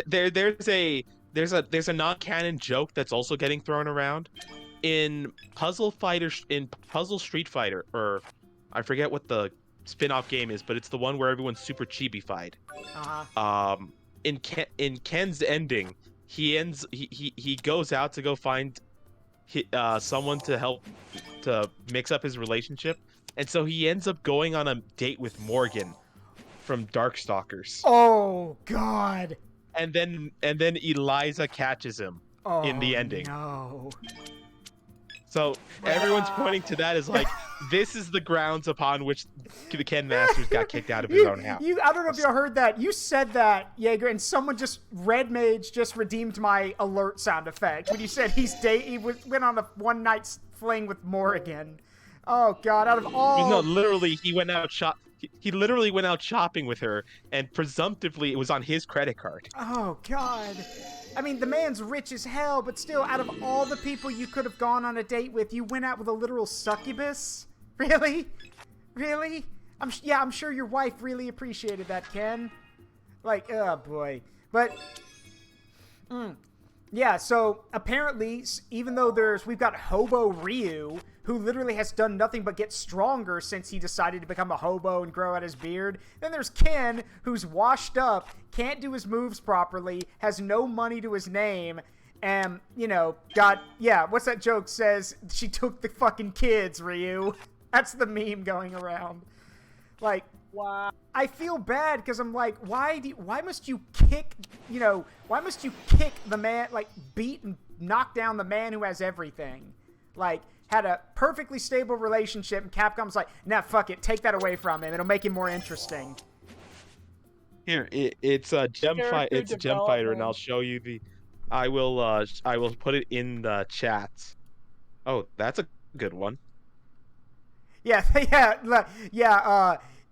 S4: there's a non-canon joke that's also getting thrown around in Puzzle Street Fighter, or I forget what the spin-off game is, but it's the one where everyone's super chibi-fied. In Ken's ending, he goes out to go find someone to help to mix up his relationship, and so he ends up going on a date with Morgan from Darkstalkers.
S1: Oh God!
S4: And then Eliza catches him in the ending.
S1: No.
S4: So everyone's pointing to that as like, this is the grounds upon which the Ken Masters got kicked out of his own house.
S1: I don't know if y'all heard that. You said that, Jaeger, and someone Red Mage just redeemed my alert sound effect when you said he went on a one-night fling with Morrigan. Oh God! Out of all,
S4: no, literally, he went out He literally went out shopping with her, and presumptively it was on his credit card.
S1: Oh God! I mean, the man's rich as hell, but still, out of all the people you could have gone on a date with, you went out with a literal succubus? Really? Really? I'm sure your wife really appreciated that, Ken. Like, oh boy. But, yeah, so apparently, even though we've got Hobo Ryu, who literally has done nothing but get stronger since he decided to become a hobo and grow out his beard. Then there's Ken, who's washed up, can't do his moves properly, has no money to his name, and, what's that joke says? She took the fucking kids, Ryu. That's the meme going around. Like,
S2: wow.
S1: I feel bad because I'm like, why must you kick the man, like, beat and knock down the man who has everything? Like, had a perfectly stable relationship, and Capcom's like, nah, fuck it, take that away from him. It'll make him more interesting.
S4: Here, it's a gem fighter, and I'll show you the. I will put it in the chat. Oh, that's a good one.
S1: Yeah.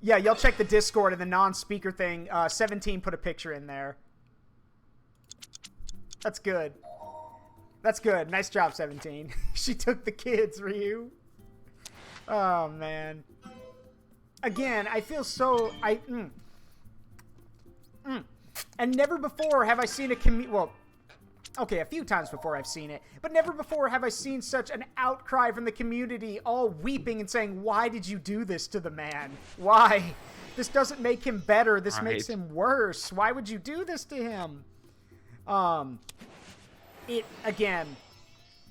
S1: Y'all check the Discord and the non-speaker thing. 17 put a picture in there. That's good. That's good. Nice job, 17. She took the kids, Ryu. Oh, man. Again, I feel so... And never before have I seen well, okay, a few times before I've seen it, but never before have I seen such an outcry from the community, all weeping and saying, why did you do this to the man? Why? This doesn't make him better. This makes him worse. Why would you do this to him?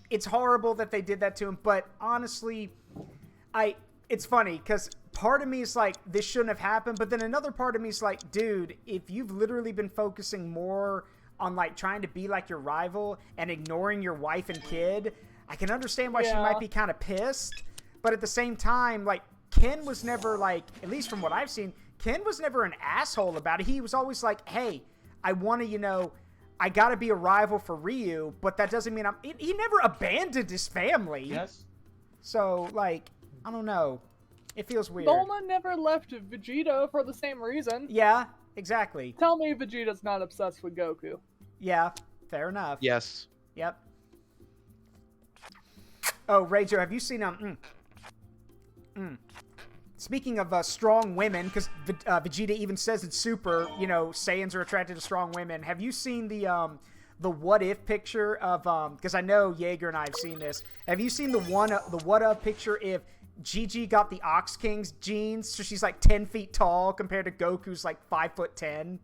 S1: It's horrible that they did that to him, but honestly, it's funny, because part of me is like, this shouldn't have happened, but then another part of me is like, dude, if you've literally been focusing more on, like, trying to be like your rival and ignoring your wife and kid, I can understand why she might be kind of pissed, but at the same time, like, Ken was never, like, at least from what I've seen, Ken was never an asshole about it. He was always like, hey, I want to, I gotta be a rival for Ryu, but that doesn't mean he never abandoned his family.
S4: Yes.
S1: So, like, I don't know. It feels weird.
S2: Bulma never left Vegeta for the same reason.
S1: Yeah, exactly.
S2: Tell me Vegeta's not obsessed with Goku.
S1: Yeah, fair enough.
S4: Yes.
S1: Yep. Oh, Rejo, have you seen, Speaking of strong women, because Vegeta even says in Super, Saiyans are attracted to strong women. Have you seen the what if picture of because I know Jaeger and I have seen this. Have you seen the what if picture if Gigi got the Ox King's genes, so she's like 10 feet tall compared to Goku's like 5'10"?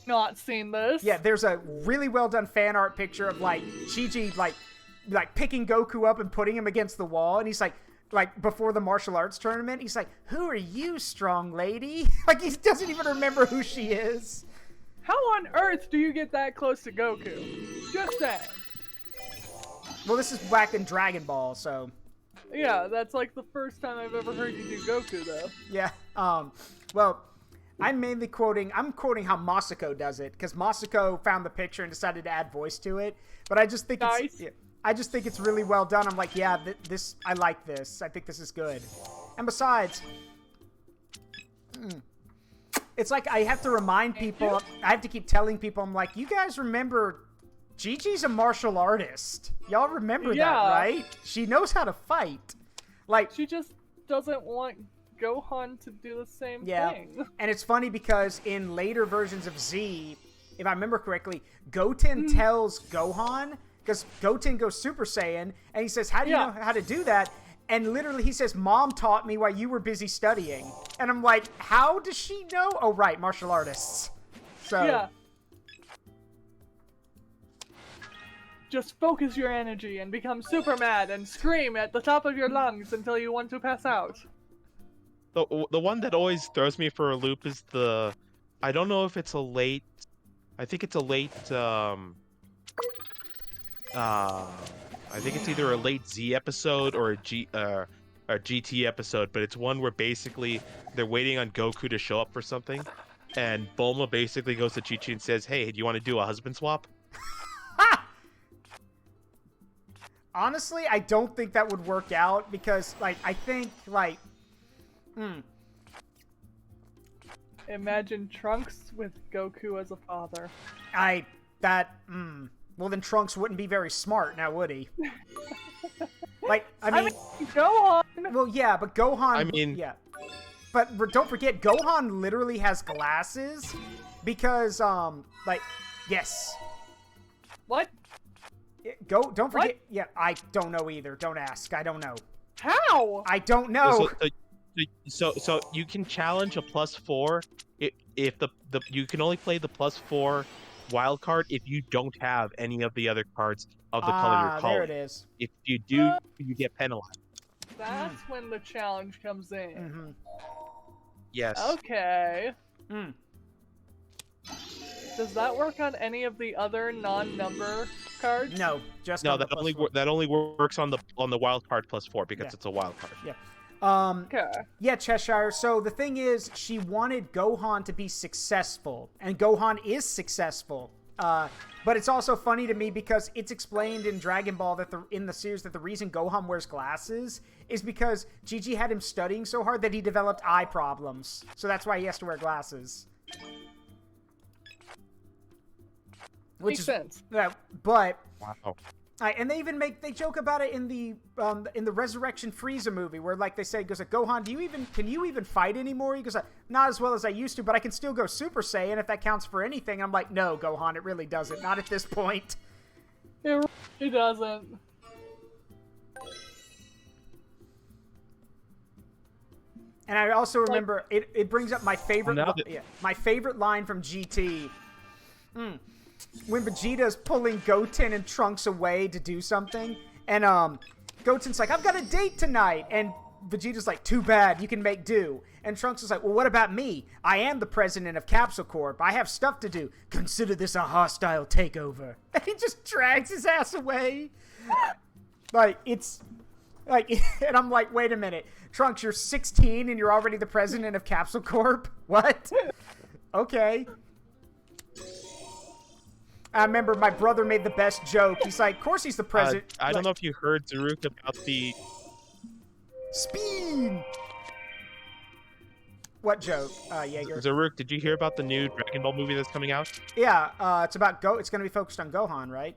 S2: Not seen this.
S1: Yeah, there's a really well done fan art picture of like Chi-Chi like picking Goku up and putting him against the wall, and he's like before the martial arts tournament, he's like, "Who are you, strong lady?" Like he doesn't even remember who she is.
S2: How on earth do you get that close to Goku? Just saying.
S1: Well, this is back in Dragon Ball, so
S2: Yeah, that's like the first time I've ever heard you do Goku, though.
S1: yeah. Well, I'm quoting how Masako does it, because Masako found the picture and decided to add voice to it. But I just think it's really well done. I'm like, yeah, I like this. I think this is good. And besides, it's like I have to remind people. I have to keep telling people. I'm like, you guys remember, Gigi's a martial artist. Y'all remember that, right? She knows how to fight. Like
S2: she just doesn't want Gohan to do the same thing.
S1: And it's funny because in later versions of Z, if I remember correctly, Goten tells Gohan, because Goten goes Super Saiyan, and he says, how do you know how to do that? And literally he says, Mom taught me while you were busy studying. And I'm like, how does she know? Oh, right, martial artists. So
S2: yeah. Just focus your energy and become super mad and scream at the top of your lungs until you want to pass out.
S4: The one that always throws me for a loop is I don't know if it's I think it's a late, I think it's either a late Z episode or a GT episode, but it's one where basically they're waiting on Goku to show up for something, and Bulma basically goes to Chi-Chi and says, "Hey, do you want to do a husband swap?"
S1: Honestly, I don't think that would work out, because, like, I think, like,
S2: Imagine Trunks with Goku as a father.
S1: Well, then Trunks wouldn't be very smart now, would he? Like, I mean,
S2: Gohan!
S1: Well, yeah, but Gohan...
S4: I mean...
S1: Yeah. But don't forget, Gohan literally has glasses because, like, yes.
S2: What?
S1: Don't forget...
S2: What?
S1: Yeah, I don't know either. Don't ask. I don't know.
S2: How?
S1: I don't know.
S4: So you can challenge a +4 if you can only play the +4 wild card if you don't have any of the other cards of the color you're calling.
S1: There it is.
S4: If you do, you get penalized.
S2: That's when the challenge comes in.
S1: Mm-hmm.
S4: Yes.
S2: Okay. Does that work on any of the other non-number cards?
S1: No, just
S4: no.
S1: on
S4: That only works on the wild card +4 because it's a wild card.
S1: Yeah.
S2: Okay.
S1: Yeah, Cheshire. So the thing is, she wanted Gohan to be successful, and Gohan is successful. But it's also funny to me because it's explained in Dragon Ball that in the series that the reason Gohan wears glasses is because Gigi had him studying so hard that he developed eye problems. So that's why he has to wear glasses.
S2: Makes sense.
S1: Yeah, but
S4: Wow.
S1: and they joke about it in the Resurrection Frieza movie where like they say, he goes like, Gohan, can you even fight anymore? He goes like, not as well as I used to, but I can still go Super Saiyan if that counts for anything. I'm like, no, Gohan, it really doesn't. Not at this point.
S2: It doesn't.
S1: And I also remember it brings up my favorite my favorite line from GT. When Vegeta's pulling Goten and Trunks away to do something, and Goten's like, I've got a date tonight, and Vegeta's like, too bad, you can make do. And Trunks is like, well, what about me? I am the president of Capsule Corp. I have stuff to do. Consider this a hostile takeover. And he just drags his ass away. Like, it's like, and I'm like, wait a minute, Trunks, you're 16 and you're already the president of Capsule Corp? What? Okay. I remember my brother made the best joke. He's like, of course he's the president.
S4: I don't know if you heard, Zaruk, about the...
S1: Speed! What joke, Jaeger?
S4: Zaruk, did you hear about the new Dragon Ball movie that's coming out?
S1: Yeah, it's about It's going to be focused on Gohan, right?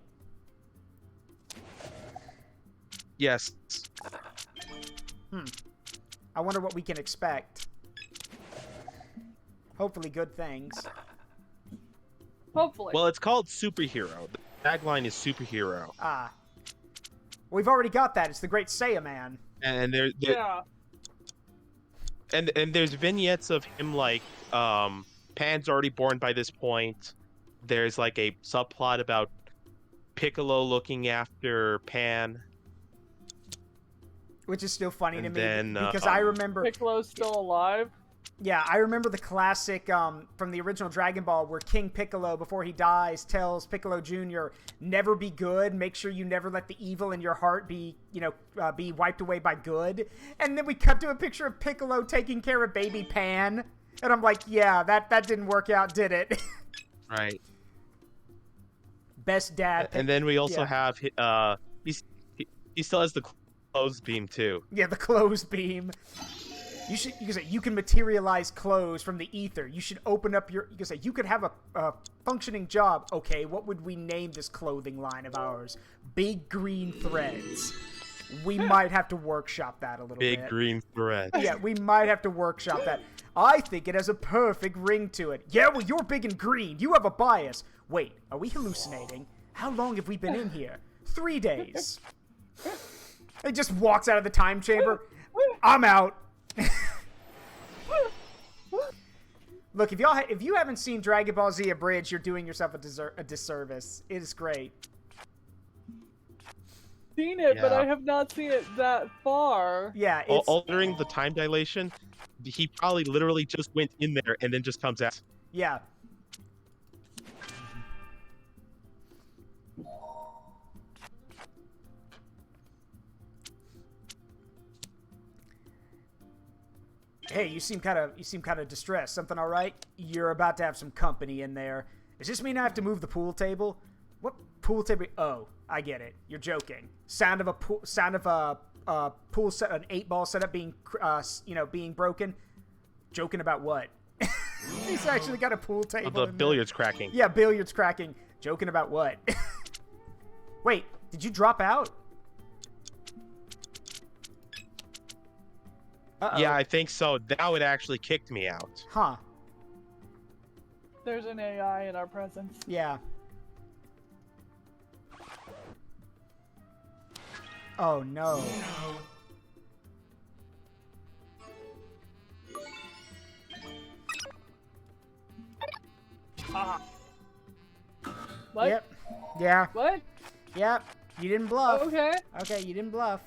S4: Yes.
S1: I wonder what we can expect. Hopefully good things.
S2: Hopefully.
S4: Well, it's called Superhero. The tagline is Superhero.
S1: Ah. We've already got that. It's the Great Saiyaman.
S4: And
S2: yeah.
S4: And there's vignettes of him like Pan's already born by this point. There's like a subplot about Piccolo looking after Pan.
S1: Which is still funny to
S4: And
S1: me
S4: then,
S1: because I remember.
S2: Piccolo's still alive.
S1: Yeah, I remember the classic from the original Dragon Ball where King Piccolo, before he dies, tells Piccolo Jr., never be good. Make sure you never let the evil in your heart be, be wiped away by good. And then we cut to a picture of Piccolo taking care of baby Pan. And I'm like, yeah, that didn't work out, did it?
S4: Right.
S1: Best dad.
S4: And then we also
S1: yeah.
S4: have, he still has the clothes beam too.
S1: Yeah, the clothes beam. You can say you can materialize clothes from the ether. You should open up you can say you could have a functioning job. Okay, what would we name this clothing line of ours? Big Green Threads. We might have to workshop that a little bit.
S4: Big green thread.
S1: Yeah, we might have to workshop that. I think it has a perfect ring to it. Yeah, well, you're big and green. You have a bias. Wait, are we hallucinating? How long have we been in here? 3 days. It just walks out of the time chamber. I'm out. Look, if you haven't seen Dragon Ball Z Abridged, you're doing yourself a disservice. It is great.
S2: Seen it, but
S4: Yeah.
S2: I have not seen it that far.
S1: Yeah, it's
S4: Altering the time dilation, he probably literally just went in there and then just comes out.
S1: yeah. Hey, you seem kind of distressed. Something all right? You're about to have some company in there. Does this mean I have to move the pool table? What pool table? Oh, I get it. You're joking. Sound of a pool set, an 8-ball setup being being broken. Joking about what? He's actually got a pool table.
S4: The
S1: in there.
S4: billiards cracking.
S1: Yeah, billiards cracking. Joking about what? Wait, did you drop out? Uh-oh.
S4: Yeah, I think so. Now it actually kicked me out.
S1: Huh.
S2: There's an AI in our presence.
S1: Yeah. Oh no.
S2: Ah. What?
S1: Yep. Yeah.
S2: What?
S1: Yep. You didn't bluff.
S2: Okay.
S1: Okay, you didn't bluff.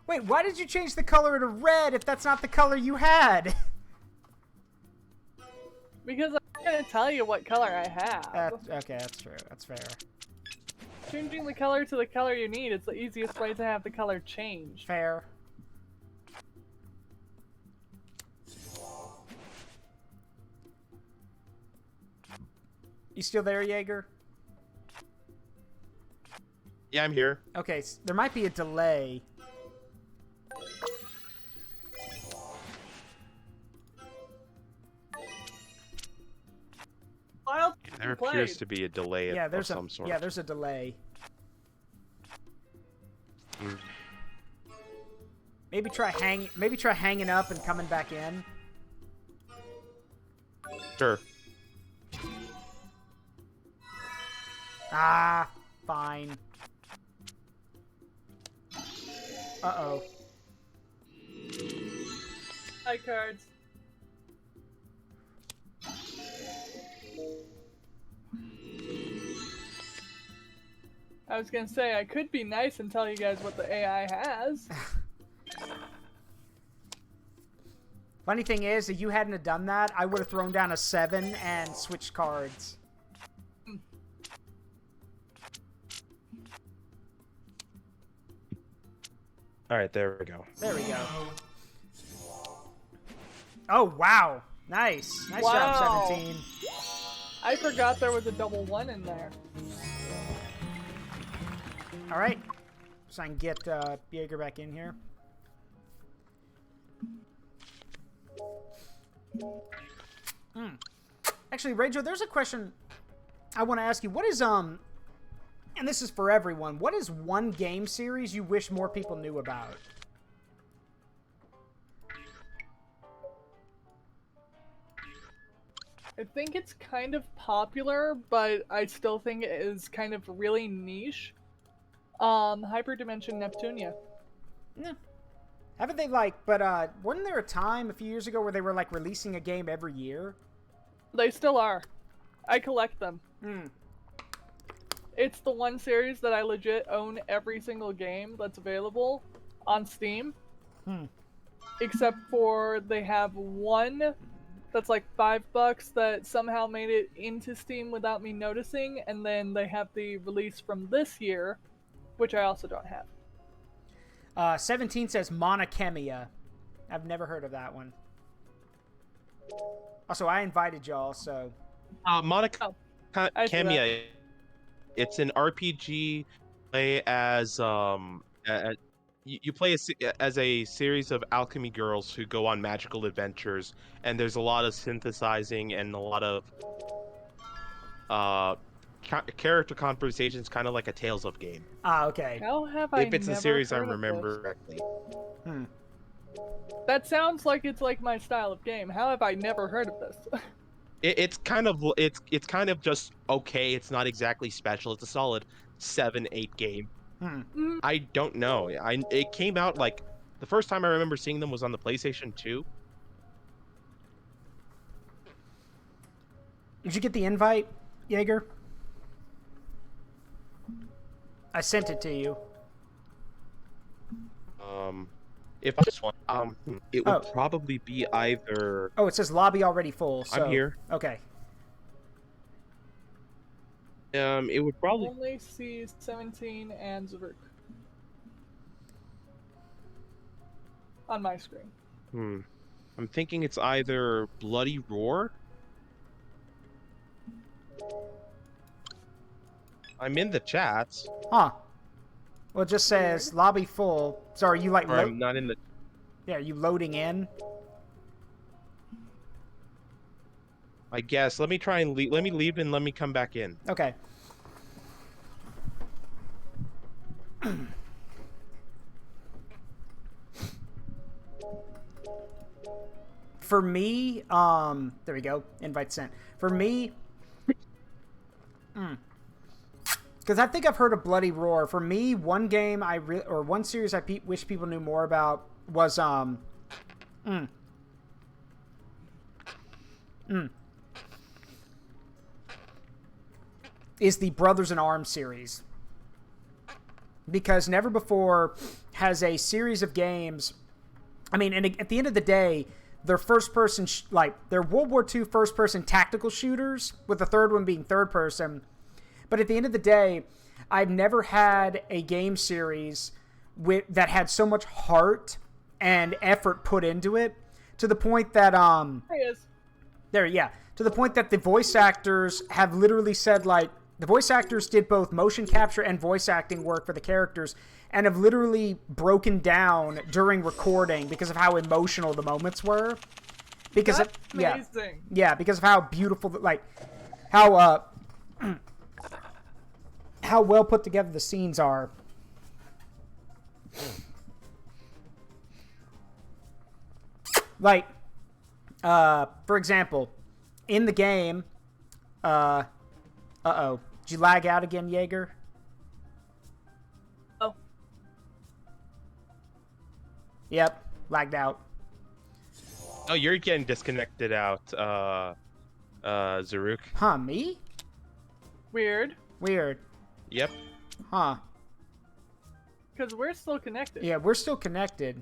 S1: Wait, why did you change the color to red if that's not the color you had?
S2: Because I'm gonna tell you what color I have.
S1: Okay, that's true. That's fair.
S2: Changing the color to the color you need is the easiest way to have the color change.
S1: Fair. You still there, Jaeger?
S4: Yeah, I'm here.
S1: Okay, there might be a delay.
S2: Wild
S4: There
S2: played.
S4: appears to be a delay
S1: Yeah,
S4: of
S1: there's
S4: some sort.
S1: Yeah, there's a delay.
S4: Mm.
S1: Maybe try hanging up and coming back in.
S4: Sure.
S1: Ah, fine. Uh-oh.
S2: Hi, cards. I was gonna say, I could be nice and tell you guys what the AI has.
S1: Funny thing is, if you hadn't have done that, I would have thrown down a 7 and switched cards.
S4: All right, there we go.
S1: There we go. Oh, wow. Nice. Nice
S2: Wow.
S1: job, 17.
S2: I forgot there was a double 1 in there.
S1: All right. So I can get Jaeger back in here. Actually, Rejo, there's a question I want to ask you. What is, and this is for everyone, what is one game series you wish more people knew about?
S2: I think it's kind of popular, but I still think it is kind of really niche. Hyperdimension Neptunia.
S1: Yeah. Haven't they but wasn't there a time a few years ago where they were like releasing a game every year?
S2: They still are. I collect them.
S1: Hmm.
S2: It's the one series that I legit own every single game that's available on Steam. Except for they have one that's like $5 that somehow made it into Steam without me noticing, and then they have the release from this year, which I also don't have.
S1: 17 says Monochemia. I've never heard of that one. Also, I invited y'all, so...
S4: Monica Chemia. It's an RPG. Play as you play as a series of alchemy girls who go on magical adventures, and there's a lot of synthesizing and a lot of character conversations, kind of like a Tales of game.
S1: Ah, okay.
S2: How have I
S4: If it's a
S2: never
S4: series I
S2: heard of
S4: remember
S2: this?
S4: correctly.
S2: That sounds like it's like my style of game. How have I never heard of this?
S4: It's kind of just okay. It's not exactly special. It's a solid 7-8 game. I don't know. It came out like the first time I remember seeing them was on the PlayStation 2.
S1: Did you get the invite, Jaeger? I sent it to you.
S4: If I just want, it would probably be either.
S1: Oh, it says lobby already full. So...
S4: I'm here.
S1: Okay.
S4: It would probably.
S2: Only see 17 and Zaruk on my screen.
S4: I'm thinking it's either Bloody Roar. I'm in the chats.
S1: Huh. Well, it just says lobby full. So are you like...
S4: I'm not in the...
S1: Yeah, are you loading in?
S4: I guess. Let me try and leave. Let me leave and let me come back in.
S1: Okay. For me, there we go. Invite sent. For me, because I think I've heard of Bloody Roar. For me, one game or one series I wish people knew more about was is the Brothers in Arms series. Because never before has a series of games... I mean, and at the end of the day, they're first-person... they're World War II first-person tactical shooters, with the third one being third-person. But at the end of the day, I've never had a game series that had so much heart and effort put into it, to the point that...
S2: There he is.
S1: There, yeah. To the point that the voice actors have literally said, like... The voice actors did both motion capture and voice acting work for the characters, and have literally broken down during recording because of how emotional the moments were. Because
S2: That's amazing.
S1: Yeah, because of how beautiful, like, how well put together the scenes are. Like, for example, in the game, uh-oh. Did you lag out again, Jaeger?
S2: Oh.
S1: Yep, lagged out.
S4: Oh, you're getting disconnected out, Zaruk.
S1: Huh, me?
S2: Weird.
S1: Weird.
S4: Yep.
S1: Huh.
S2: Because we're still connected.
S1: Yeah, we're still connected.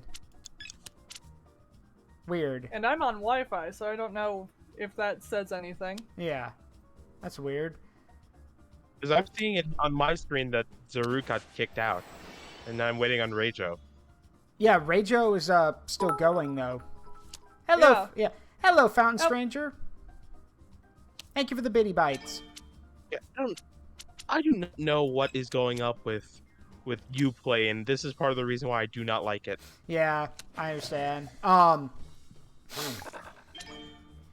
S1: Weird.
S2: And I'm on Wi-Fi, so I don't know if that says anything.
S1: Yeah. That's weird.
S4: Because I'm seeing it on my screen that Zaruk got kicked out, and I'm waiting on Rejo.
S1: Yeah, Rejo is still going though. Hello, yeah. Hello, Fountain Stranger. Thank you for the bitty bites.
S4: Yeah, I do not know what is going up with Uplay, and this is part of the reason why I do not like it.
S1: Yeah, I understand. But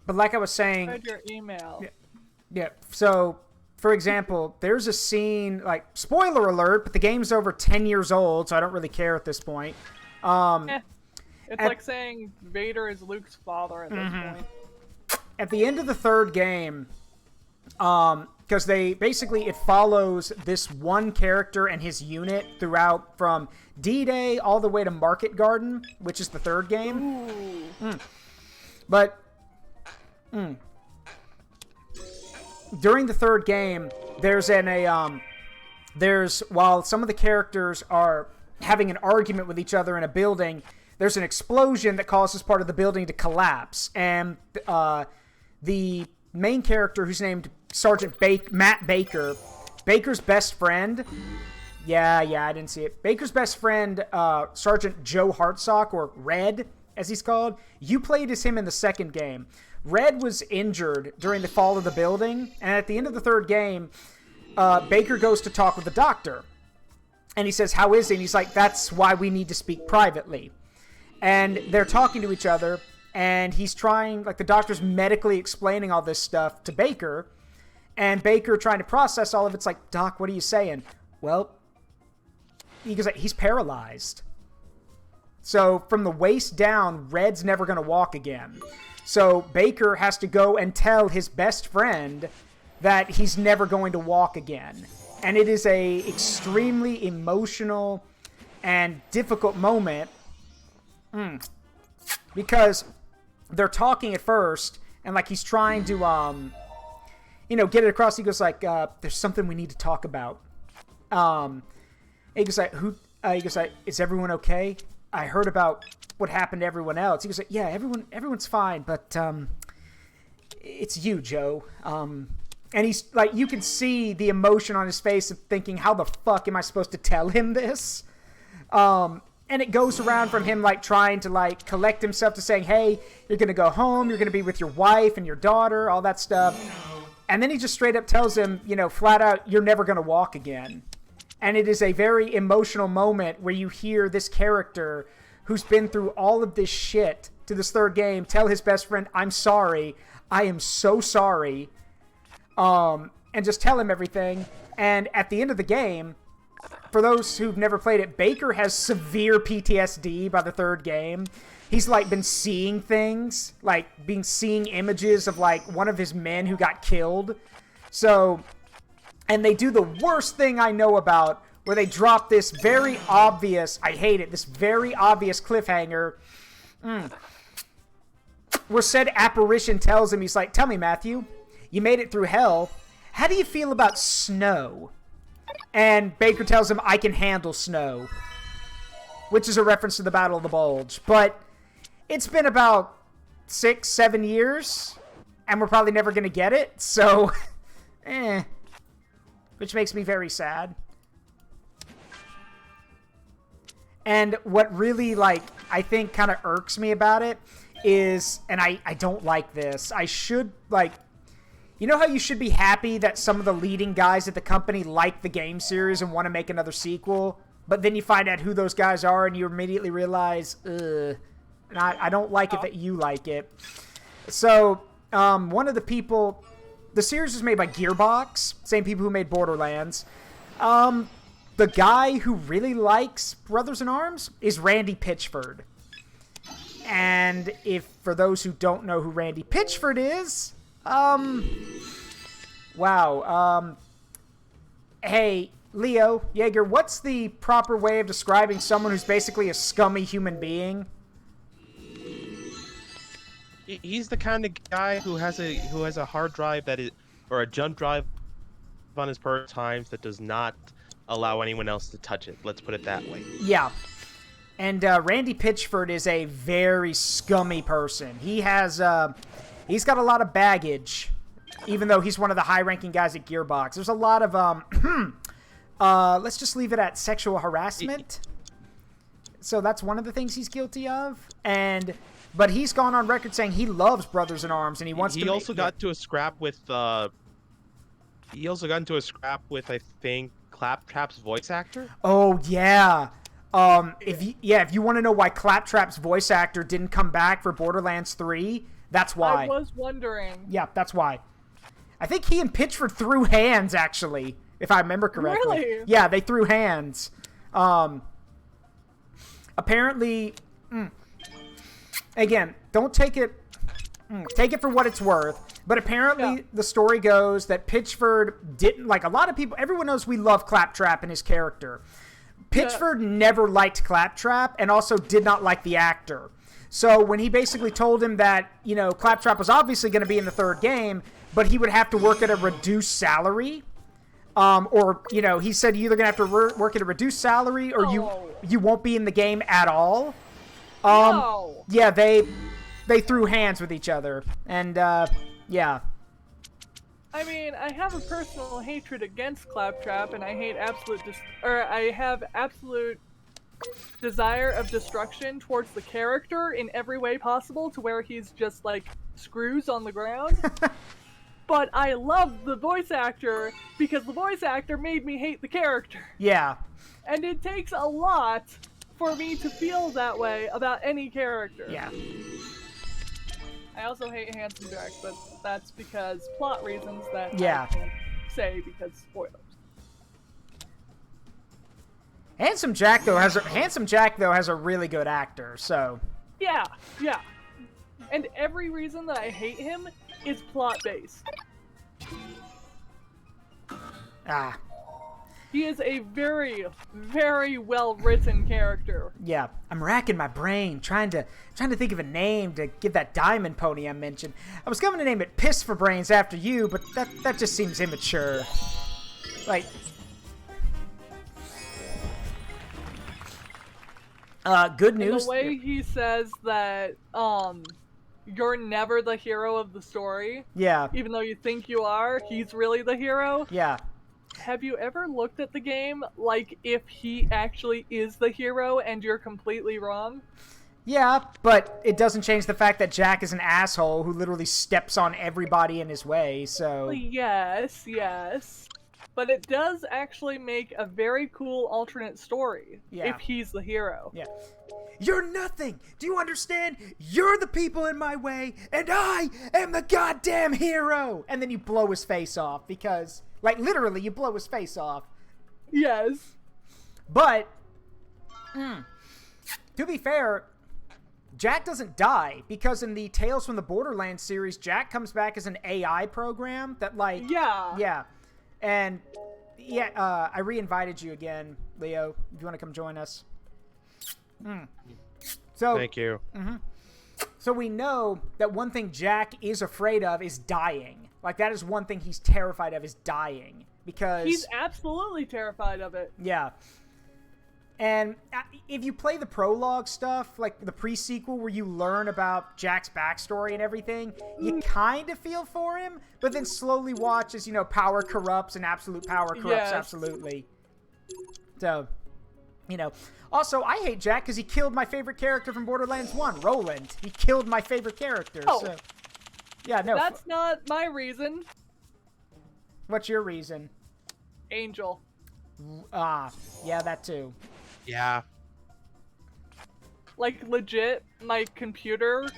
S1: like I was saying,
S2: Read your email.
S1: Yeah. So, for example, there's a scene, like, spoiler alert, but the game's over 10 years old, so I don't really care at this point.
S2: It's like saying Vader is Luke's father at this point.
S1: at the end of the third game, because it follows this one character and his unit throughout from D-Day all the way to Market Garden, which is the third game. But during the third game, while some of the characters are having an argument with each other in a building, there's an explosion that causes part of the building to collapse, and the main character, who's named Sergeant Matt Baker, Baker's best friend. Yeah, I didn't see it. Baker's best friend, Sergeant Joe Hartsock, or Red, as he's called. You played as him in the second game. Red was injured during the fall of the building, and at the end of the third game, Baker goes to talk with the doctor. And he says, "How is he?" And he's like, "That's why we need to speak privately." And they're talking to each other, and he's trying, the doctor's medically explaining all this stuff to Baker, and Baker trying to process all of it's like, "Doc, what are you saying?" Well, he goes, he's paralyzed. So from the waist down, Red's never going to walk again. So Baker has to go and tell his best friend that he's never going to walk again. And it is a extremely emotional and difficult moment. Because they're talking at first, and he's trying to get it across. He goes there's something we need to talk about. He goes he goes is everyone okay? I heard about what happened to everyone else. He goes yeah, everyone's fine, but it's you, Joe. And he's you can see the emotion on his face of thinking, how the fuck am I supposed to tell him this? And it goes around from him trying to collect himself to saying, hey, you're going to go home, you're going to be with your wife and your daughter, all that stuff. And then he just straight up tells him, flat out, you're never going to walk again. And it is a very emotional moment where you hear this character who's been through all of this shit to this third game tell his best friend, I'm sorry, I am so sorry. And just tell him everything. And at the end of the game, for those who've never played it, Baker has severe PTSD by the third game. He's been seeing things, seeing images of one of his men who got killed. So, and they do the worst thing I know about, where they drop this very obvious, I hate it, this very obvious cliffhanger. Where said apparition tells him, he's like, tell me, Matthew, you made it through hell. How do you feel about snow? And Baker tells him, I can handle snow. Which is a reference to the Battle of the Bulge. But it's been about 6-7 years, and we're probably never going to get it. So, which makes me very sad. And what really, I think kind of irks me about it is, and I don't like this, I should, you know how you should be happy that some of the leading guys at the company like the game series and want to make another sequel, but then you find out who those guys are and you immediately realize, ugh, and I don't like it that you like it. So, one of the people, the series was made by Gearbox, same people who made Borderlands. The guy who really likes Brothers in Arms is Randy Pitchford. And for those who don't know who Randy Pitchford is, wow. Hey, Leo, Jaeger, what's the proper way of describing someone who's basically a scummy human being?
S4: He's the kind of guy who has a hard drive or a jump drive on his per times that does not allow anyone else to touch it. Let's put it that way.
S1: Yeah. And Randy Pitchford is a very scummy person. He's got a lot of baggage, even though he's one of the high-ranking guys at Gearbox. There's a lot of, let's just leave it at sexual harassment. So that's one of the things he's guilty of. But he's gone on record saying he loves Brothers in Arms and he wants to. He also got into a scrap with, I
S4: think, Claptrap's voice actor.
S1: Oh yeah. If you want to know why Claptrap's voice actor didn't come back for Borderlands 3, that's why.
S2: I was wondering.
S1: Yeah, that's why. I think he and Pitchford threw hands, actually, if I remember correctly.
S2: Really?
S1: Yeah, they threw hands. Apparently, again, don't take it. Take it for what it's worth. But apparently the story goes that Pitchford didn't, like a lot of people, everyone knows we love Claptrap and his character. Pitchford never liked Claptrap and also did not like the actor. So when he basically told him that, you know, Claptrap was obviously going to be in the third game, but he would have to work at a reduced salary, or, you know, he said you're either going to have to work at a reduced salary or you won't be in the game at all. Yeah, they threw hands with each other, and yeah.
S2: I mean, I have a personal hatred against Claptrap, and I hate I have absolute desire of destruction towards the character in every way possible, to where he's just like screws on the ground. But I love the voice actor because the voice actor made me hate the character.
S1: Yeah.
S2: And it takes a lot for me to feel that way about any character.
S1: Yeah.
S2: I also hate Handsome Jack, but that's because plot reasons that
S1: I
S2: can't say because spoilers.
S1: Handsome Jack though has a really good actor, so
S2: Yeah. And every reason that I hate him is plot based. He is a very, very well written character.
S1: Yeah, I'm racking my brain trying to think of a name to give that diamond pony I mentioned. I was going to name it Piss for Brains after you, but that just seems immature. Like, good news.
S2: And the way he says that, you're never the hero of the story.
S1: Yeah.
S2: Even though you think you are, he's really the hero.
S1: Yeah.
S2: Have you ever looked at the game like if he actually is the hero and you're completely wrong?
S1: Yeah, but it doesn't change the fact that Jack is an asshole who literally steps on everybody in his way, so...
S2: Yes. But it does actually make a very cool alternate story if he's the hero.
S1: Yeah. You're nothing! Do you understand? You're the people in my way, and I am the goddamn hero! And then you blow his face off, because... Like, literally, you blow his face off.
S2: Yes.
S1: But, to be fair, Jack doesn't die, because in the Tales from the Borderlands series, Jack comes back as an AI program that, like... Yeah. And, I re-invited you again, Leo, if you want to come join us. So,
S4: thank you.
S1: So we know that one thing Jack is afraid of is dying. Like, that is one thing he's terrified of, is dying. Because...
S2: He's absolutely terrified of it.
S1: Yeah. And if you play the prologue stuff, like the pre-sequel where you learn about Jack's backstory and everything, you kind of feel for him, but then slowly watch as, you know, power corrupts and absolute power corrupts absolutely. So, you know. Also, I hate Jack because he killed my favorite character from Borderlands 1, Roland. He killed my favorite character, so... Yeah, no.
S2: That's not my reason.
S1: What's your reason?
S2: Angel.
S1: Yeah, that too.
S4: Yeah.
S2: Like, legit, my computer...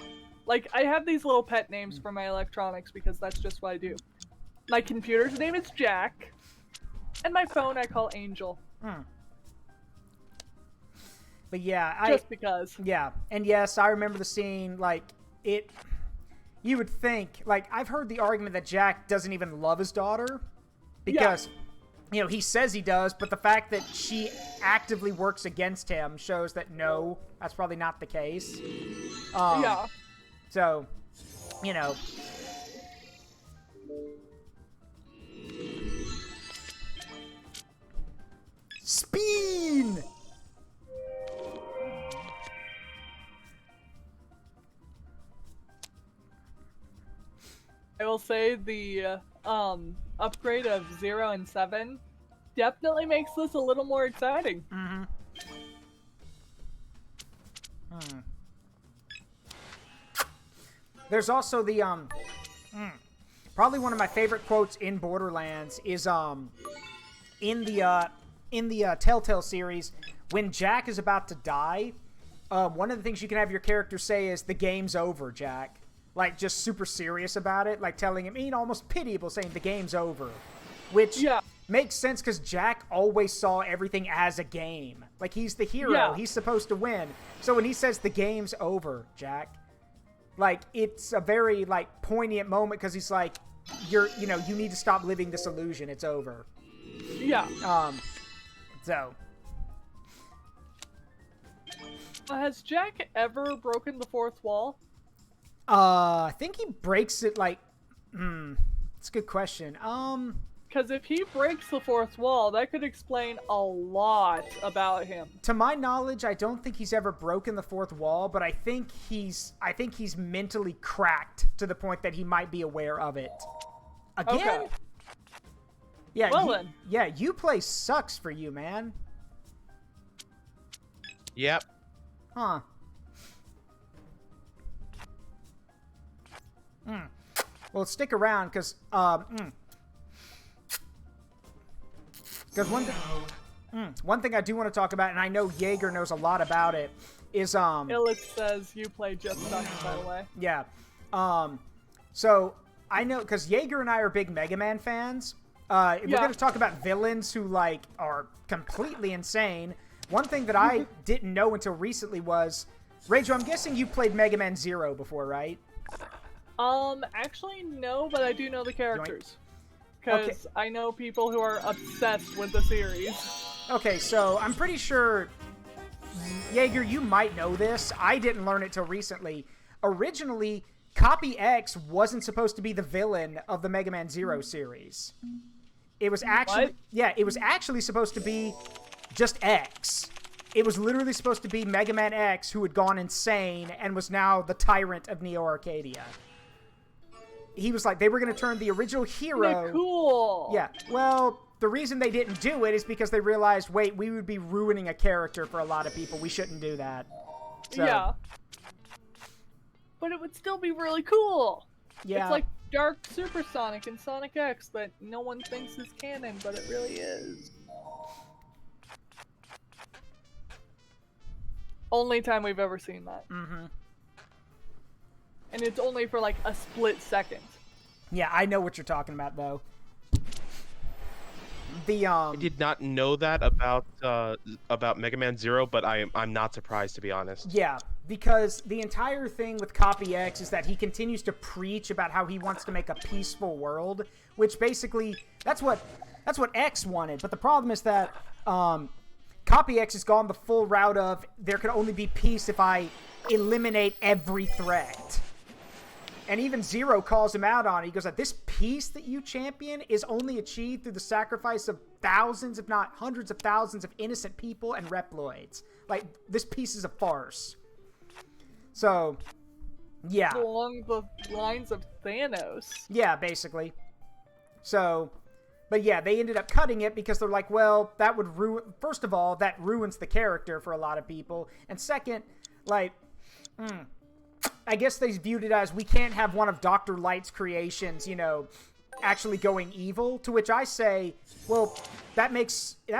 S2: Like, I have these little pet names for my electronics because that's just what I do. My computer's name is Jack, and my phone I call Angel.
S1: But yeah,
S2: Just because.
S1: Yeah, and yes, I remember the scene, like, it... You would think, like, I've heard the argument that Jack doesn't even love his daughter because, you know, he says he does, but the fact that she actively works against him shows that no, that's probably not the case. So, you know. Spin!
S2: I will say the upgrade of 0 and 7 definitely makes this a little more exciting.
S1: There's also the probably one of my favorite quotes in Borderlands is in the Telltale series when Jack is about to die. One of the things you can have your character say is, "The game's over, Jack." Like, just super serious about it, like telling him, you know, almost pitiable, saying the game's over. Which makes sense because Jack always saw everything as a game. Like, he's the hero. He's supposed to win. So when he says the game's over, Jack, Like, it's a very, like, poignant moment because he's like, you need to stop living this illusion. It's over.
S2: Yeah.
S1: So.
S2: Has Jack ever broken the fourth wall?
S1: I think he breaks it, like, it's a good question.
S2: Because if he breaks the fourth wall, that could explain a lot about him.
S1: To my knowledge, I don't think he's ever broken the fourth wall, but I think he's mentally cracked to the point that he might be aware of it. Again?
S2: Okay.
S1: Yeah.
S2: Well then.
S1: Yeah, Uplay sucks for you, man.
S4: Yep.
S1: Huh. Well, stick around, because one thing I do want to talk about, and I know Jaeger knows a lot about it, is
S2: Illich says you play just sucks, by the way.
S1: Yeah. So I know, because Jaeger and I are big Mega Man fans. If we're going to talk about villains who, like, are completely insane, one thing that I didn't know until recently was, Rejo, I'm guessing you played Mega Man Zero before, right?
S2: Actually, no, but I do know the characters. Because I know people who are obsessed with the series.
S1: Okay, so I'm pretty sure, Jaeger, you might know this. I didn't learn it till recently. Originally, Copy X wasn't supposed to be the villain of the Mega Man Zero series. It was actually...
S2: What?
S1: Yeah, it was actually supposed to be just X. It was literally supposed to be Mega Man X who had gone insane and was now the tyrant of Neo Arcadia. He was like, they were going to turn the original hero...
S2: Cool!
S1: Yeah, well, the reason they didn't do it is because they realized, wait, we would be ruining a character for a lot of people. We shouldn't do that. So,
S2: yeah. But it would still be really cool!
S1: Yeah.
S2: It's like Dark Supersonic and Sonic X that no one thinks is canon, but it really is. Only time we've ever seen that.
S1: Mm-hmm.
S2: And it's only for like a split second.
S1: Yeah, I know what you're talking about, though.
S4: I did not know that about Mega Man Zero, but I'm not surprised, to be honest.
S1: Yeah, because the entire thing with Copy X is that he continues to preach about how he wants to make a peaceful world, which basically that's what X wanted. But the problem is that Copy X has gone the full route of there can only be peace if I eliminate every threat. And even Zero calls him out on it. He goes, this peace that you champion is only achieved through the sacrifice of thousands, if not hundreds of thousands of innocent people and Reploids. Like, this peace is a farce. So, yeah.
S2: Along the lines of Thanos.
S1: Yeah, basically. So, but yeah, they ended up cutting it because they're like, well, that would ruin... First of all, that ruins the character for a lot of people. And second, like... I guess they viewed it as we can't have one of Dr. Light's creations, actually going evil. To which I say, well, that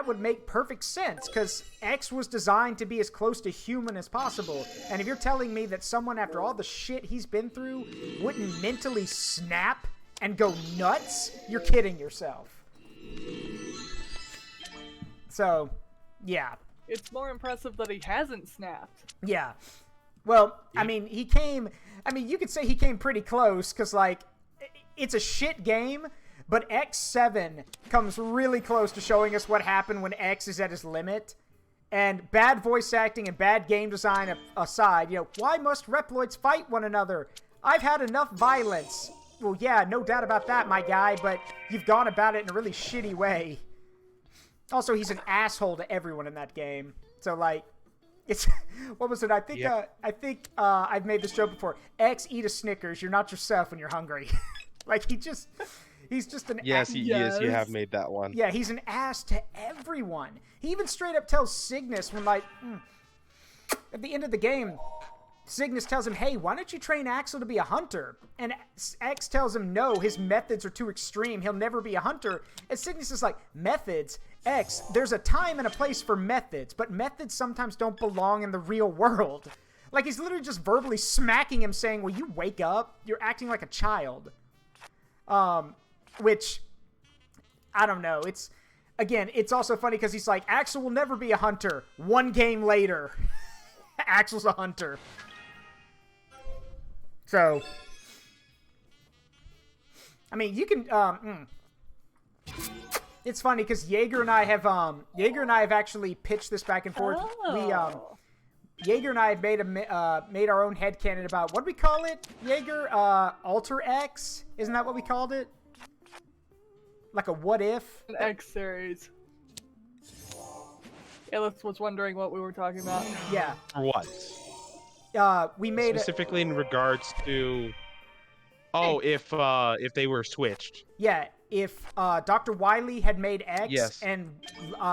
S1: would make perfect sense because X was designed to be as close to human as possible. And if you're telling me that someone, after all the shit he's been through, wouldn't mentally snap and go nuts, you're kidding yourself. So, yeah.
S2: It's more impressive that he hasn't snapped.
S1: Yeah. Well, I mean, you could say he came pretty close, because, like, it's a shit game, but X7 comes really close to showing us what happened when X is at his limit. And bad voice acting and bad game design aside, why must Reploids fight one another? I've had enough violence. Well, yeah, no doubt about that, my guy, but you've gone about it in a really shitty way. Also, he's an asshole to everyone in that game. So, like... It's what was it? I think I've made this joke before. X, eat a Snickers. You're not yourself when you're hungry. Like he's just an
S4: yes, yes, you have made that one.
S1: Yeah, he's an ass to everyone. He even straight up tells Cygnus when at the end of the game, Cygnus tells him, "Hey, why don't you train Axel to be a hunter?" And X tells him, "No, his methods are too extreme. He'll never be a hunter." And Cygnus is like, "Methods? X, there's a time and a place for methods, but methods sometimes don't belong in the real world." Like, he's literally just verbally smacking him, saying, "Will you wake up? You're acting like a child." Which, I don't know. It's also funny because he's like, "Axel will never be a hunter." One game later, Axel's a hunter. So, I mean, you can. It's funny because Jaeger and I have actually pitched this back and forth.
S2: Oh.
S1: Jaeger and I have made our own headcanon about what do we call it, Jaeger? Alter X? Isn't that what we called it? Like a what if?
S2: An X series. Ellis was wondering what we were talking about.
S1: Yeah.
S4: For what?
S1: We made
S4: Specifically in regards to. Oh, if they were switched.
S1: Yeah, if Dr. Wily had made X
S4: Yes.
S1: and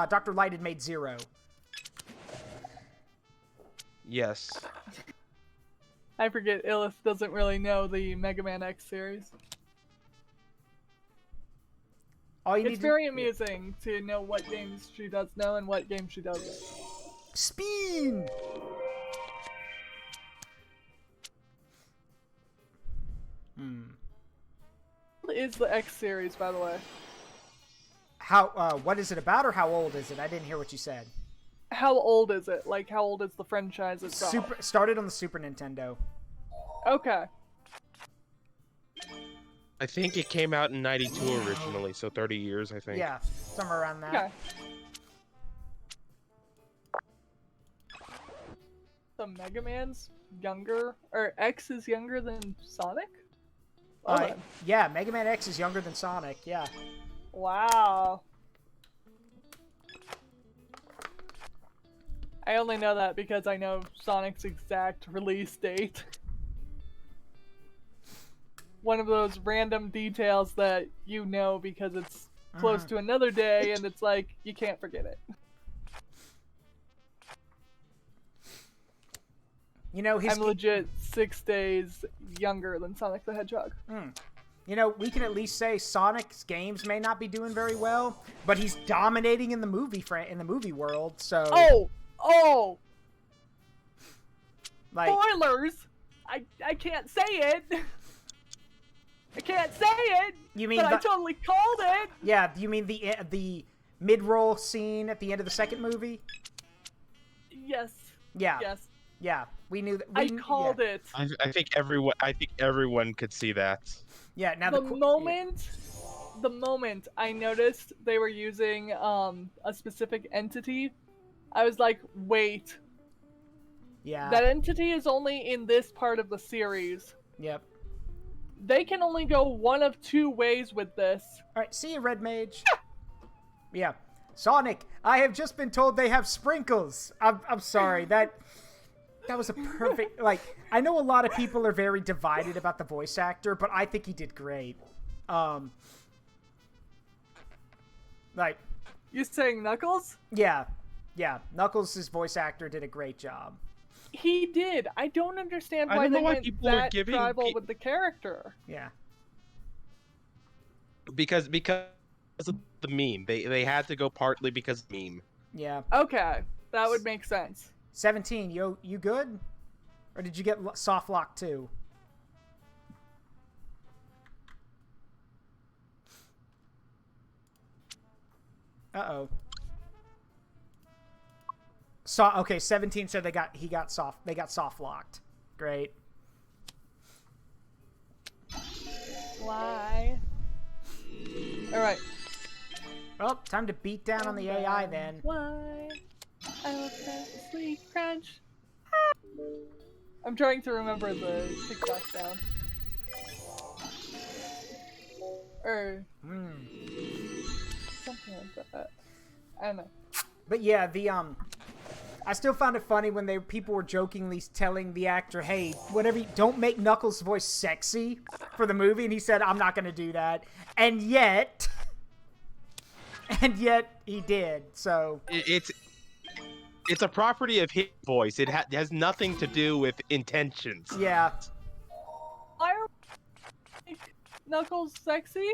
S1: Dr. Light had made 0.
S4: Yes.
S2: I forget Ellis doesn't really know the Mega Man X series.
S1: All you
S2: It's
S1: need
S2: very amusing to know what games she does know and what games she doesn't.
S1: Spin!
S2: What is the X series, by the way?
S1: How? What is it about, or how old is it? I didn't hear what you said.
S2: How old is it? Like, how old is the franchise itself?
S1: Started on the Super Nintendo.
S2: Okay.
S4: I think it came out in '92 originally, so 30 years, I think.
S1: Yeah, somewhere around that.
S2: Okay. So Mega Man's younger, or X is younger than Sonic? Well then.
S1: Yeah, Mega Man X is younger than Sonic. Yeah.
S2: Wow. I only know that because I know Sonic's exact release date. One of those random details that you know because it's close to another day and it's like, you can't forget it.
S1: You know,
S2: I'm legit 6 days younger than Sonic the Hedgehog.
S1: You know, we can at least say Sonic's games may not be doing very well, but he's dominating in the movie world. So
S2: Oh!
S1: like,
S2: Spoilers! I can't say it! I can't say it!
S1: You mean
S2: but I totally called it!
S1: Yeah, you mean the mid-roll scene at the end of the second movie?
S2: Yes.
S1: Yeah.
S2: Yes.
S1: Yeah, we knew that.
S2: I called it.
S4: I think everyone could see that.
S1: Yeah. Now
S2: The moment I noticed they were using a specific entity, I was like, wait.
S1: Yeah.
S2: That entity is only in this part of the series.
S1: Yep.
S2: They can only go one of two ways with this.
S1: All right. See you, Red Mage. Yeah. Sonic, I have just been told they have sprinkles. I'm sorry. That was a perfect, like, I know a lot of people are very divided about the voice actor, but I think he did great. Like,
S2: You saying Knuckles?
S1: yeah. Knuckles' voice actor did a great job.
S2: He did. I don't understand
S4: I
S2: why
S4: don't
S2: they
S4: know why
S2: went
S4: people are
S2: that
S4: giving
S2: tribal
S4: pe-
S2: with the character.
S1: Yeah.
S4: Because of the meme. They had to go partly because of the meme.
S1: Yeah.
S2: Okay, that would make sense.
S1: 17, you good? Or did you get soft lock too? Uh-oh. Okay, 17 said they got soft locked. Great.
S2: Why? Alright.
S1: Well, time to beat down on the AI then.
S2: Why? I will sleep crunch. I'm trying to remember the TikTok sound. Or something like that. I don't know.
S1: But yeah, I still found it funny when people were jokingly telling the actor, "Hey, whatever, don't make Knuckles' voice sexy for the movie," and he said, "I'm not going to do that," and yet he did. So
S4: it's a property of his voice. It has nothing to do with intentions.
S1: yeah,
S2: Why are Knuckles sexy?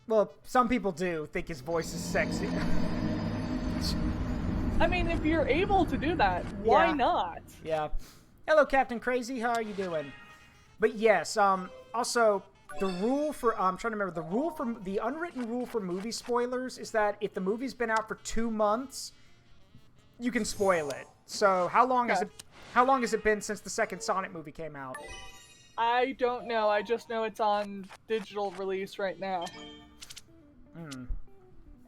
S1: well, some people do think his voice is sexy.
S2: I mean, if you're able to do that, why
S1: Yeah.
S2: not?
S1: Yeah. Hello, Captain Crazy. How are you doing? But yes, also the rule for I'm trying to remember the unwritten rule for movie spoilers is that if the movie's been out for 2 months, you can spoil it. So how long is
S2: Okay.
S1: it? How long has it been since the second Sonic movie came out?
S2: I don't know. I just know it's on digital release right now.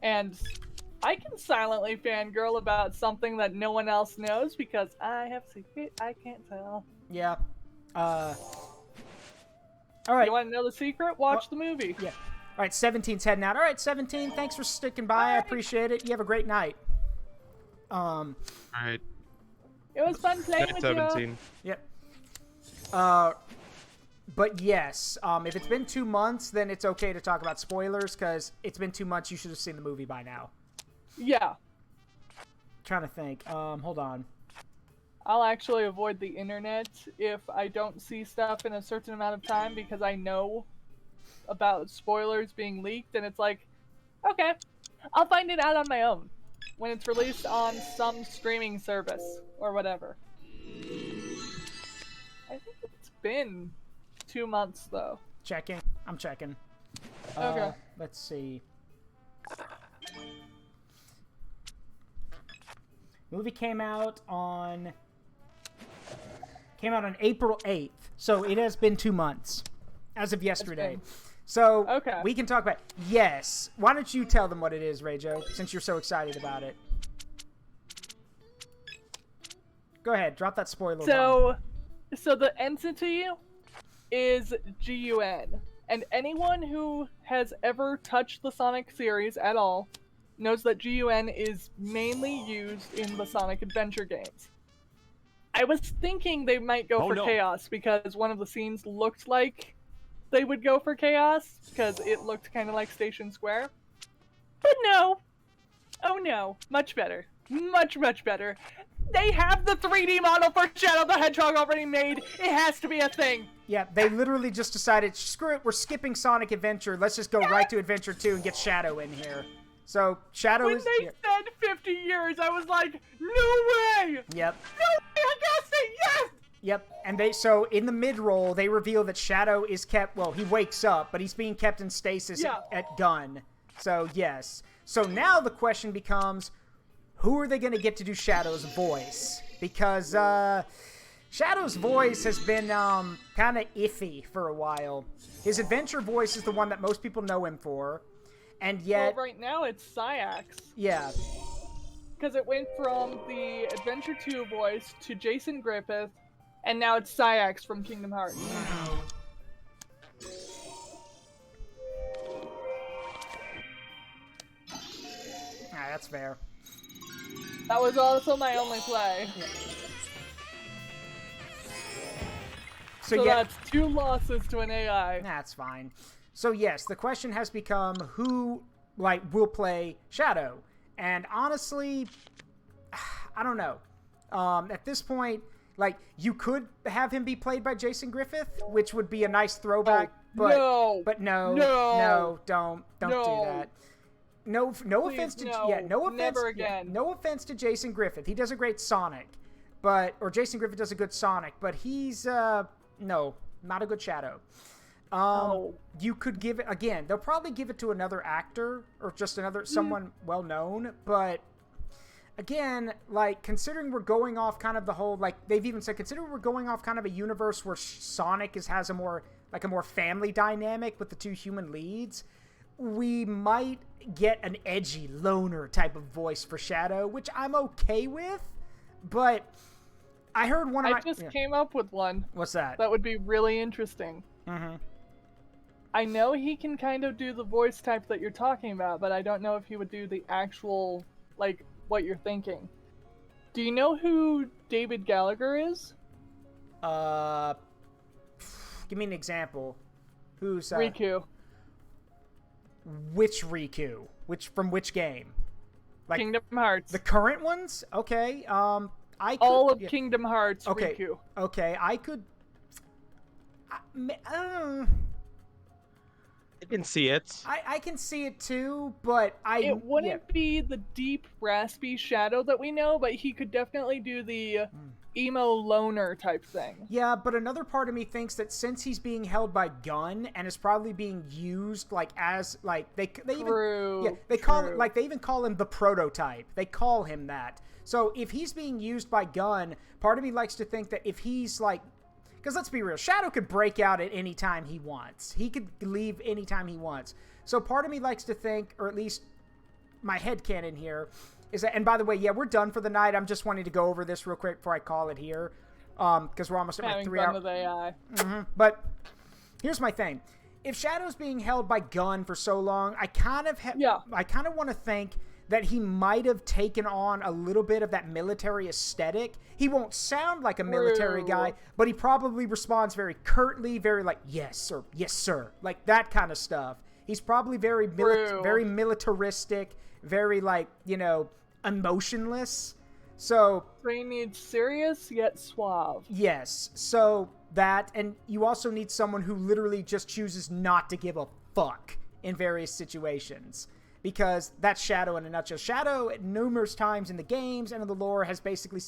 S2: And I can silently fangirl about something that no one else knows because I have a secret I can't tell.
S1: Yeah. All right.
S2: You want to know the secret? Watch the movie.
S1: Yeah. All right, 17's heading out. All right, 17, thanks for sticking by. I appreciate it. You have a great night.
S4: All right.
S2: It was fun playing with
S4: 17.
S2: you.
S1: Yep. But yes, if it's been 2 months, then it's okay to talk about spoilers, because it's been 2 months. You should have seen the movie by now.
S2: Yeah.
S1: Trying to think. Hold on.
S2: I'll actually avoid the internet if I don't see stuff in a certain amount of time because I know about spoilers being leaked, and it's like, okay, I'll find it out on my own when it's released on some streaming service or whatever. I think it's been 2 months though.
S1: Checking. I'm checking.
S2: Okay.
S1: Let's see. Movie came out on April 8th, so it has been 2 months as of yesterday. So
S2: Okay.
S1: we can talk about yes. Why don't you tell them what it is, Rejo, since you're so excited about it? Go ahead, drop that spoiler bomb.
S2: So the entity is GUN, and anyone who has ever touched the Sonic series at all knows that GUN is mainly used in the Sonic Adventure games. I was thinking they might go for Chaos because one of the scenes looked like they would go for Chaos because it looked kind of like Station Square. But no. Oh no. Much better. Much, much better. They have the 3D model for Shadow the Hedgehog already made. It has to be a thing.
S1: Yeah, they literally just decided, screw it, we're skipping Sonic Adventure. Let's just go right to Adventure 2 and get Shadow in here. So, Shadow
S2: When
S1: is...
S2: they said 50 years, I was like, no way!
S1: Yep.
S2: No way, I gotta say yes!
S1: Yep, and so in the mid-roll, they reveal that Shadow is kept, well, he wakes up, but he's being kept in stasis at Gun. So, yes. So now the question becomes, who are they going to get to do Shadow's voice? Because, Shadow's voice has been, kind of iffy for a while. His adventure voice is the one that most people know him for, and yet...
S2: Well, right now it's Syax.
S1: Yeah.
S2: Because it went from the Adventure 2 voice to Jason Griffith, and now it's Syax from Kingdom Hearts.
S1: Ah, that's fair.
S2: That was also my only play.
S1: Yeah.
S2: So that's 2 losses to an AI.
S1: That's fine. So yes, the question has become who, will play Shadow. And honestly, I don't know. At this point, you could have him be played by Jason Griffith, which would be a nice throwback. But no, don't do that. No offense to
S2: never again.
S1: No offense to Jason Griffith. He does a great Sonic, or Jason Griffith does a good Sonic, but he's no, not a good Shadow. You could give it again. They'll probably give it to another actor or just someone well known, but again, considering we're going off kind of the whole, they've even said, considering we're going off kind of a universe where Sonic has a more family dynamic with the 2 human leads, we might get an edgy loner type of voice for Shadow, which I'm okay with, but I heard one of
S2: I just came up with one.
S1: What's that?
S2: That would be really interesting.
S1: Mm-hmm.
S2: I know he can kind of do the voice type that you're talking about, but I don't know if he would do the actual, what you're thinking. Do you know who David Gallagher is?
S1: Give me an example. Who's
S2: Riku.
S1: Which Riku? From which game?
S2: Kingdom Hearts.
S1: The current ones? Okay.
S2: All of Kingdom Hearts.
S1: Okay.
S2: Riku.
S1: Okay. I could.
S4: I can see it.
S1: I can see it too, but
S2: it wouldn't be the deep, raspy Shadow that we know, but he could definitely do the emo loner type thing.
S1: Yeah, but another part of me thinks that since he's being held by Gun and is probably being used they even call it, they even call him the prototype. They call him that. So if he's being used by Gun, part of me likes to think that if he's like, because let's be real, Shadow could break out at any time he wants. He could leave anytime he wants. So part of me likes to think, or at least my headcanon here, is that, and by the way, yeah, we're done for the night. I'm just wanting to go over this real quick before I call it here, because we're almost at my 3 hours.
S2: With AI.
S1: But here's my thing: if Shadow's being held by Gun for so long, I kind of want to think that he might have taken on a little bit of that military aesthetic. He won't sound like a military guy, but he probably responds very curtly, very like yes or yes sir, like that kind of stuff. He's probably very very militaristic, very like, you know, emotionless. So
S2: they need serious yet suave.
S1: Yes. So that, and you also need someone who literally just chooses not to give a fuck in various situations. Because that's Shadow in a nutshell. Shadow, at numerous times in the games and in the lore, has basically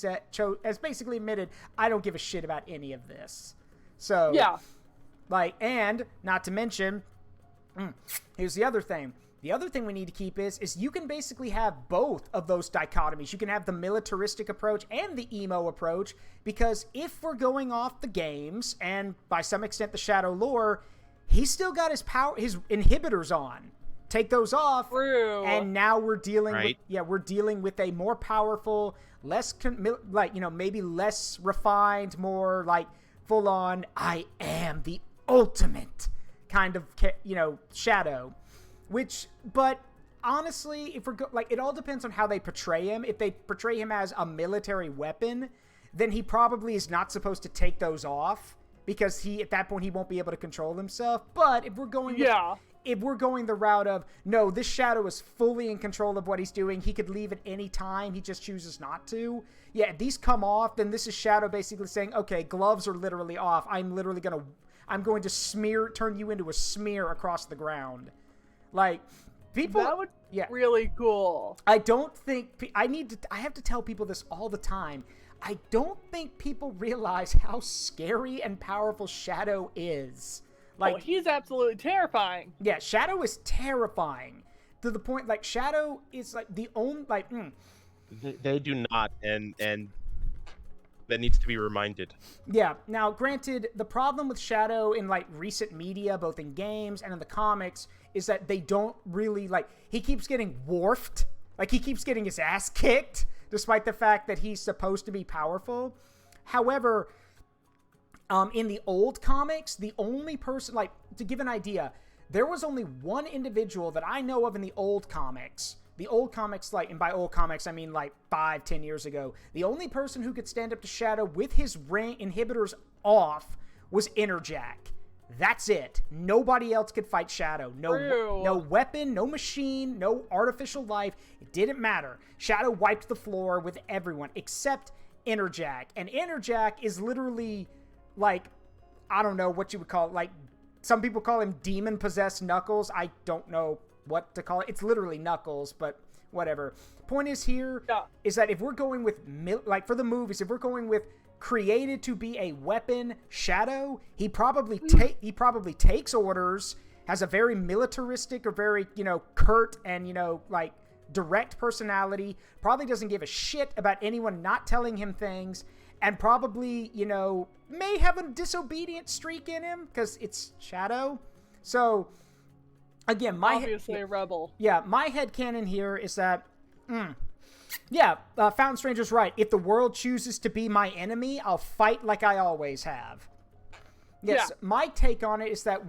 S1: admitted, I don't give a shit about any of this. So,
S2: yeah.
S1: Like, and not to mention, here's the other thing. The other thing we need to keep is you can basically have both of those dichotomies. You can have the militaristic approach and the emo approach, because if we're going off the games, and by some extent the Shadow lore, he's still got his inhibitors on. Take those off, and now we're dealing with a more powerful, less maybe less refined, more like full on I am the ultimate kind of Shadow. But honestly, if we're it all depends on how they portray him. If they portray him as a military weapon, then he probably is not supposed to take those off, because at that point he won't be able to control himself. But if we're going the route of, no, this Shadow is fully in control of what he's doing, he could leave at any time, he just chooses not to. Yeah, if these come off, then this is Shadow basically saying, okay, gloves are literally off. I'm going to turn you into a smear across the ground. Like, people...
S2: That would be really cool.
S1: I don't think... I have to tell people this all the time. I don't think people realize how scary and powerful Shadow is. Like,
S2: he's absolutely terrifying.
S1: Yeah, Shadow is terrifying. To the point, like, Shadow is, like, the only, like...
S4: They do not, and that needs to be reminded.
S1: Yeah, now, granted, the problem with Shadow in, like, recent media, both in games and in the comics, is that they don't really, like... He keeps getting dwarfed. Like, he keeps getting his ass kicked, despite the fact that he's supposed to be powerful. However... in the old comics, the only person, like, to give an idea, there was only one individual that I know of in the old comics. The old comics, like, and by old comics, I mean, like, 5-10 years ago. The only person who could stand up to Shadow with his inhibitors off was Interjack. That's it. Nobody else could fight Shadow. No weapon, no machine, no artificial life. It didn't matter. Shadow wiped the floor with everyone except Interjack. And Interjack is literally... like, I don't know what you would call it. Like, some people call him demon-possessed Knuckles. I don't know what to call it. It's literally Knuckles, but whatever. Point is here is that if we're going with, like, for the movies, if we're going with created to be a weapon Shadow, he probably takes orders, has a very militaristic or very, curt and, like, direct personality, probably doesn't give a shit about anyone not telling him things, and probably, may have a disobedient streak in him, because it's Shadow. So, again,
S2: obviously a rebel.
S1: Yeah, my headcanon here is that, Fountain Stranger's right. If the world chooses to be my enemy, I'll fight like I always have. Yes, my take on it is that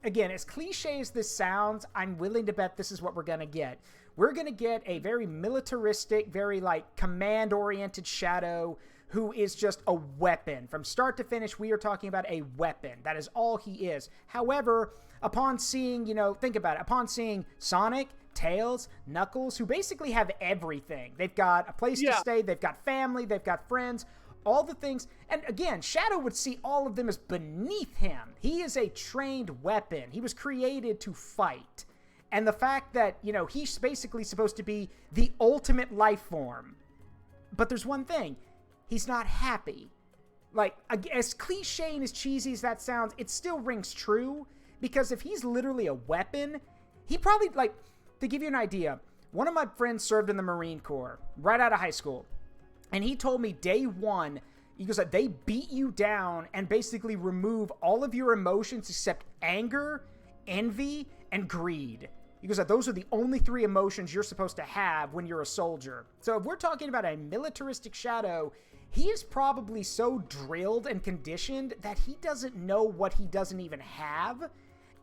S1: again, as cliche as this sounds, I'm willing to bet this is what we're going to get. We're going to get a very militaristic, very, like, command-oriented Shadow who is just a weapon. From start to finish, we are talking about a weapon. That is all he is. However, upon seeing, think about it, upon seeing Sonic, Tails, Knuckles, who basically have everything. They've got a place to stay, they've got family, they've got friends, all the things. And again, Shadow would see all of them as beneath him. He is a trained weapon. He was created to fight. And the fact that, he's basically supposed to be the ultimate life form. But there's one thing. He's not happy. Like, as cliche and as cheesy as that sounds, it still rings true. Because if he's literally a weapon, he probably, like, to give you an idea, one of my friends served in the Marine Corps right out of high school. And he told me day one, he goes, they beat you down and basically remove all of your emotions except anger, envy, and greed. He goes, those are the only 3 emotions you're supposed to have when you're a soldier. So if we're talking about a militaristic shadow, he is probably so drilled and conditioned that he doesn't know what he doesn't even have.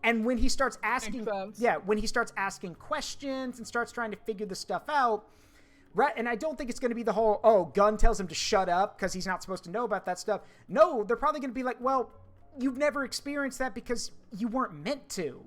S1: And when he starts asking, when he starts asking questions and starts trying to figure the stuff out, right? And I don't think it's going to be the whole, Gun tells him to shut up because he's not supposed to know about that stuff. No, they're probably going to be like, well, you've never experienced that because you weren't meant to.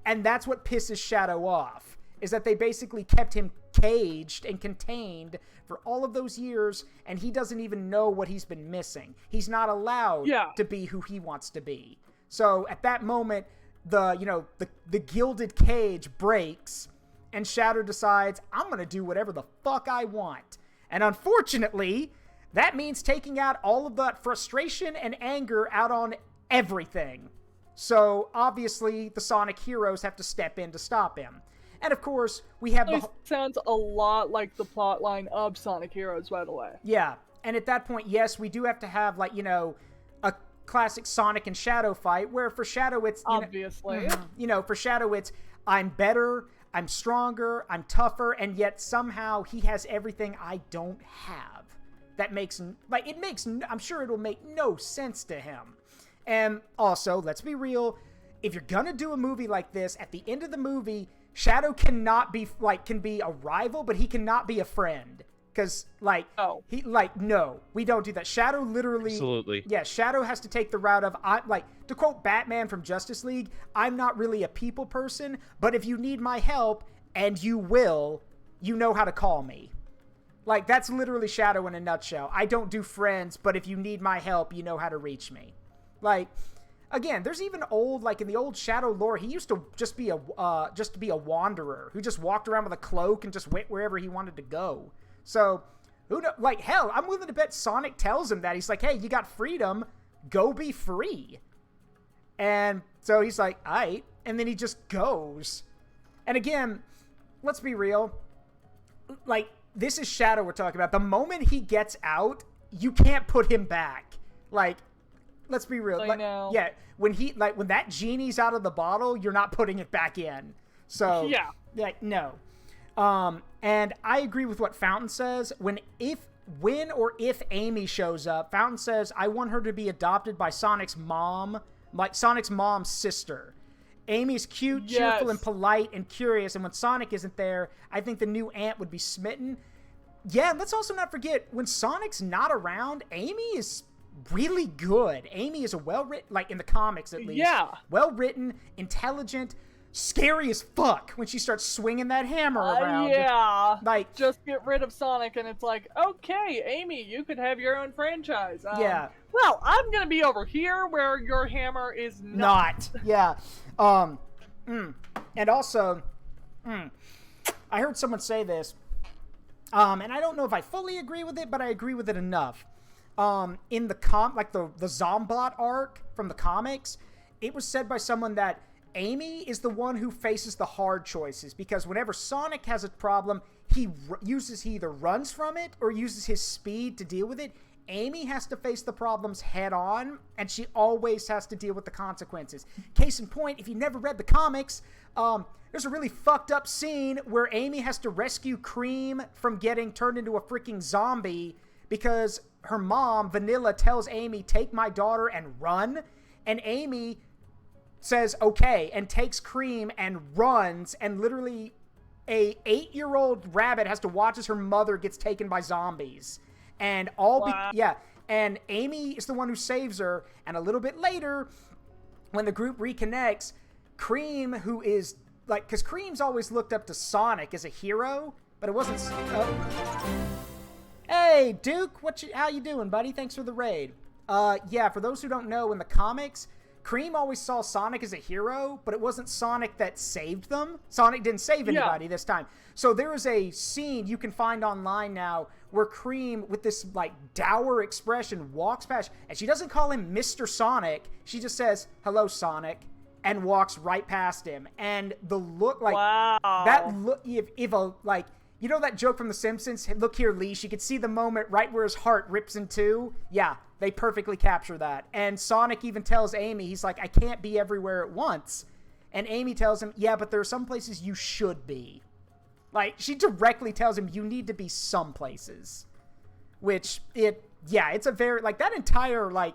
S1: And that's what pisses Shadow off, is that they basically kept him caged and contained for all of those years, and he doesn't even know what he's been missing. He's not allowed to be who he wants to be. So at that moment, the gilded cage breaks, and Shadow decides, I'm going to do whatever the fuck I want. And unfortunately, that means taking out all of that frustration and anger out on everything. So obviously, the Sonic heroes have to step in to stop him. And of course, we have
S2: It sounds a lot like the plotline of Sonic Heroes, by the way.
S1: Yeah, and at that point, yes, we do have to have, a classic Sonic and Shadow fight, where for Shadow it's...
S2: Obviously.
S1: For Shadow it's, I'm better, I'm stronger, I'm tougher, and yet somehow he has everything I don't have. That makes... I'm sure it'll make no sense to him. And also, let's be real, if you're gonna do a movie like this, at the end of the movie, Shadow cannot be, can be a rival, but he cannot be a friend. Because, no, we don't do that. Shadow literally... Absolutely. Yeah, Shadow has to take the route of, to quote Batman from Justice League, I'm not really a people person, but if you need my help, and you will, you know how to call me. That's literally Shadow in a nutshell. I don't do friends, but if you need my help, you know how to reach me. Again, there's even in the old Shadow lore, he used to just be a wanderer who just walked around with a cloak and just went wherever he wanted to go. So, who know? Hell, I'm willing to bet Sonic tells him that. He's like, hey, you got freedom, go be free. And so he's like, aight. And then he just goes. And again, let's be real. This is Shadow we're talking about. The moment he gets out, you can't put him back. Let's be real.
S2: I know.
S1: Yeah, when that genie's out of the bottle, you're not putting it back in. So, no. And I agree with what Fountain says. When or if Amy shows up, Fountain says, I want her to be adopted by Sonic's mom, Sonic's mom's sister. Amy's cute, cheerful, and polite, and curious, and when Sonic isn't there, I think the new aunt would be smitten. Yeah, let's also not forget, when Sonic's not around, Amy is really good. Amy is a well-written, in the comics at least. Yeah. Well-written, intelligent, scary as fuck when she starts swinging that hammer around.
S2: Yeah. Just get rid of Sonic and it's okay, Amy, you could have your own franchise.
S1: Yeah.
S2: Well, I'm gonna be over here where your hammer is not.
S1: Yeah. And also, I heard someone say this, and I don't know if I fully agree with it, but I agree with it enough. In the the Zombot arc from the comics, it was said by someone that Amy is the one who faces the hard choices, because whenever Sonic has a problem, he either runs from it or uses his speed to deal with it. Amy has to face the problems head on, and she always has to deal with the consequences. Case in point, if you never read the comics, there's a really fucked up scene where Amy has to rescue Cream from getting turned into a freaking zombie because her mom, Vanilla, tells Amy, take my daughter and run. And Amy says, okay, and takes Cream and runs, and literally a 8-year-old rabbit has to watch as her mother gets taken by zombies. And and Amy is the one who saves her. And a little bit later, when the group reconnects, Cream, who is because Cream's always looked up to Sonic as a hero, but it wasn't. Hey, Duke, how you doing, buddy? Thanks for the raid. Yeah, for those who don't know, in the comics, Cream always saw Sonic as a hero, but it wasn't Sonic that saved them. Sonic didn't save anybody this time. So there is a scene you can find online now where Cream, with this dour expression, walks past, and she doesn't call him Mr. Sonic. She just says, hello, Sonic, and walks right past him. And the look,
S2: wow.
S1: that look, You know that joke from The Simpsons? Hey, look here, Leash. You can see the moment right where his heart rips in two. Yeah, they perfectly capture that. And Sonic even tells Amy, he's like, I can't be everywhere at once. And Amy tells him, yeah, but there are some places you should be. Like, she directly tells him, you need to be some places. Which, it's a very, like, that entire, like,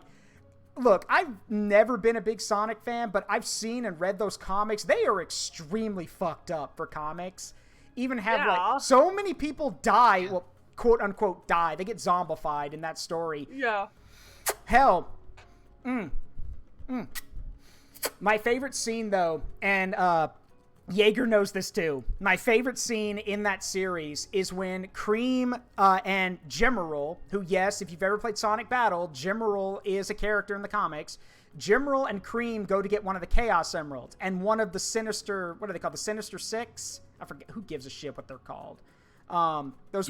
S1: look, I've never been a big Sonic fan, but I've seen and read those comics. They are extremely fucked up for comics. Even have, like, so many people die, well, quote unquote die. They get zombified in that story.
S2: Yeah.
S1: Hell. My favorite scene, though, and Jaeger knows this too. My favorite scene in that series is when Cream and Gemerald, who, yes, if you've ever played Sonic Battle, Gemerald is a character in the comics. Gemerald and Cream go to get one of the Chaos Emeralds, and one of the Sinister, what are they called? The Sinister Six? I forget. Who gives a shit what they're called? One of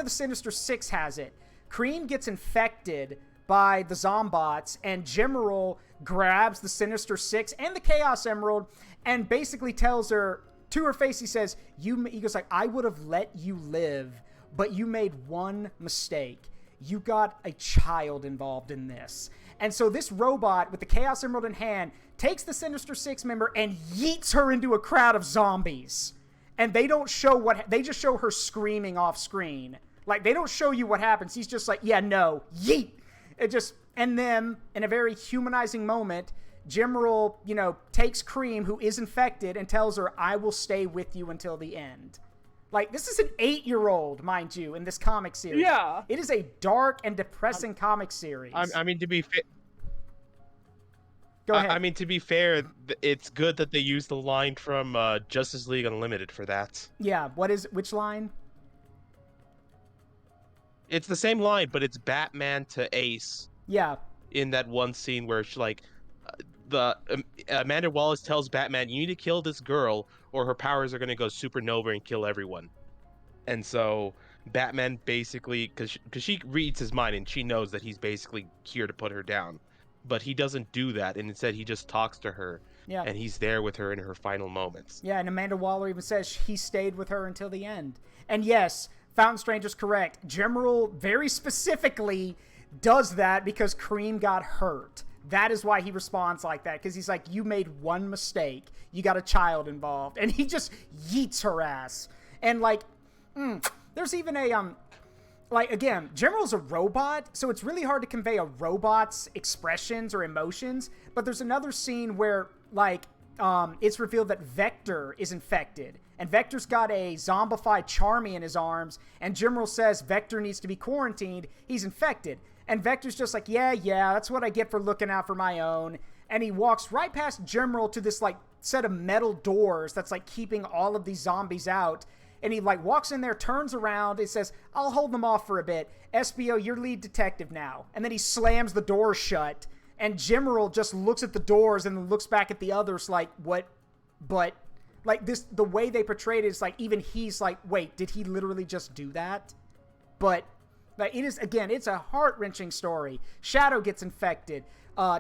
S1: the Sinister Six has it. Cream gets infected by the Zombots, and Gemerald grabs the Sinister Six and the Chaos Emerald and basically tells her, to her face, he says, he goes like, I would have let you live, but you made one mistake. You got a child involved in this. And so this robot with the Chaos Emerald in hand takes the Sinister Six member and yeets her into a crowd of zombies. And they don't show they just show her screaming off screen. Like, they don't show you what happens. He's just like, yeah, no, yeet. And then, in a very humanizing moment, Gemerald, takes Cream, who is infected, and tells her, I will stay with you until the end. Like, this is an 8-year-old, mind you, in this comic series.
S2: Yeah.
S1: It is a dark and depressing comic series.
S4: I mean, to be fair...
S1: Go ahead.
S4: I mean, to be fair, it's good that they used the line from Justice League Unlimited for that.
S1: Yeah, which line?
S4: It's the same line, but it's Batman to Ace.
S1: Yeah.
S4: In that one scene where she, like, Amanda Wallace tells Batman, you need to kill this girl or her powers are going to go supernova and kill everyone. And so Batman basically, because she reads his mind and she knows that he's basically here to put her down. But he doesn't do that, and instead he just talks to her.
S1: Yeah.
S4: And he's there with her in her final moments.
S1: Yeah, and Amanda Waller even says he stayed with her until the end. And yes, Fountain Stranger's correct. Gemerald very specifically does that because Cream got hurt. That is why he responds like that, because he's like, you made one mistake. You got a child involved. And he just yeets her ass. And, like, there's even a, again, Gemerald's a robot, so it's really hard to convey a robot's expressions or emotions. But there's another scene where, it's revealed that Vector is infected. And Vector's got a zombified Charmy in his arms. And Gemerald says Vector needs to be quarantined. He's infected. And Vector's just like, yeah, that's what I get for looking out for my own. And he walks right past Gemerald to this, set of metal doors that's, keeping all of these zombies out. And he, walks in there, turns around, and says, I'll hold them off for a bit. SBO, you're lead detective now. And then he slams the door shut. And Gemerald just looks at the doors and then looks back at the others like, what? But, the way they portrayed it is, even he's like, wait, did he literally just do that? But... it is, again, it's a heart-wrenching story. Shadow gets infected.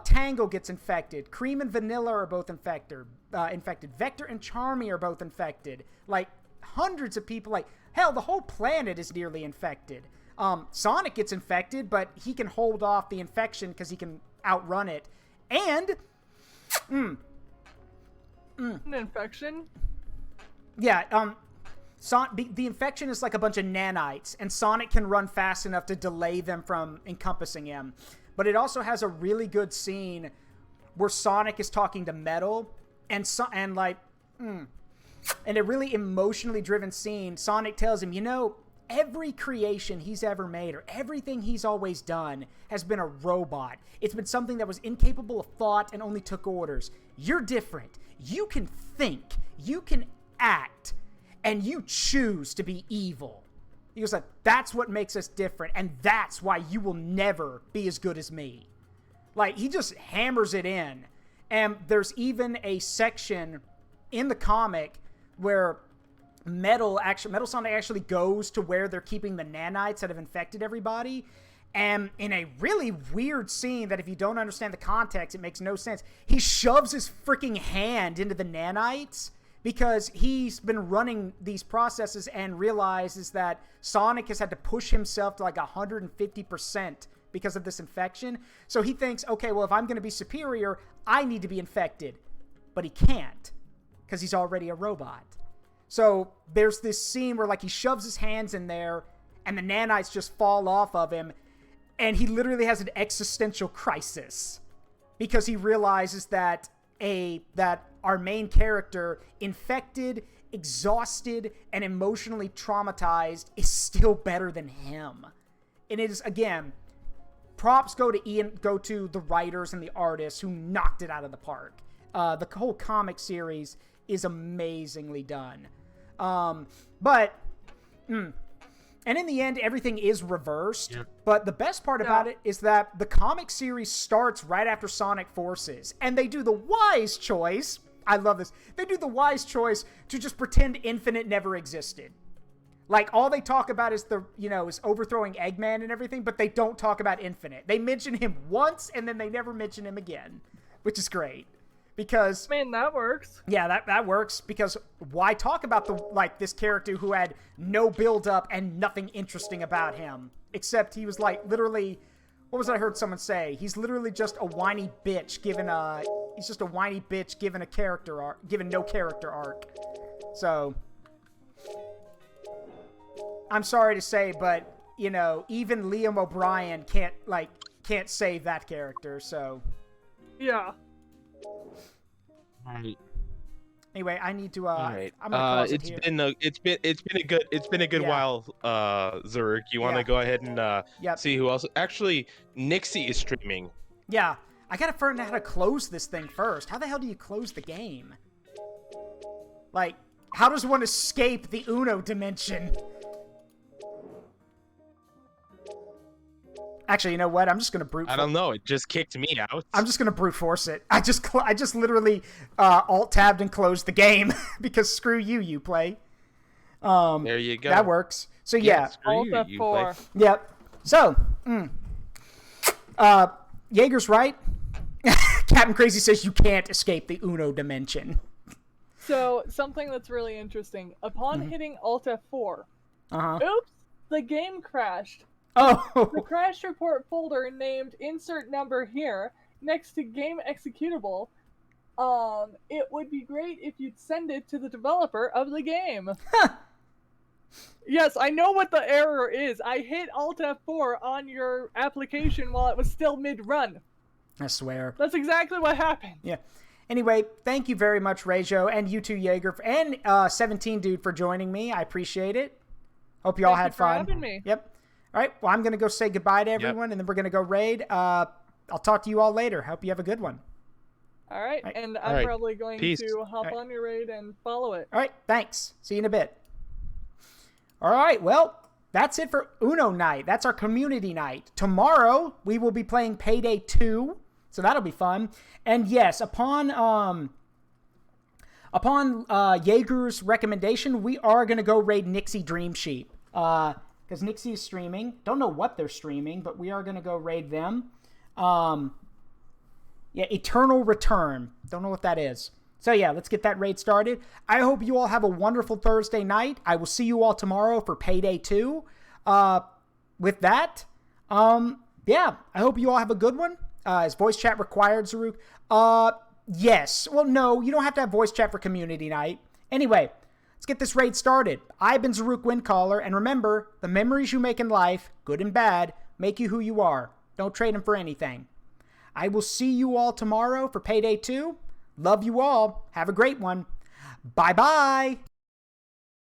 S1: Tango gets infected. Cream and Vanilla are both infected. Vector and Charmy are both infected. Hundreds of people, hell, the whole planet is nearly infected. Sonic gets infected, but he can hold off the infection because he can outrun it. And...
S2: An infection?
S1: Yeah, the infection is like a bunch of nanites, and Sonic can run fast enough to delay them from encompassing him. But it also has a really good scene where Sonic is talking to Metal, and a really emotionally driven scene. Sonic tells him, every creation he's ever made, or everything he's always done, has been a robot. It's been something that was incapable of thought and only took orders. You're different. You can think. You can act. And you choose to be evil. He goes like, that's what makes us different, and that's why you will never be as good as me. He just hammers it in. And there's even a section in the comic where Metal Sonic actually goes to where they're keeping the nanites that have infected everybody. And in a really weird scene that if you don't understand the context, it makes no sense, he shoves his freaking hand into the nanites because he's been running these processes and realizes that Sonic has had to push himself to like 150% because of this infection. So he thinks, okay, well, if I'm going to be superior, I need to be infected. But he can't because he's already a robot. So there's this scene where like he shoves his hands in there and the nanites just fall off of him. And he literally has an existential crisis because he realizes that our main character, infected, exhausted, and emotionally traumatized, is still better than him. And it is, again, props go to the writers and the artists who knocked it out of the park. The whole comic series is amazingly done. And in the end, everything is reversed. Yep. But the best part about it is that the comic series starts right after Sonic Forces. And they do the wise choice. I love this. They do the wise choice to just pretend Infinite never existed. Like, all they talk about is is overthrowing Eggman and everything, but they don't talk about Infinite. They mention him once, and then they never mention him again. Which is great. Because,
S2: man, that works.
S1: Yeah, that works, because why talk about this character who had no build up and nothing interesting about him, except he was like literally, what was I heard someone say? He's literally just a whiny bitch given a character arc, given no character arc. So I'm sorry to say, but even Liam O'Brien can't save that character. So
S2: yeah.
S4: Right.
S1: Anyway, I need to.
S4: Right.
S1: I'm gonna pause
S4: it's
S1: here.
S4: been a good while. Zaruk, you want to go ahead and see who else? Actually, Nixie is streaming.
S1: Yeah, I gotta figure out how to close this thing first. How the hell do you close the game? Like, how does one escape the Uno dimension? Actually, you know what? I'm just gonna brute force.
S4: I don't know. It just kicked me out.
S1: I'm just gonna brute force it. I just literally alt-tabbed and closed the game because screw you, Play.
S4: There you go.
S1: That works. So yeah.
S4: Screw you,
S2: Alt F4.
S1: Yep. So, Jaeger's right. Captain Crazy says you can't escape the Uno dimension.
S2: So something that's really interesting. Upon hitting Alt F4, oops, the game crashed.
S1: Oh.
S2: The crash report folder named insert number here next to game executable. It would be great if you'd send it to the developer of the game. Yes, I know what the error is. I hit Alt F4 on your application while it was still mid-run.
S1: I swear.
S2: That's exactly what happened.
S1: Yeah. Anyway, thank you very much, Rejo, and you too, Jaeger, and 17 Dude for joining me. I appreciate it. Hope you all had fun.
S2: Thank you for having me.
S1: Yep. All right, well, I'm going to go say goodbye to everyone, and then we're going to go raid. I'll talk to you all later. Hope you have a good one.
S2: All right, and I'm probably going to hop on your raid and follow it.
S1: All right, thanks. See you in a bit. All right, well, that's it for Uno Night. That's our community night. Tomorrow, we will be playing Payday 2, so that'll be fun. And yes, upon Jaeger's recommendation, we are going to go raid Nixie Dream Sheep. Because Nixie is streaming. Don't know what they're streaming, but we are going to go raid them. Yeah, Eternal Return. Don't know what that is. So yeah, let's get that raid started. I hope you all have a wonderful Thursday night. I will see you all tomorrow for Payday 2. With that, yeah, I hope you all have a good one. Is voice chat required, Zaruk? Yes. Well, no, you don't have to have voice chat for community night. Anyway, let's get this raid started. I've been Zaruk Windcaller, and remember, the memories you make in life, good and bad, make you who you are. Don't trade them for anything. I will see you all tomorrow for Payday 2. Love you all. Have a great one. Bye-bye.